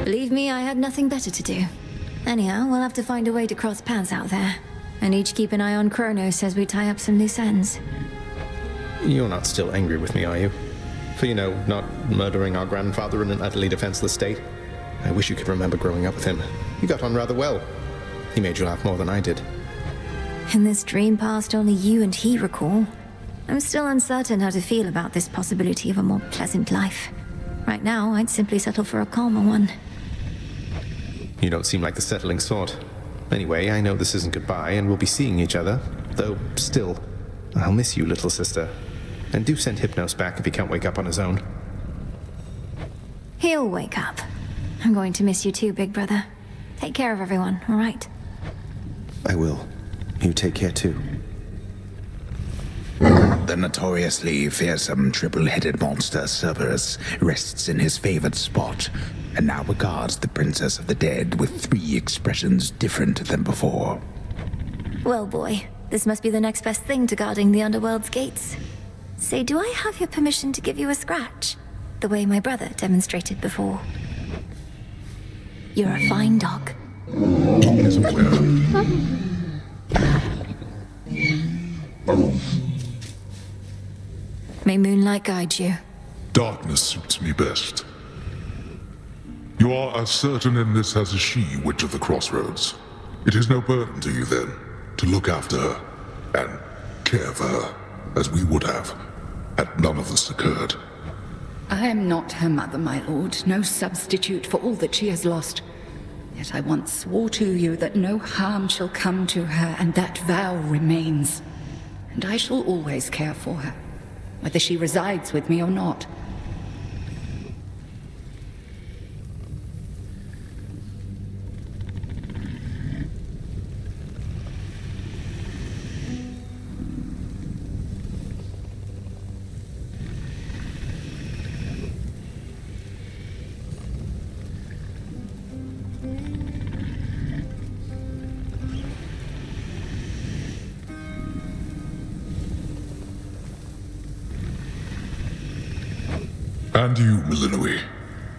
Believe me, I had nothing better to do. Anyhow, we'll have to find a way to cross paths out there. And each keep an eye on Chronos as we tie up some loose ends. You're not still angry with me, are you? For, not murdering our grandfather in an utterly defenseless state? I wish you could remember growing up with him. You got on rather well. He made you laugh more than I did. In this dream past only you and he recall, I'm still uncertain how to feel about this possibility of a more pleasant life. Right now, I'd simply settle for a calmer one. You don't seem like the settling sort. Anyway, I know this isn't goodbye, and we'll be seeing each other. Though, still, I'll miss you, little sister. And do send Hypnos back if he can't wake up on his own. He'll wake up. I'm going to miss you too, big brother. Take care of everyone, all right? I will. You take care too. The notoriously fearsome triple-headed monster Cerberus rests in his favored spot, and now regards the Princess of the Dead with 3 expressions different than before. Well, boy, this must be the next best thing to guarding the Underworld's gates. Say, do I have your permission to give you a scratch? The way my brother demonstrated before. You're a fine dog. He is aware. May moonlight guide you. Darkness suits me best. You are as certain in this as is she, Witch of the Crossroads. It is no burden to you, then, to look after her and care for her, as we would have, had none of this occurred. I am not her mother, my lord, no substitute for all that she has lost. Yet I once swore to you that no harm shall come to her, and that vow remains. And I shall always care for her, whether she resides with me or not. And you, Milinoe.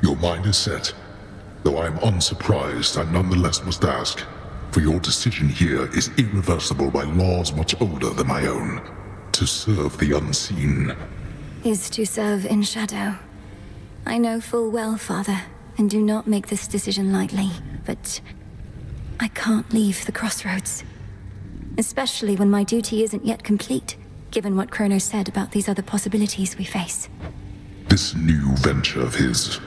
Your mind is set. Though I am unsurprised, I nonetheless must ask, for your decision here is irreversible by laws much older than my own. To serve the unseen is to serve in shadow. I know full well, Father, and do not make this decision lightly, but I can't leave the crossroads. Especially when my duty isn't yet complete, given what Chronos said about these other possibilities we face. This new venture of his,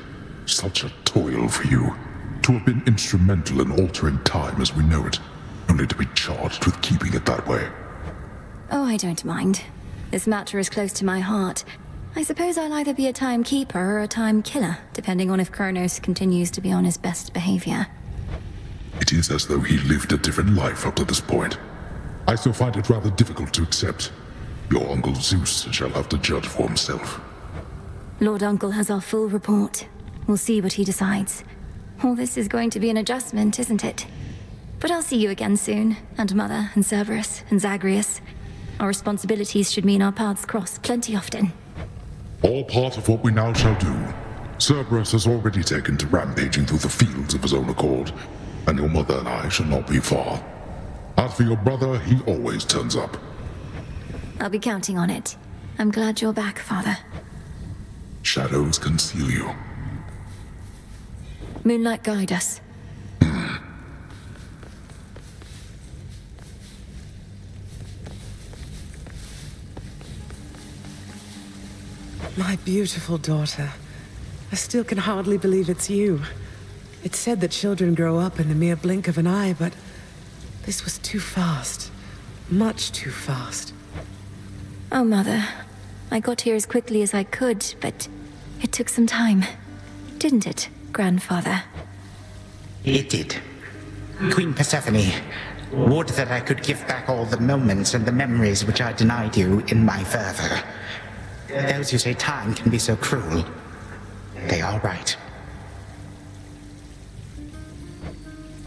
such a toil for you. To have been instrumental in altering time as we know it, only to be charged with keeping it that way. Oh, I don't mind. This matter is close to my heart. I suppose I'll either be a timekeeper or a time killer, depending on if Chronos continues to be on his best behavior. It is as though he lived a different life up to this point. I still find it rather difficult to accept. Your Uncle Zeus shall have to judge for himself. Lord Uncle has our full report. We'll see what he decides. All this is going to be an adjustment, isn't it? But I'll see you again soon, and Mother, and Cerberus, and Zagreus. Our responsibilities should mean our paths cross plenty often. All part of what we now shall do. Cerberus has already taken to rampaging through the fields of his own accord, and your mother and I shall not be far. As for your brother, he always turns up. I'll be counting on it. I'm glad you're back, Father. Shadows conceal you. Moonlight guide us. My beautiful daughter. I still can hardly believe it's you. It's said that children grow up in the mere blink of an eye, but this was too fast. Much too fast. Oh, Mother. I got here as quickly as I could, but it took some time. Didn't it, Grandfather? It did. Queen Persephone, would that I could give back all the moments and the memories which I denied you in my fervor. Those who say time can be so cruel, they are right.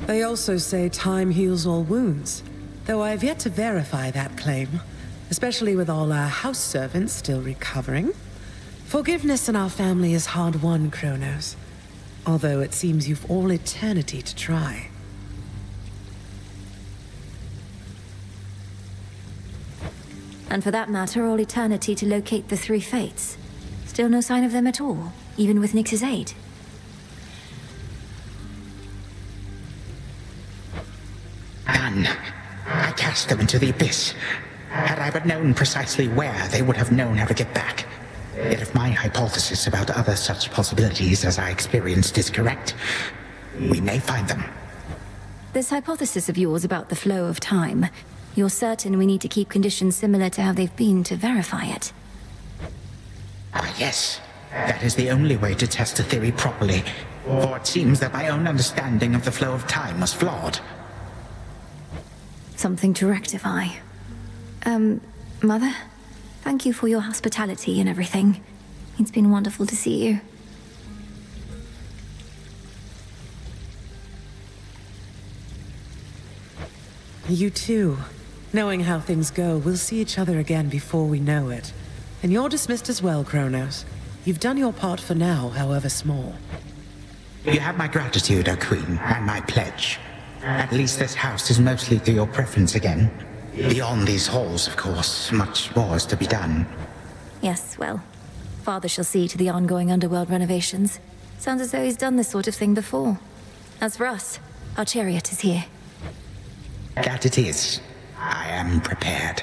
They also say time heals all wounds, though I have yet to verify that claim, especially with all our house servants still recovering. Forgiveness in our family is hard won, Chronos, although it seems you've all eternity to try. And for that matter, all eternity to locate the three fates. Still no sign of them at all, even with Nyx's aid. None. I cast them into the abyss. Had I but known precisely where, they would have known how to get back. Yet if my hypothesis about other such possibilities as I experienced is correct, we may find them. This hypothesis of yours about the flow of time, you're certain we need to keep conditions similar to how they've been to verify it? Ah, yes. That is the only way to test the theory properly. For it seems that my own understanding of the flow of time was flawed. Something to rectify. Mother? Thank you for your hospitality and everything. It's been wonderful to see you. You too. Knowing how things go, we'll see each other again before we know it. And you're dismissed as well, Chronos. You've done your part for now, however small. You have my gratitude, O Queen, and my pledge. At least this house is mostly to your preference again. Beyond these halls, of course, much more is to be done. Yes, well, Father shall see to the ongoing underworld renovations. Sounds as though he's done this sort of thing before. As for us, our chariot is here. That it is. I am prepared.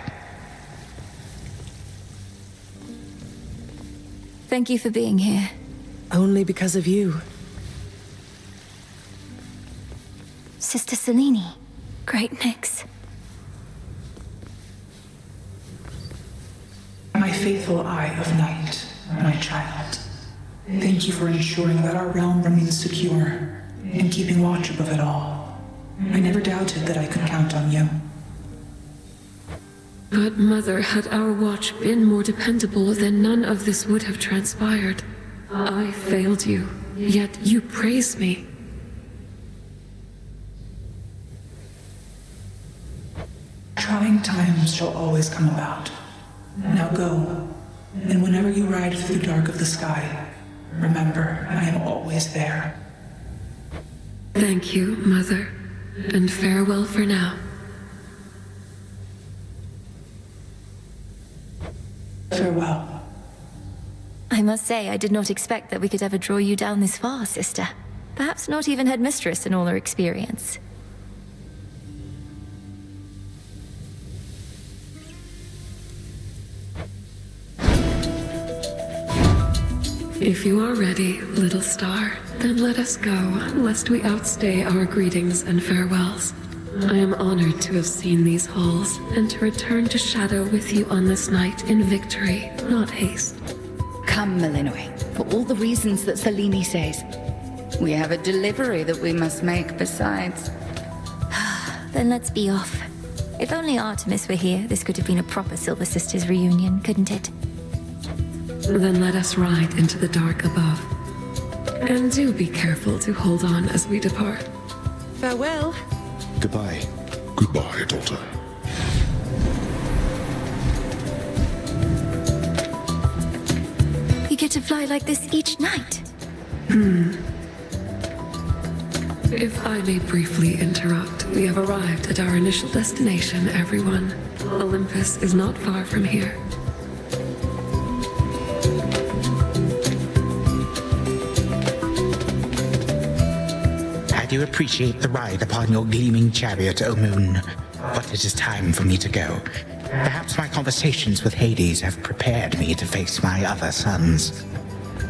Thank you for being here. Only because of you. Sister Selene. Great Nyx. My faithful Eye of Night, my child. Thank you for ensuring that our realm remains secure and keeping watch above it all. I never doubted that I could count on you. But, Mother, had our watch been more dependable, then none of this would have transpired. I failed you, yet you praise me. Trying times shall always come about. Now go, and whenever you ride through the dark of the sky, Remember, I am always there. Thank you, Mother, and farewell for now. Farewell. I must say, I did not expect that we could ever draw you down this far, sister. Perhaps not even headmistress in all her experience. If you are ready, little star, then let us go, lest we outstay our greetings and farewells. I am honored to have seen these halls, and to return to Shadow with you on this night in victory, not haste. Come, Malinoi, for all the reasons that Selene says. We have a delivery that we must make besides. Then let's be off. If only Artemis were here, this could have been a proper Silver Sisters reunion, couldn't it? Then let us ride into the dark above. And do be careful to hold on as we depart. Farewell. Goodbye. Goodbye, daughter. You get to fly like this each night. If I may briefly interrupt, we have arrived at our initial destination, everyone. Olympus is not far from here. I do appreciate the ride upon your gleaming chariot, O Moon, but it is time for me to go. Perhaps my conversations with Hades have prepared me to face my other sons.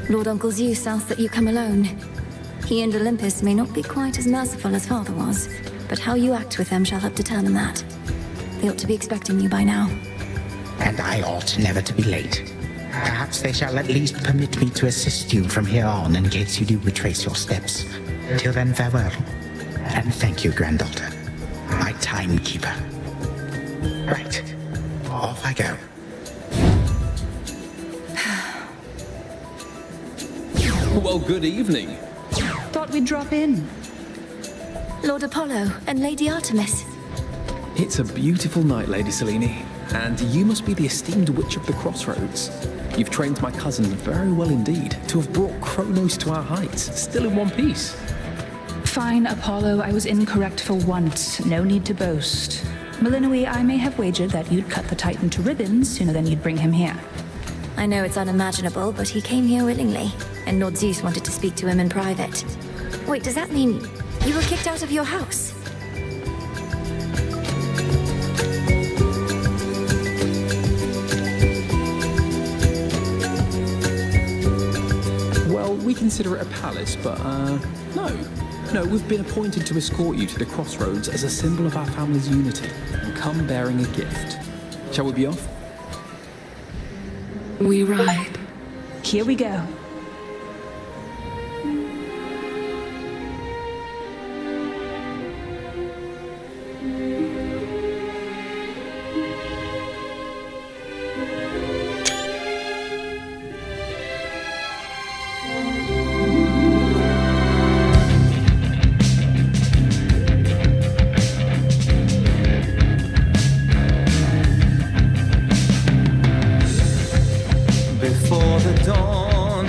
Lord Uncle Zeus asks that you come alone. He and Olympus may not be quite as merciful as Father was, but how you act with them shall help determine that. They ought to be expecting you by now. And I ought never to be late. Perhaps they shall at least permit me to assist you from here on in case you do retrace your steps. Till then, farewell. And thank you, granddaughter. My timekeeper. Right. Off I go. Well, good evening. Thought we'd drop in. Lord Apollo and Lady Artemis. It's a beautiful night, Lady Selene, and you must be the esteemed witch of the Crossroads. You've trained my cousin very well indeed to have brought Chronos to our heights, still in one piece. Fine, Apollo, I was incorrect for once. No need to boast. Malinoi, I may have wagered that you'd cut the Titan to ribbons sooner than you'd bring him here. I know it's unimaginable, but he came here willingly, and Lord Zeus wanted to speak to him in private. Wait, does that mean you were kicked out of your house? Well, we consider it a palace, but, No, we've been appointed to escort you to the Crossroads as a symbol of our family's unity, and come bearing a gift. Shall we be off? We ride. Here we go. Before the dawn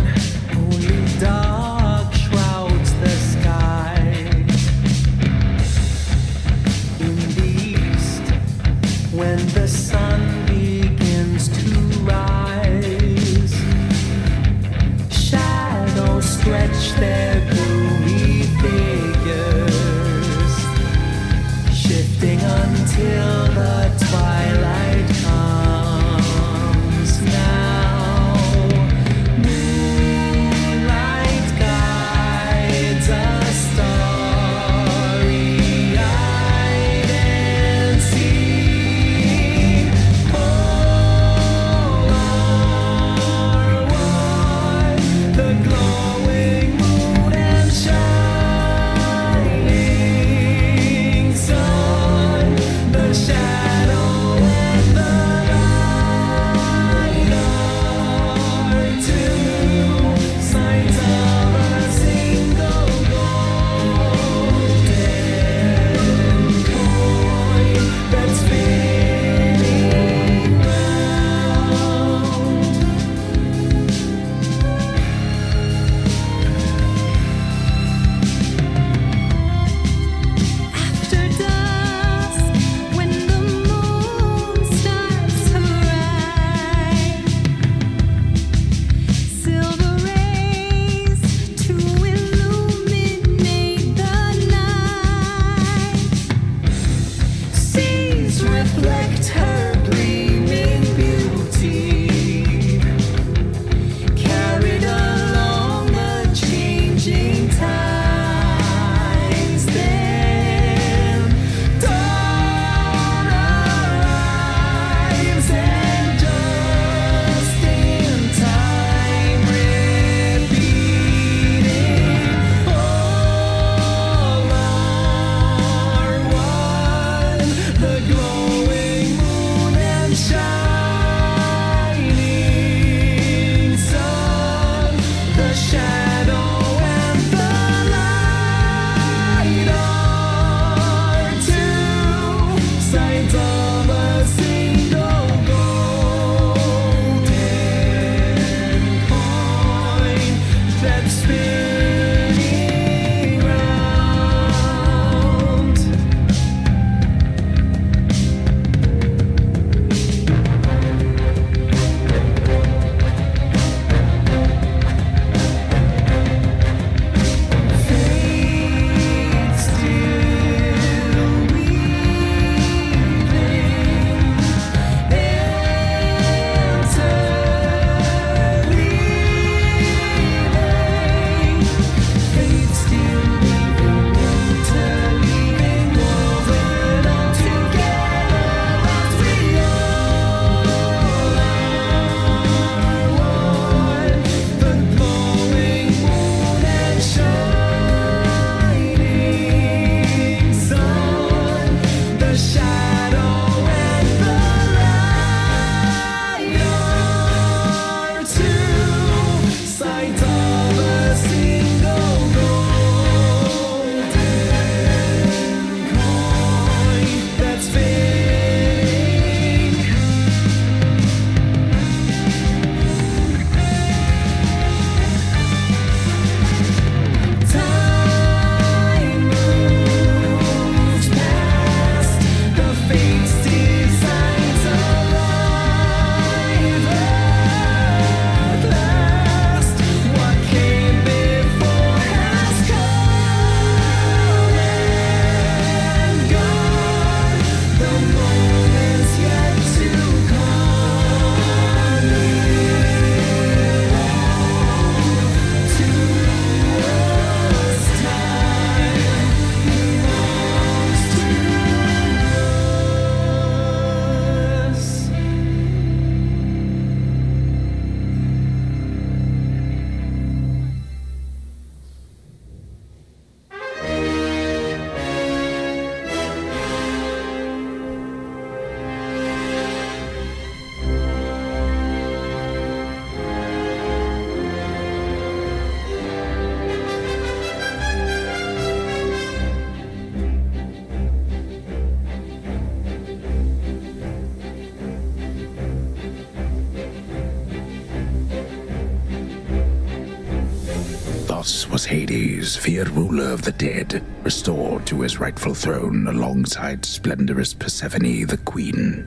was Hades, feared ruler of the dead, restored to his rightful throne alongside splendorous Persephone, the queen.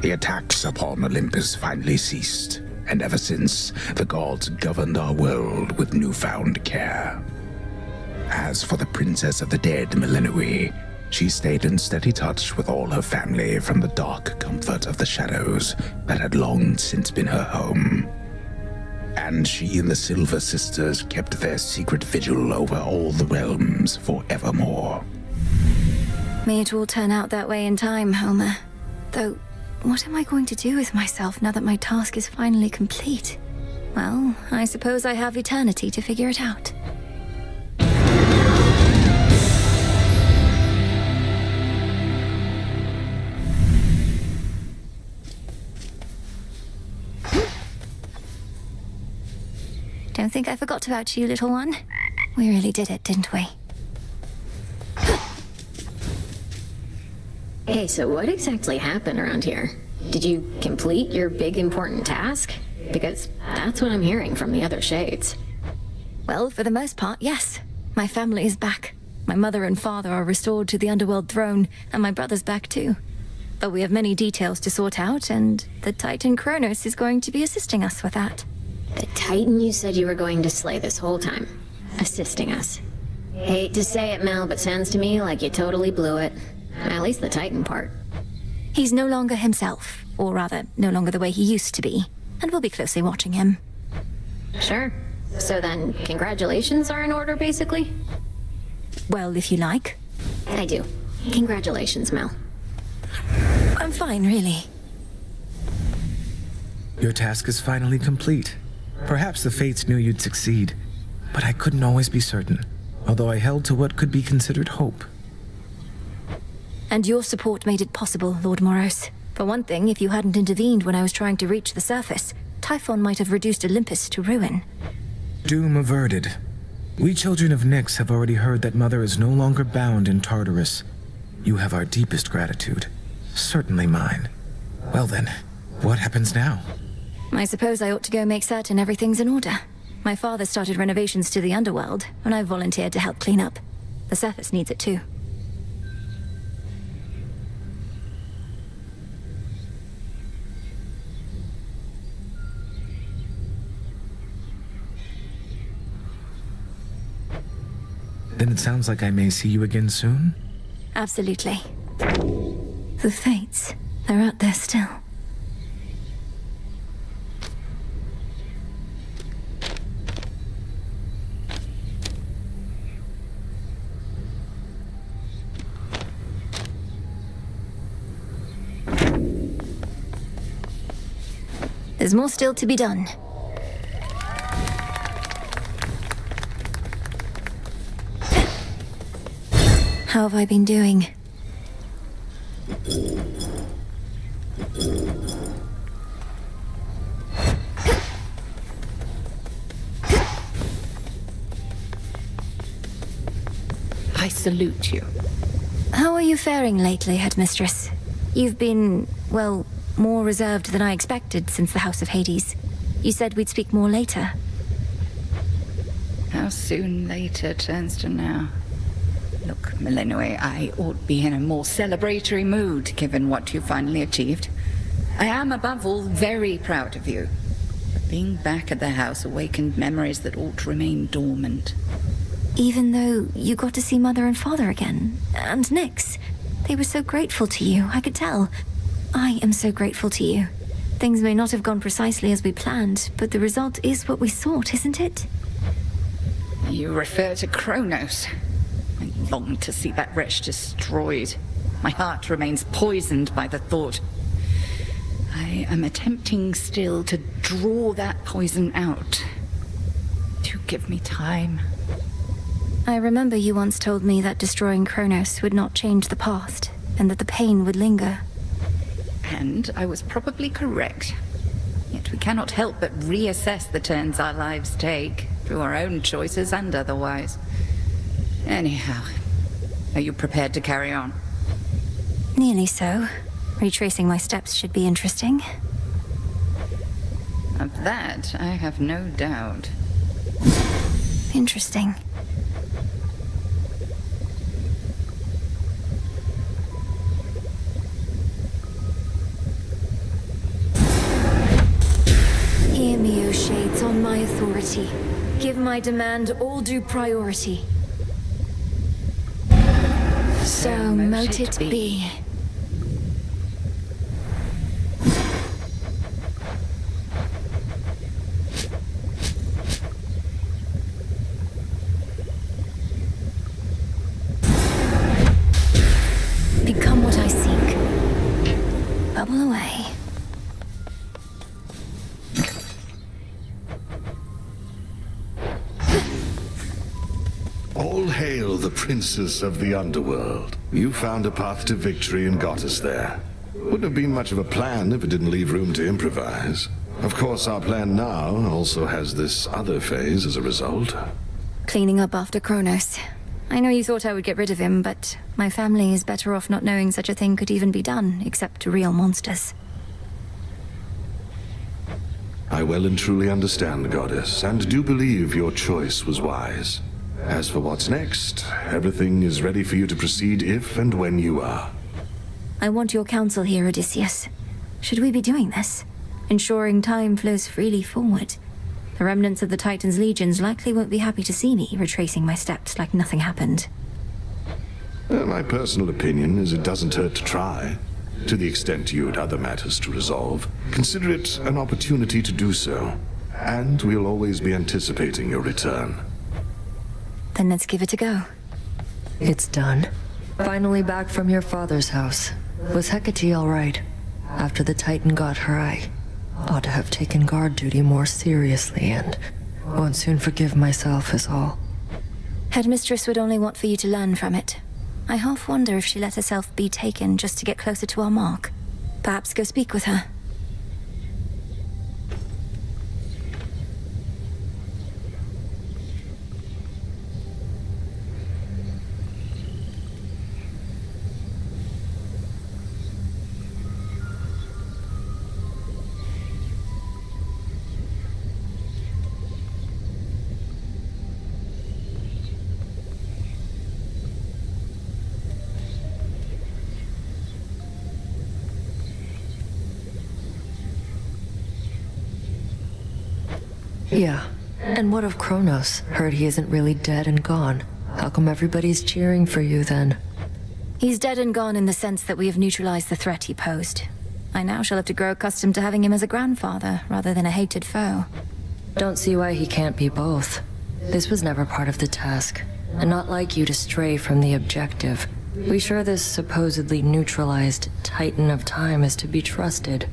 The attacks upon Olympus finally ceased, and ever since, the gods governed our world with newfound care. As for the princess of the dead, Melinoi, she stayed in steady touch with all her family from the dark comfort of the shadows that had long since been her home. And she and the Silver Sisters kept their secret vigil over all the realms forevermore. May it all turn out that way in time, Homer. Though, what am I going to do with myself now that my task is finally complete? Well, I suppose I have eternity to figure it out. Don't think I forgot about you, little one. We really did it, didn't we? Hey, so what exactly happened around here? Did you complete your big important task? Because that's what I'm hearing from the other shades. Well, for the most part, yes. My family is back. My mother and father are restored to the underworld throne, and my brother's back too. But we have many details to sort out, and the Titan Chronos is going to be assisting us with that. The Titan you said you were going to slay this whole time. Assisting us. Hate to say it, Mel, but sounds to me like you totally blew it. At least the Titan part. He's no longer himself, or rather, no longer the way he used to be, and we'll be closely watching him. Sure. So then, congratulations are in order, basically? Well, if you like. I do. Congratulations, Mel. I'm fine, really. Your task is finally complete. Perhaps the Fates knew you'd succeed, but I couldn't always be certain, although I held to what could be considered hope. And your support made it possible, Lord Moros. For one thing, if you hadn't intervened when I was trying to reach the surface, Typhon might have reduced Olympus to ruin. Doom averted. We children of Nyx have already heard that Mother is no longer bound in Tartarus. You have our deepest gratitude. Certainly mine. Well then, what happens now? I suppose I ought to go make certain everything's in order. My father started renovations to the underworld, and I volunteered to help clean up. The surface needs it too. Then it sounds like I may see you again soon? Absolutely. The Fates, they're out there still. There's more still to be done. How have I been doing? I salute you. How are you faring lately, Headmistress? You've been, well, more reserved than I expected since the House of Hades. You said we'd speak more later. How soon later turns to now. Look, Melinoi, I ought be in a more celebratory mood, given what you finally achieved. I am, above all, very proud of you. Being back at the house awakened memories that ought to remain dormant. Even though you got to see Mother and Father again, and Nyx, they were so grateful to you, I could tell. I am so grateful to you. Things may not have gone precisely as we planned, but the result is what we sought, isn't it? You refer to Chronos. I long to see that wretch destroyed. My heart remains poisoned by the thought. I am attempting still to draw that poison out. Do give me time. I remember you once told me that destroying Chronos would not change the past, and that the pain would linger. And I was probably correct. Yet we cannot help but reassess the turns our lives take, through our own choices and otherwise. Anyhow, are you prepared to carry on? Nearly so. Retracing my steps should be interesting. Of that, I have no doubt. Interesting. Hear me, O Shades, on my authority. Give my demand all due priority. So mote it be. Become what I seek. Bubble away. All hail the princess of the underworld. You found a path to victory and got us there. Wouldn't have been much of a plan if it didn't leave room to improvise. Of course, our plan now also has this other phase as a result. Cleaning up after Chronos. I know you thought I would get rid of him, but my family is better off not knowing such a thing could even be done, except to real monsters. I well and truly understand, Goddess, and do believe your choice was wise. As for what's next, everything is ready for you to proceed if and when you are. I want your counsel here, Odysseus. Should we be doing this? Ensuring time flows freely forward. The remnants of the Titan's legions likely won't be happy to see me retracing my steps like nothing happened. My personal opinion is it doesn't hurt to try. To the extent you had other matters to resolve, consider it an opportunity to do so. And we'll always be anticipating your return. Then let's give it a go. It's done. Finally back from your father's house. Was Hecate all right? After the Titan got her, I ought to have taken guard duty more seriously and won't soon forgive myself is all. Headmistress would only want for you to learn from it. I half wonder if she let herself be taken just to get closer to our mark. Perhaps go speak with her. Yeah. And what of Chronos? Heard he isn't really dead and gone. How come everybody's cheering for you then? He's dead and gone in the sense that we have neutralized the threat he posed. I now shall have to grow accustomed to having him as a grandfather, rather than a hated foe. Don't see why he can't be both. This was never part of the task, and not like you to stray from the objective. We sure this supposedly neutralized Titan of Time is to be trusted?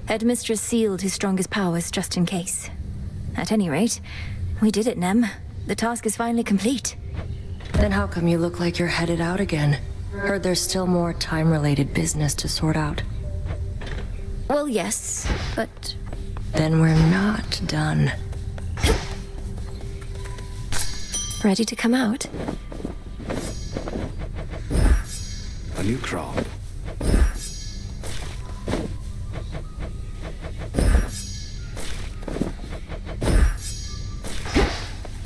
Headmistress sealed his strongest powers just in case. At any rate, we did it, Nem. The task is finally complete. Then how come you look like you're headed out again? Heard there's still more time-related business to sort out. Well, yes, but... Then we're not done. Ready to come out? A new crop.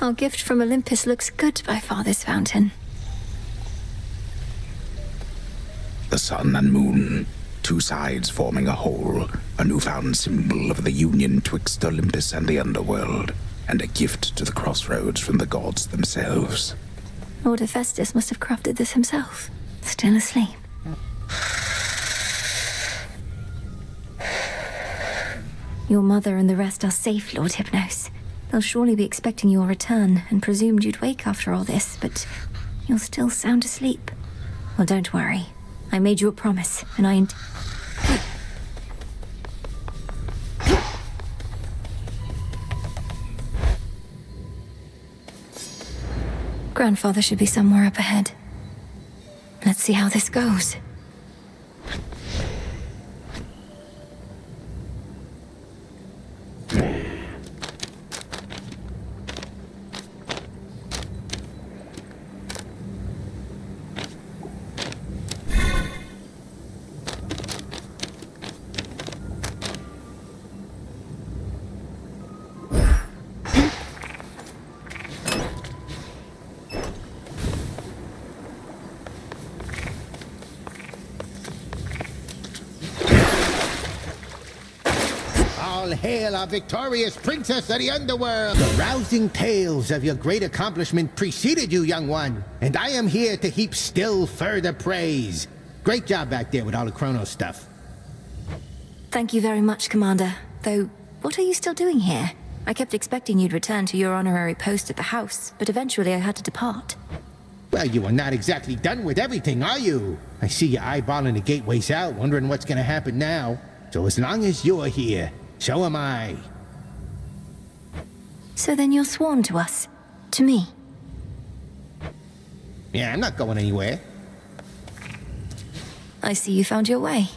Our gift from Olympus looks good by Father's fountain. The sun and moon, two sides forming a whole, a newfound symbol of the union twixt Olympus and the underworld, and a gift to the crossroads from the gods themselves. Lord Hephaestus must have crafted this himself, still asleep. Your mother and the rest are safe, Lord Hypnos. They'll surely be expecting your return, and presumed you'd wake after all this, but you're still sound asleep. Well, don't worry. I made you a promise, and I Grandfather should be somewhere up ahead. Let's see how this goes. All hail our victorious princess of the underworld! The rousing tales of your great accomplishment preceded you, young one, and I am here to heap still further praise. Great job back there with all the Chronos stuff. Thank you very much, Commander. Though, what are you still doing here? I kept expecting you'd return to your honorary post at the house, but eventually I had to depart. Well, you are not exactly done with everything, are you? I see you eyeballing the gateways out, wondering what's gonna happen now. So as long as you're here, so am I. So then you're sworn to us. To me. Yeah, I'm not going anywhere. I see you found your way.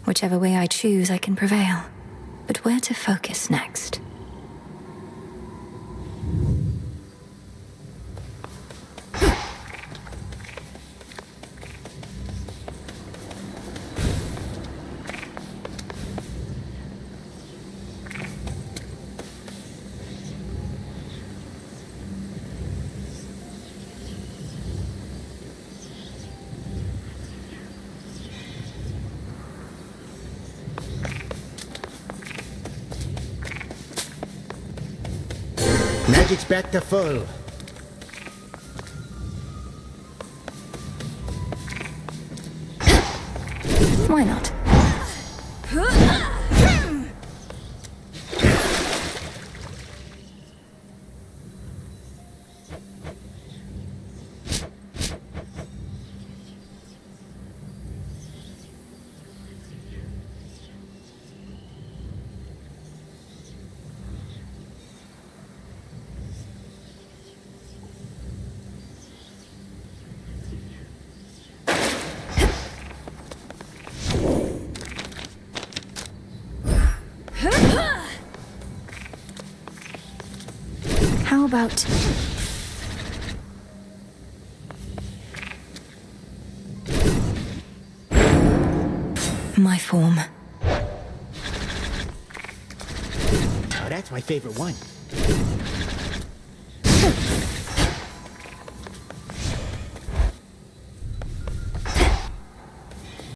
Whichever way I choose, I can prevail. But where to focus next? Magic's back to full. Why not? How about... my form? Oh, that's my favorite one.